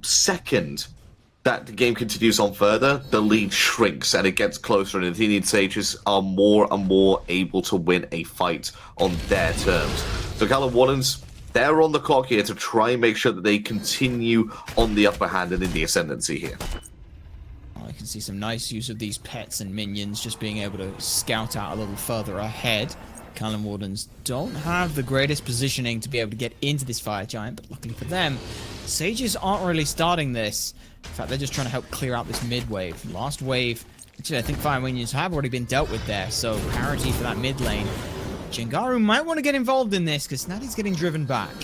second that the game continues on further, the lead shrinks and it gets closer, and the Athenian Sages are more and more able to win a fight on their terms. So Kaolin Wardens, they're on the clock here to try and make sure that they continue on the upper hand and in the ascendancy here. I can see some nice use of these pets and minions just being able to scout out a little further ahead. Kaolin Wardens don't have the greatest positioning to be able to get into this Fire Giant, but luckily for them, Sages aren't really starting this. In fact, they're just trying to help clear out this mid wave. Last wave, actually I think Fire Minions have already been dealt with there, so parity for that mid lane. Jangaru might want to get involved in this because Snaddy's getting driven back.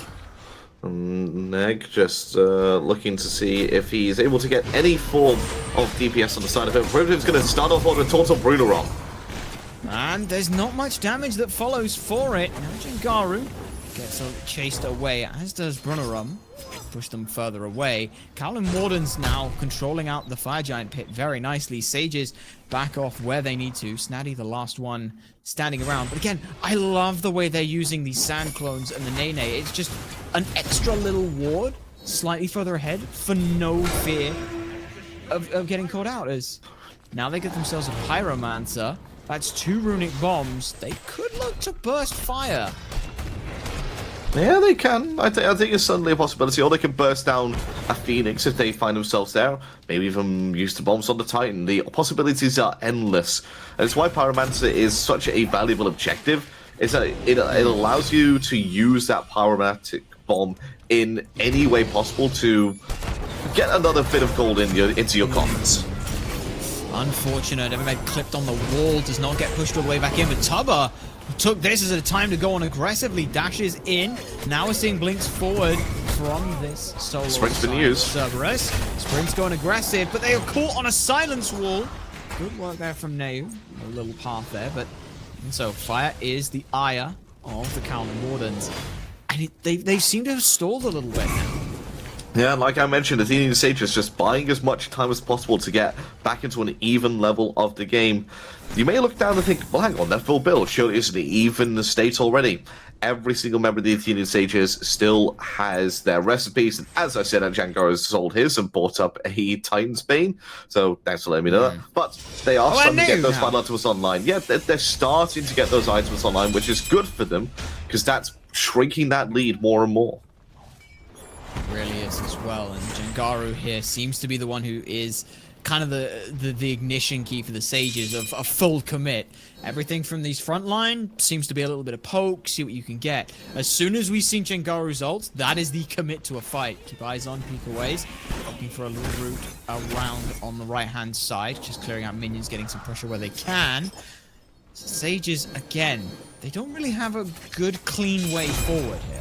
Neg just looking to see if he's able to get any form of DPS on the side of him. Privative's going to start off on a total Brunorom. And there's not much damage that follows for it. Now Jangaru gets chased away, as does Brunorom. Push them further away. Kaolin Wardens now controlling out the Fire Giant pit very nicely. Sages back off where they need to. Snaddy, the last one standing around. But again, I love the way they're using these sand clones and the Nene. It's just an extra little ward slightly further ahead for no fear of getting caught out. As now they get themselves a Pyromancer. That's 2 runic bombs. They could look to burst fire. Yeah, they can. I think it's suddenly a possibility. Or they can burst down a Phoenix if they find themselves there. Maybe even use the bombs on the Titan. The possibilities are endless. And it's why Pyromancer is such a valuable objective. Is that it allows you to use that Pyromantic bomb in any way possible to get another bit of gold into your coffers. Unfortunate. Evermed clipped on the wall. Does not get pushed all the way back in. But Tubahh took this as a time to go on aggressively, dashes in. Now we're seeing blinks forward from this solo Sprint's been used. Cerberus. Sprint's going aggressive, but they are caught on a silence wall. Good work there from Nayhoo. A little path there, but and so fire is the ire of the Kaolin Wardens. And they seem to have stalled a little bit now. Yeah, like I mentioned, Athenian Sages just buying as much time as possible to get back into an even level of the game. You may look down and think, well, hang on, that full build surely isn't even the state already. Every single member of the Athenian Sages still has their recipes, and as I said, Jangaru has sold his and bought up a Titan's Bane, so thanks for letting me know that. But they are starting to get those final items online. Yeah, they're starting to get those items online, which is good for them, because that's shrinking that lead more and more. It really is as well, and Jangaru here seems to be the one who is kind of the ignition key for the Sages of a full commit. Everything from these front line seems to be a little bit of poke, see what you can get. As soon as we've seen Jangaru's ult, that is the commit to a fight. Keep eyes on Picoways, looking for a little route around on the right-hand side, just clearing out minions, getting some pressure where they can. Sages, again, they don't really have a good, clean way forward here.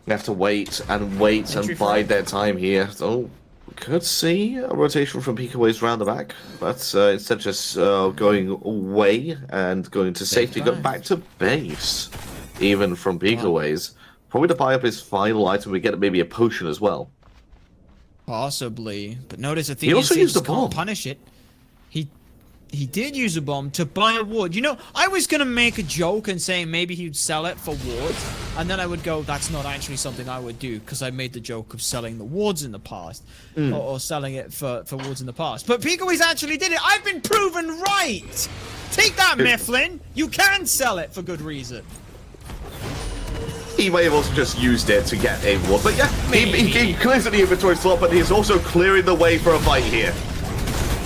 They have to wait and wait and bide their time here. So, could see a rotation from Picoways round the back, but instead just going away and going to safety, going back to base, even from Picoways. Probably to buy up his final item, we get maybe a potion as well. Possibly, but notice Athenian Sages can't punish it. He did use a bomb to buy a ward. You know, I was going to make a joke and say maybe he'd sell it for wards, and then I would go, that's not actually something I would do, because I made the joke of selling the wards in the past, or selling it for wards in the past. But Picoways actually did it. I've been proven right! Take that, Mifflin! You can sell it for good reason. He may have also just used it to get a ward, but yeah, he clears the inventory slot, but he's also clearing the way for a fight here.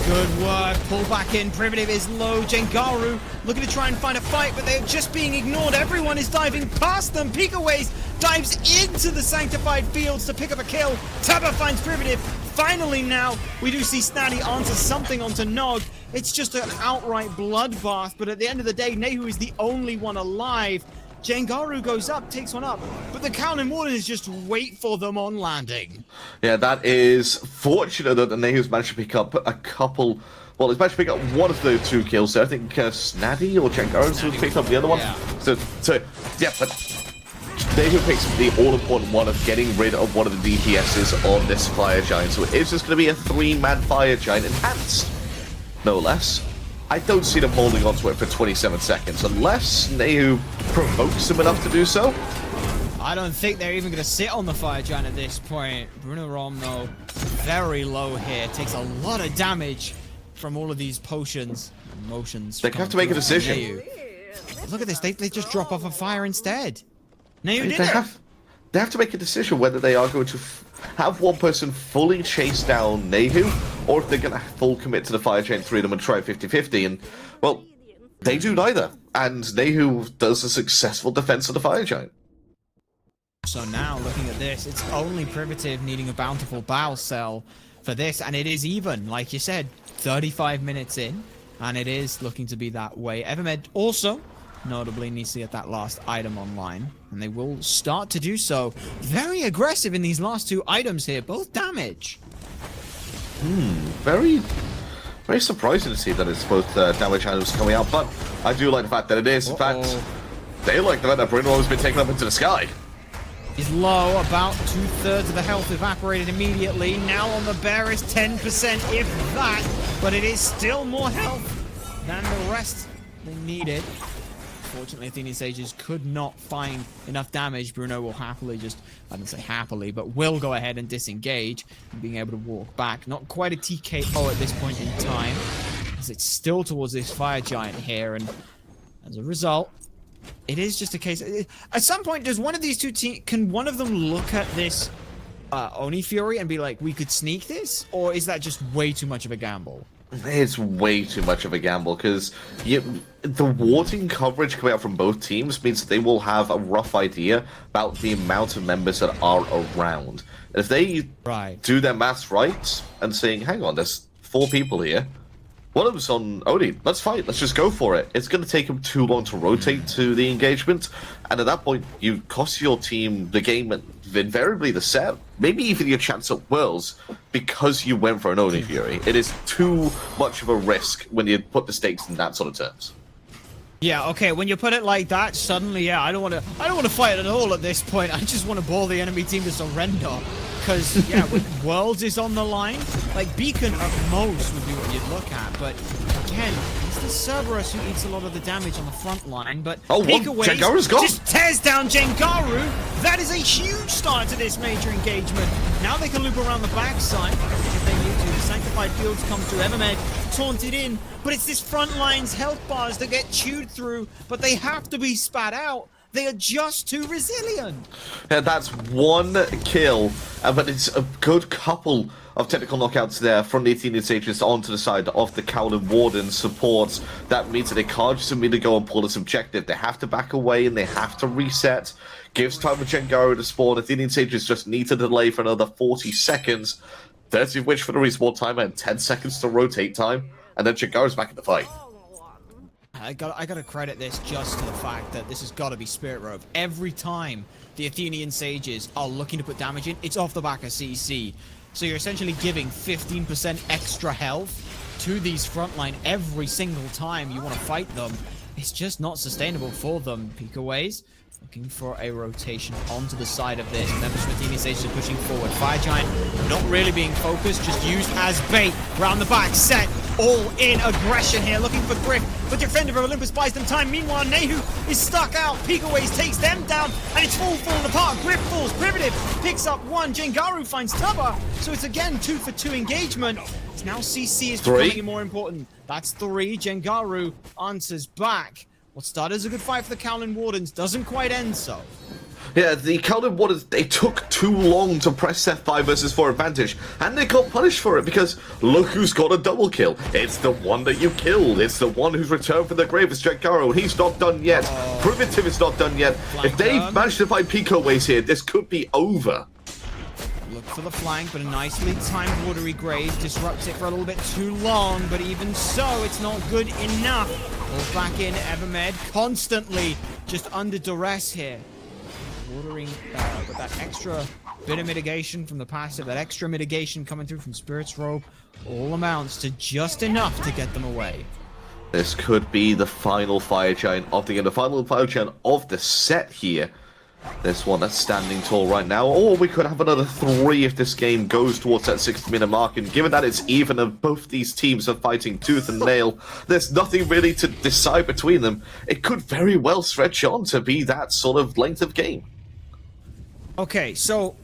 Good work. Pull back in. Privative is low. Jangaru looking to try and find a fight, but they're just being ignored. Everyone is diving past them. Picoways dives into the sanctified fields to pick up a kill. Tubahh finds Privative. Finally now, we do see Snaddy answer something onto Nog. It's just an outright bloodbath, but at the end of the day, Nayhoo is the only one alive. Jangaru goes up, takes one up, but the Kaolin Wardens just wait for them on landing. Yeah, that is fortunate that Nayhoo's managed to pick up a couple. Well, he's managed to pick up one of the two kills. So I think Snaddy or Jangaru picked up the other one. So yeah, but Nayhoo picks the all-important one of getting rid of one of the DPSs on this fire giant. So it's just going to be a 3-man fire giant enhanced, no less. I don't see them holding onto it for 27 seconds, unless Nayhoo provokes them enough to do so. I don't think they're even going to sit on the fire giant at this point. Brunorom, though, very low here. Takes a lot of damage from all of these potions. Motions. They have to make a decision. Nayhoo. Look at this. They just drop off a fire instead. Nayhoo did it. They have to make a decision whether they are going to have one person fully chase down Nayhoo, or if they're going to full commit to the fire giant 3 of them and try 50-50. And, well, they do neither. And Nayhoo does a successful defense of the fire giant. So now, looking at this, it's only Privative needing a bountiful bow cell for this, and it is even, like you said, 35 minutes in, and it is looking to be that way. Evermed also notably needs to get that last item online, and they will start to do so. Very aggressive in these last two items here, both damage. Very surprising to see that it's both damage items coming out, but I do like the fact that it is. In fact, they like the fact that Bruno has been taken up into the sky. He's low, about 2/3 of the health evaporated immediately. Now on the barest 10%, if that, but it is still more health than the rest they needed. Fortunately, Athenian Sages could not find enough damage. Bruno will happily just, I didn't say happily, but will go ahead and disengage, and being able to walk back. Not quite a TKO at this point in time, as it's still towards this fire giant here, and as a result, it is just a case. At some point, does one of these two teams, can one of them look at this Oni Fury and be like, we could sneak this? Or is that just way too much of a gamble? It's way too much of a gamble, because the warding coverage coming out from both teams means that they will have a rough idea about the amount of members that are around. And if they do their maths right and saying, hang on, there's 4 people here, one of them's on Oni, let's fight, let's just go for it. It's going to take them too long to rotate to the engagement, and at that point, you cost your team the game and invariably the set, maybe even your chance at Worlds, because you went for an Oni Fury. It is too much of a risk when you put the stakes in that sort of terms. Yeah, okay, when you put it like that, suddenly, yeah, I don't want to fight at all at this point. I just want to ball the enemy team to surrender. Because, yeah, when Worlds is on the line, like, Beacon at most would be what you'd look at, but again, it's the Cerberus who eats a lot of the damage on the front line, but Picoways just tears down Jangaru. That is a huge start to this major engagement. Now they can loop around the backside if they need to. The Sanctified Fields come through. Evermed taunted in, but it's this front line's health bars that get chewed through, but they have to be spat out. They are just too resilient. Yeah, that's one kill, but it's a good couple of technical knockouts there from the Athenian Sages onto the side of the Kaolin Wardens supports. That means that they can't just immediately go and pull this objective. They have to back away and they have to reset. Gives time for Jangaru to spawn. Athenian Sages just need to delay for another 40 seconds. 30 of which for the respawn time and 10 seconds to rotate time. And then Jangaru's back in the fight. I gotta credit this just to the fact that this has got to be Spirit Robe. Every time the Athenian Sages are looking to put damage in, it's off the back of CC. So you're essentially giving 15% extra health to these frontline every single time you want to fight them. It's just not sustainable for them. Picoways looking for a rotation onto the side of this. Memphis Athenian Sages are pushing forward. Fire Giant not really being focused, just used as bait. Round the back, set, all in aggression here, looking for Gryph. But Defender of Olympus buys them time. Meanwhile, Nayhoo is stuck out. Picoways takes them down, and it's all falling apart. Gryph falls. Privative picks up one. Jangaru finds Tubahh. So it's again 2-for-2 engagement. It's now CC is becoming more important. That's 3. Jangaru answers back. What started as a good fight for the Kaolin Wardens doesn't quite end so. Yeah, the Kaolin Wardens, they took too long to press that 5 versus 4 advantage, and they got punished for it because look who's got a double kill. It's the one that you killed. It's the one who's returned from the grave. It's Jangaru. He's not done yet. Privative is not done yet. If they manage to find Picoways here, this could be over. Look for the flank, but a nicely timed watery grave disrupts it for a little bit too long, but even so, it's not good enough. Pulls back in, Evermed constantly just under duress here. Watering with that extra bit of mitigation from the passive, that extra mitigation coming through from Spirit's Robe, all amounts to just enough to get them away. This could be the final Fire Giant of the game, the final Fire Giant of the set here. This one that's standing tall right now, or we could have another 3 if this game goes towards that 60-minute mark, and given that it's even and both these teams are fighting tooth and nail, there's nothing really to decide between them. It could very well stretch on to be that sort of length of game. Okay, so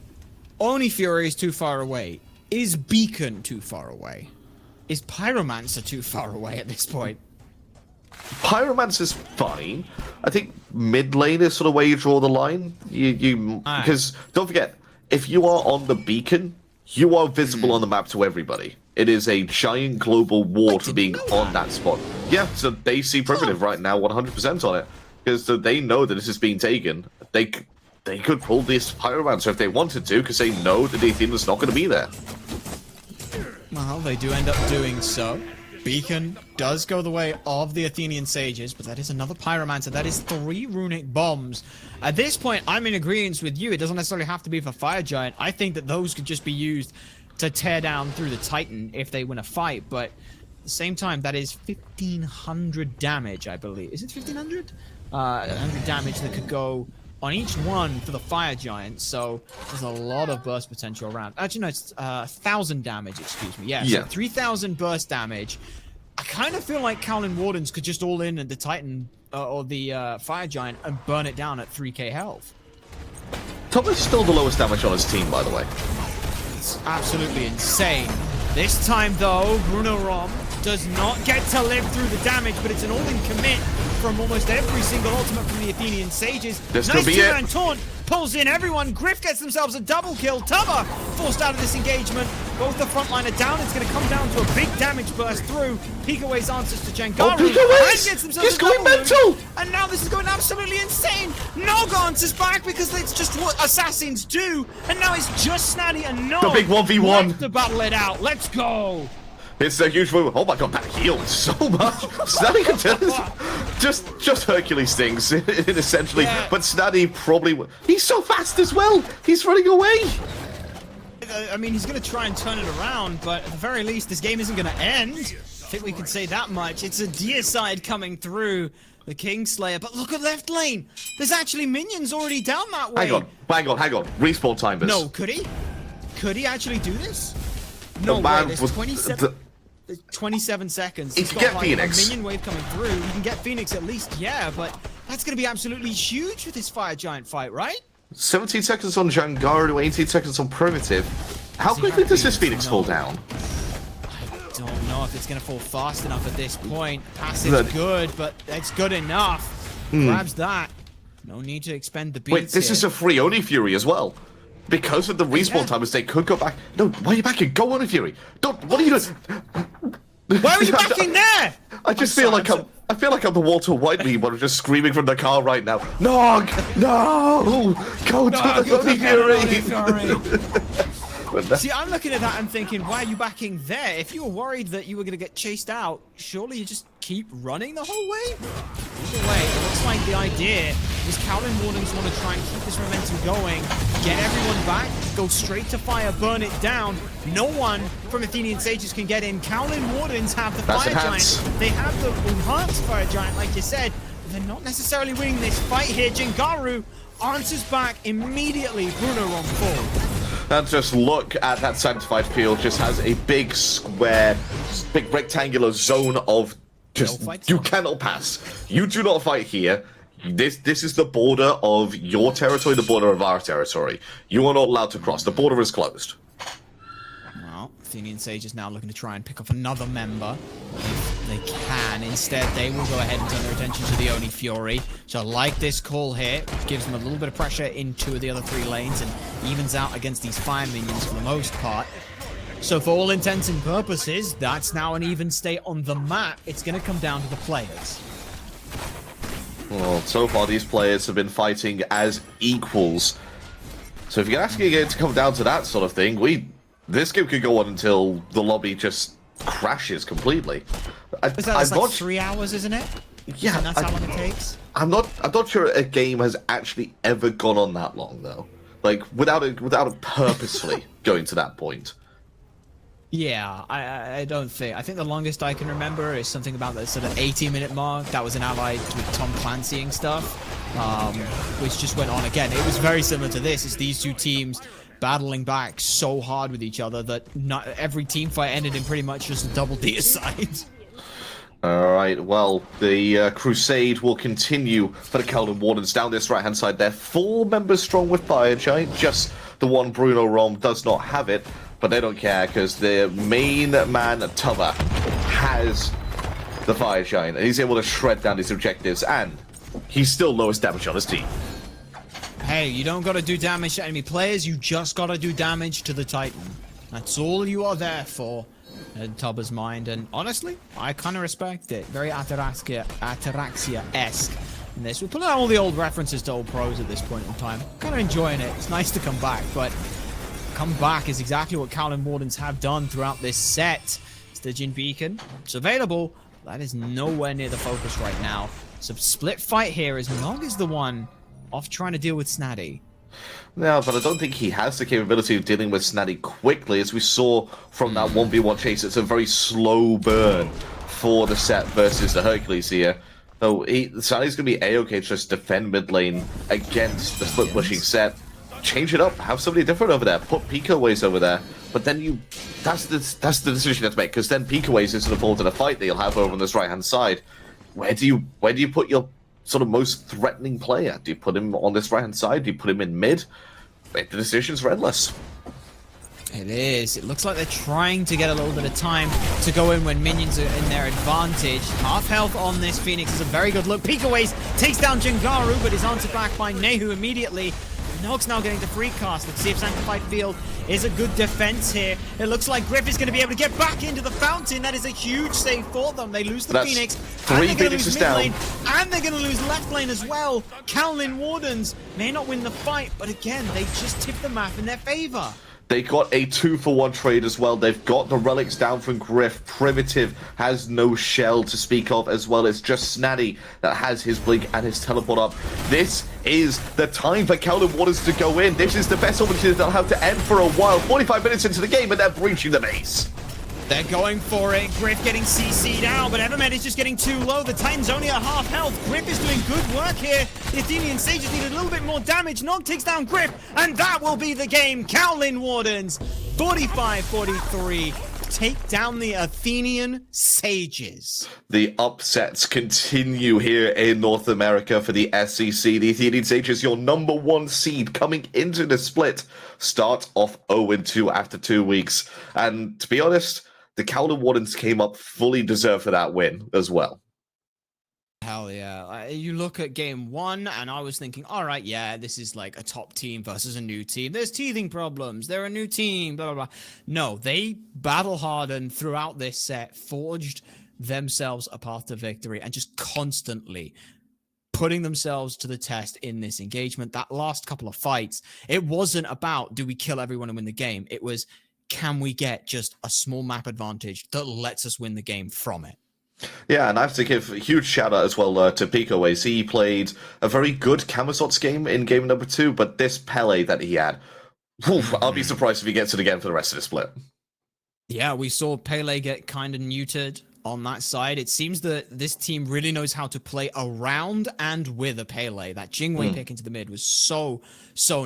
Oni Fury is too far away. Is Beacon too far away? Is Pyromancer too far away at this point? Pyromancer's fine. I think mid lane is sort of where you draw the line. Because don't forget, if you are on the beacon, you are visible on the map to everybody. It is a giant global ward for being on that spot. Yeah, so they see Privative right now 100% on it. Because they know that this is being taken. They could pull this Pyromancer if they wanted to, because they know that the Athena's not going to be there. Well, they do end up doing so. Beacon does go the way of the Athenian Sages, but that is another Pyromancer. That is 3 runic bombs. At this point, I'm in agreement with you. It doesn't necessarily have to be for Fire Giant. I think that those could just be used to tear down through the Titan if they win a fight, but at the same time, that is 1,500 damage, I believe. Is it 1,500? 100 damage that could go on each one for the Fire Giant, so there's a lot of burst potential around. Actually, no, it's 1,000 damage, excuse me. Yeah, so 3,000 burst damage. I kind of feel like Kaolin Wardens could just all in at the Titan or the Fire Giant and burn it down at 3k health. Tubahh is still the lowest damage on his team, by the way. It's absolutely insane. This time, though, Brunorom does not get to live through the damage, but it's an all-in commit from almost every single ultimate from the Athenian Sages. This nice could be it. And taunt pulls in everyone. Gryph gets themselves a double kill. Tubahh forced out of this engagement. Both the front line are down. It's going to come down to a big damage burst through. Picoways answers to Jangaru. Oh, Picoways! Gets themselves He's going mental! And now this is going absolutely insane. Nog answers back because it's just what assassins do. And now it's just Snaddy and Nog. The big 1v1. Let's to battle it out. Let's go. It's a huge move. Oh my god, that healed so much. Snaddy can tell us. Just Hercules things, essentially. Yeah. But Snaddy probably... He's so fast as well. He's running away. I mean, he's going to try and turn it around, but at the very least, this game isn't going to end. I think we can say that much. It's a deicide coming through the Kingslayer. But look at left lane. There's actually minions already down that way. Hang on. Respawn timers. No, could he? Could he actually do this? No way. There's 27 seconds. He can get Phoenix. A minion wave coming through. You can get Phoenix at least, yeah, but that's going to be absolutely huge with this Fire Giant fight, right? 17 seconds on Jangaru, 18 seconds on Privative. How quickly does this Phoenix fall down? I don't know if it's going to fall fast enough at this point. Passive's good, but it's good enough. Grabs that. No need to expend the beats. Wait, this is a free Oni Fury as well. Because of the respawn timers, they could go back. No, why are you backing? Go Oni Fury. Don't. What are you doing? Why are you backing there? I feel like I'm the Walter White meme, but I'm just screaming from the car right now. Nog, no, go to the Oni Fury. awkward. See, I'm looking at that and thinking, why are you backing there? If you were worried that you were going to get chased out, surely you just keep running the whole way? Either way, it looks like the idea is Kaolin Wardens want to try and keep this momentum going, get everyone back, go straight to fire, burn it down. No one from Athenian Sages can get in. Kaolin Wardens have the Fire Giant. They have the enhanced Fire Giant, like you said. But they're not necessarily winning this fight here. Jangaru answers back immediately. Brunorom forward. And just look at that sanctified field. Just has a big square, big rectangular zone of just you cannot pass. You do not fight here. This is the border of your territory, the border of our territory. You are not allowed to cross. The border is closed. Well, Athenian Sages now looking to try and pick up another member if they can. Instead, they will go ahead and turn their attention to the Oni Fury. So I like this call here, which gives them a little bit of pressure in two of the other three lanes and evens out against these fire minions for the most part. So for all intents and purposes, that's now an even state on the map. It's going to come down to the players. Well, so far these players have been fighting as equals. So if you're asking it to come down to that sort of thing, this game could go on until the lobby just crashes completely. Is that like 3 hours, isn't it? Yeah, and that's how long it takes. I'm not sure a game has actually ever gone on that long though. Like without it purposefully going to that point. Yeah, I don't think. I think the longest I can remember is something about the sort of 80-minute mark. That was an allied with Tom Clancying stuff, which just went on again. It was very similar to this. It's these two teams battling back so hard with each other that not every team fight ended in pretty much just a double deicide. Alright, well, the crusade will continue for the Kaolin Wardens down this right-hand side. They're 4 members strong with Fire Giant, just the one Brunorom does not have it, but they don't care because their main man, Tubahh, has the Fire Giant, and he's able to shred down his objectives, and he's still lowest damage on his team. Hey, you don't gotta do damage to enemy players, you just gotta do damage to the Titan. That's all you are there for. In Tubah's mind, and honestly, I kind of respect it. Very Ataraxia-esque in this. We're pulling out all the old references to old pros at this point in time. Kind of enjoying it. It's nice to come back, but come back is exactly what Kaolin Wardens have done throughout this set. Stygian Beacon, it's available. That is nowhere near the focus right now. So split fight here as nnog is the one off trying to deal with Snaddy. No, but I don't think he has the capability of dealing with Snaddy quickly. As we saw from that 1v1 chase, it's a very slow burn for the set versus the Hercules here. So Snaddy's going to be A-okay to just defend mid lane against the split pushing set. Change it up, have somebody different over there, put Picoways over there. But then that's the decision you have to make, because then Picoways is going to fall to the fight that you'll have over on this right-hand side. Where do you put your sort of most threatening player? Do you put him on this right-hand side? Do you put him in mid? The decisions are endless. It is. It looks like they're trying to get a little bit of time to go in when minions are in their advantage. Half health on this Phoenix is a very good look. Picoways takes down Jangaru, but is answered back by Nayhoo immediately. nog's now getting the free cast. Let's see if Sanctified Field is a good defense here. It looks like Griff is going to be able to get back into the fountain. That is a huge save for them. They lose the Phoenix, and they're going to lose mid lane, and they're going to lose left lane as well. Kaolin Wardens may not win the fight, but again, they just tip the map in their favor. They got a 2-for-1 trade as well. They've got the relics down from Griff. Privative has no shell to speak of as well. It's just Snaddy that has his blink and his teleport up. This is the time for Kaolin Wardens to go in. This is the best opportunity they'll have to end for a while. 45 minutes into the game and they're breaching the base. They're going for it. Griff getting CC'd out, but Evermed is just getting too low. The Titan's only at half health. Griff is doing good work here. The Athenian Sages need a little bit more damage. Nog takes down Griff, and that will be the game. Kaolin Wardens, 45-43. Take down the Athenian Sages. The upsets continue here in North America for the SEC. The Athenian Sages, your #1 seed coming into the split, start off 0-2 after 2 weeks. And to be honest, the Kaolin Wardens came up fully deserved for that win as well. Hell yeah. You look at game one, and I was thinking, all right, yeah, this is like a top team versus a new team. There's teething problems. They're a new team, blah, blah, blah. No, they battle hardened throughout this set, forged themselves a path to victory, and just constantly putting themselves to the test in this engagement. That last couple of fights, it wasn't about do we kill everyone and win the game. It was, can we get just a small map advantage that lets us win the game from it? Yeah, and I have to give a huge shout out as well to Picoways. He played a very good Camazotz game in game number 2, but this Pele that he had, I'll be surprised if he gets it again for the rest of the split. Yeah, we saw Pele get kind of neutered on that side. It seems that this team really knows how to play around and with a Pele. That Jing pick into the mid was so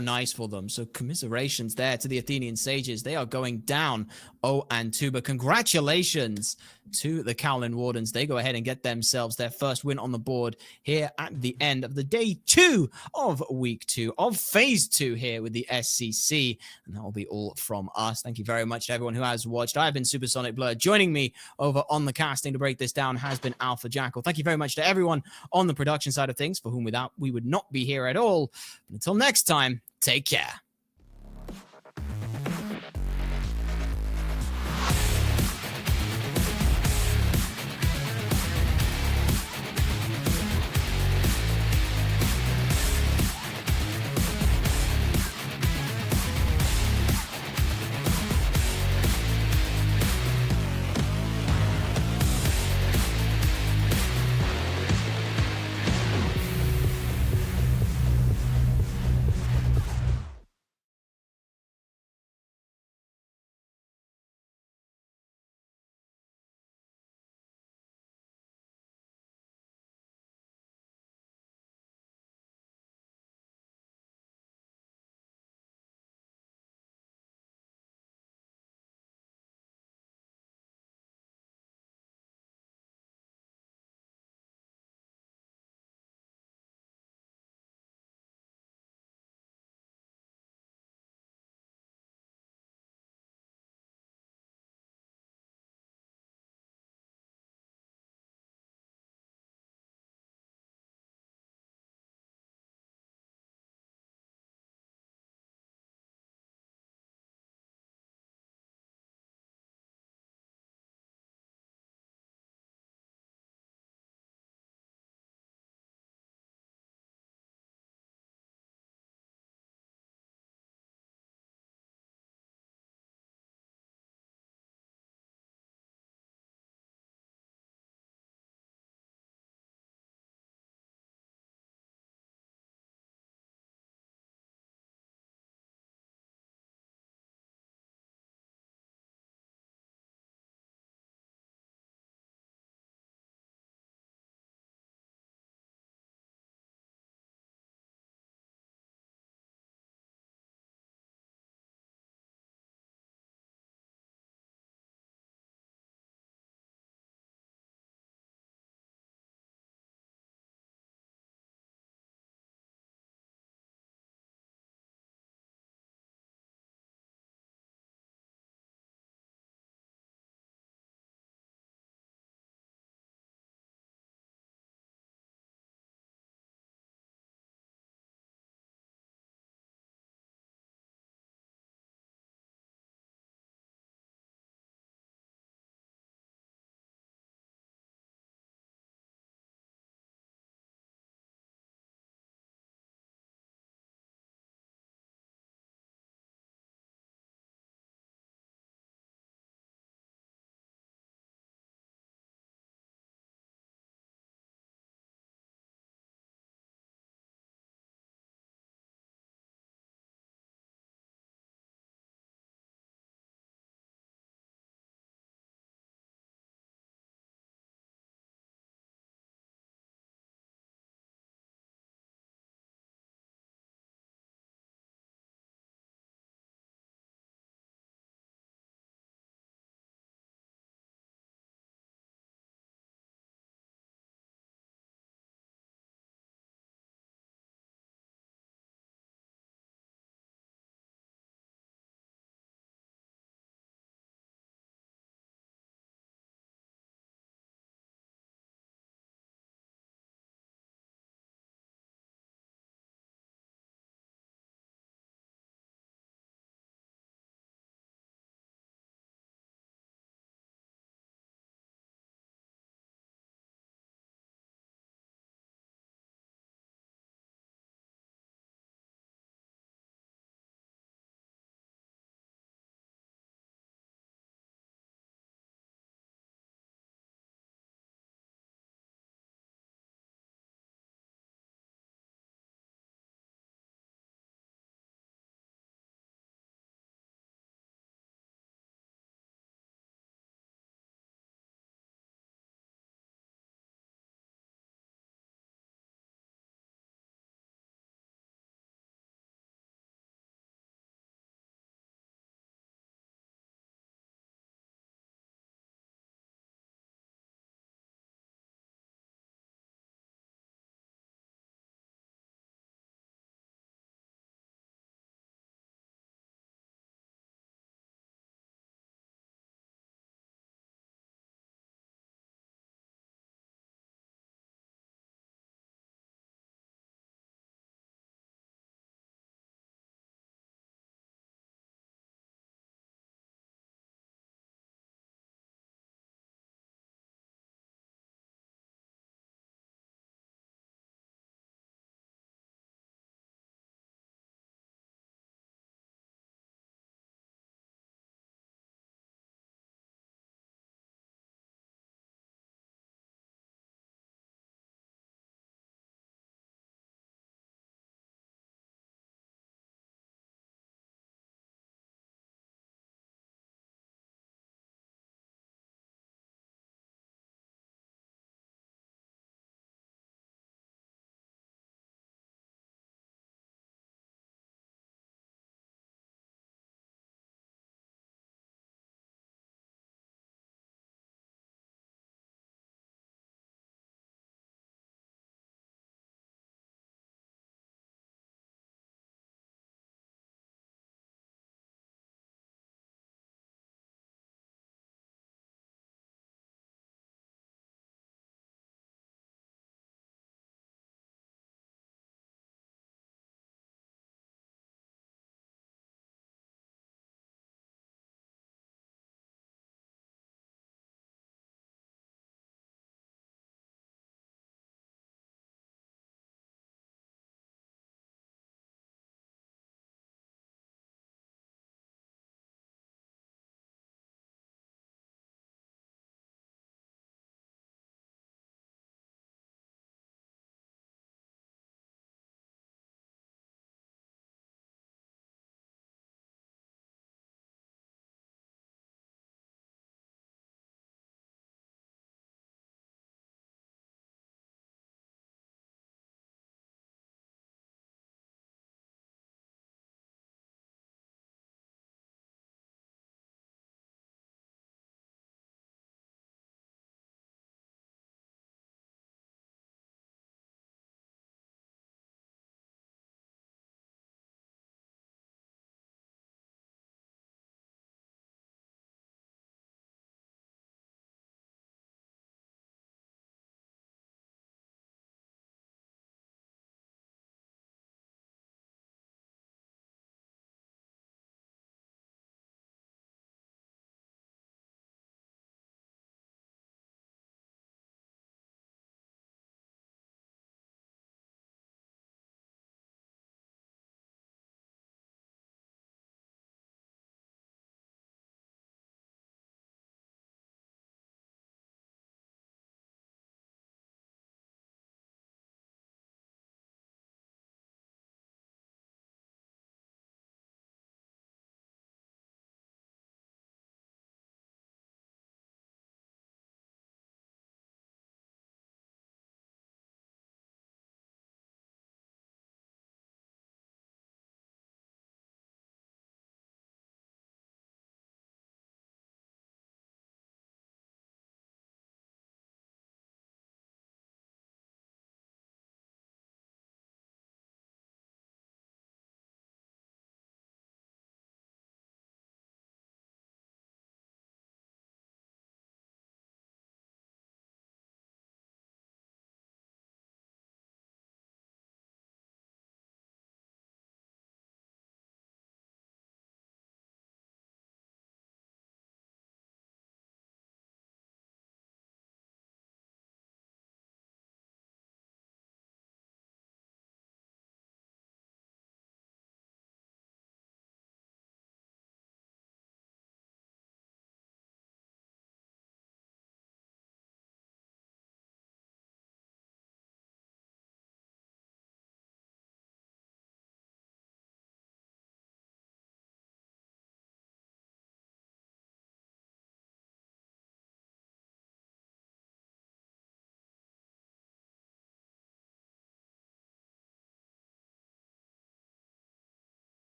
nice for them. So commiserations there to the Athenian Sages. They are going down 0-2, but congratulations to the Kaolin Wardens. They go ahead and get themselves their first win on the board here at the end of the day 2 of week 2 of phase 2 here with the SCC. And that will be all from us. Thank you very much to everyone who has watched. I've been Supersonic Blur. Joining me over on the casting to break this down has been Alpha Jackal. Thank you very much to everyone on the production side of things, for whom without we would not be here at all. But until next time, take care.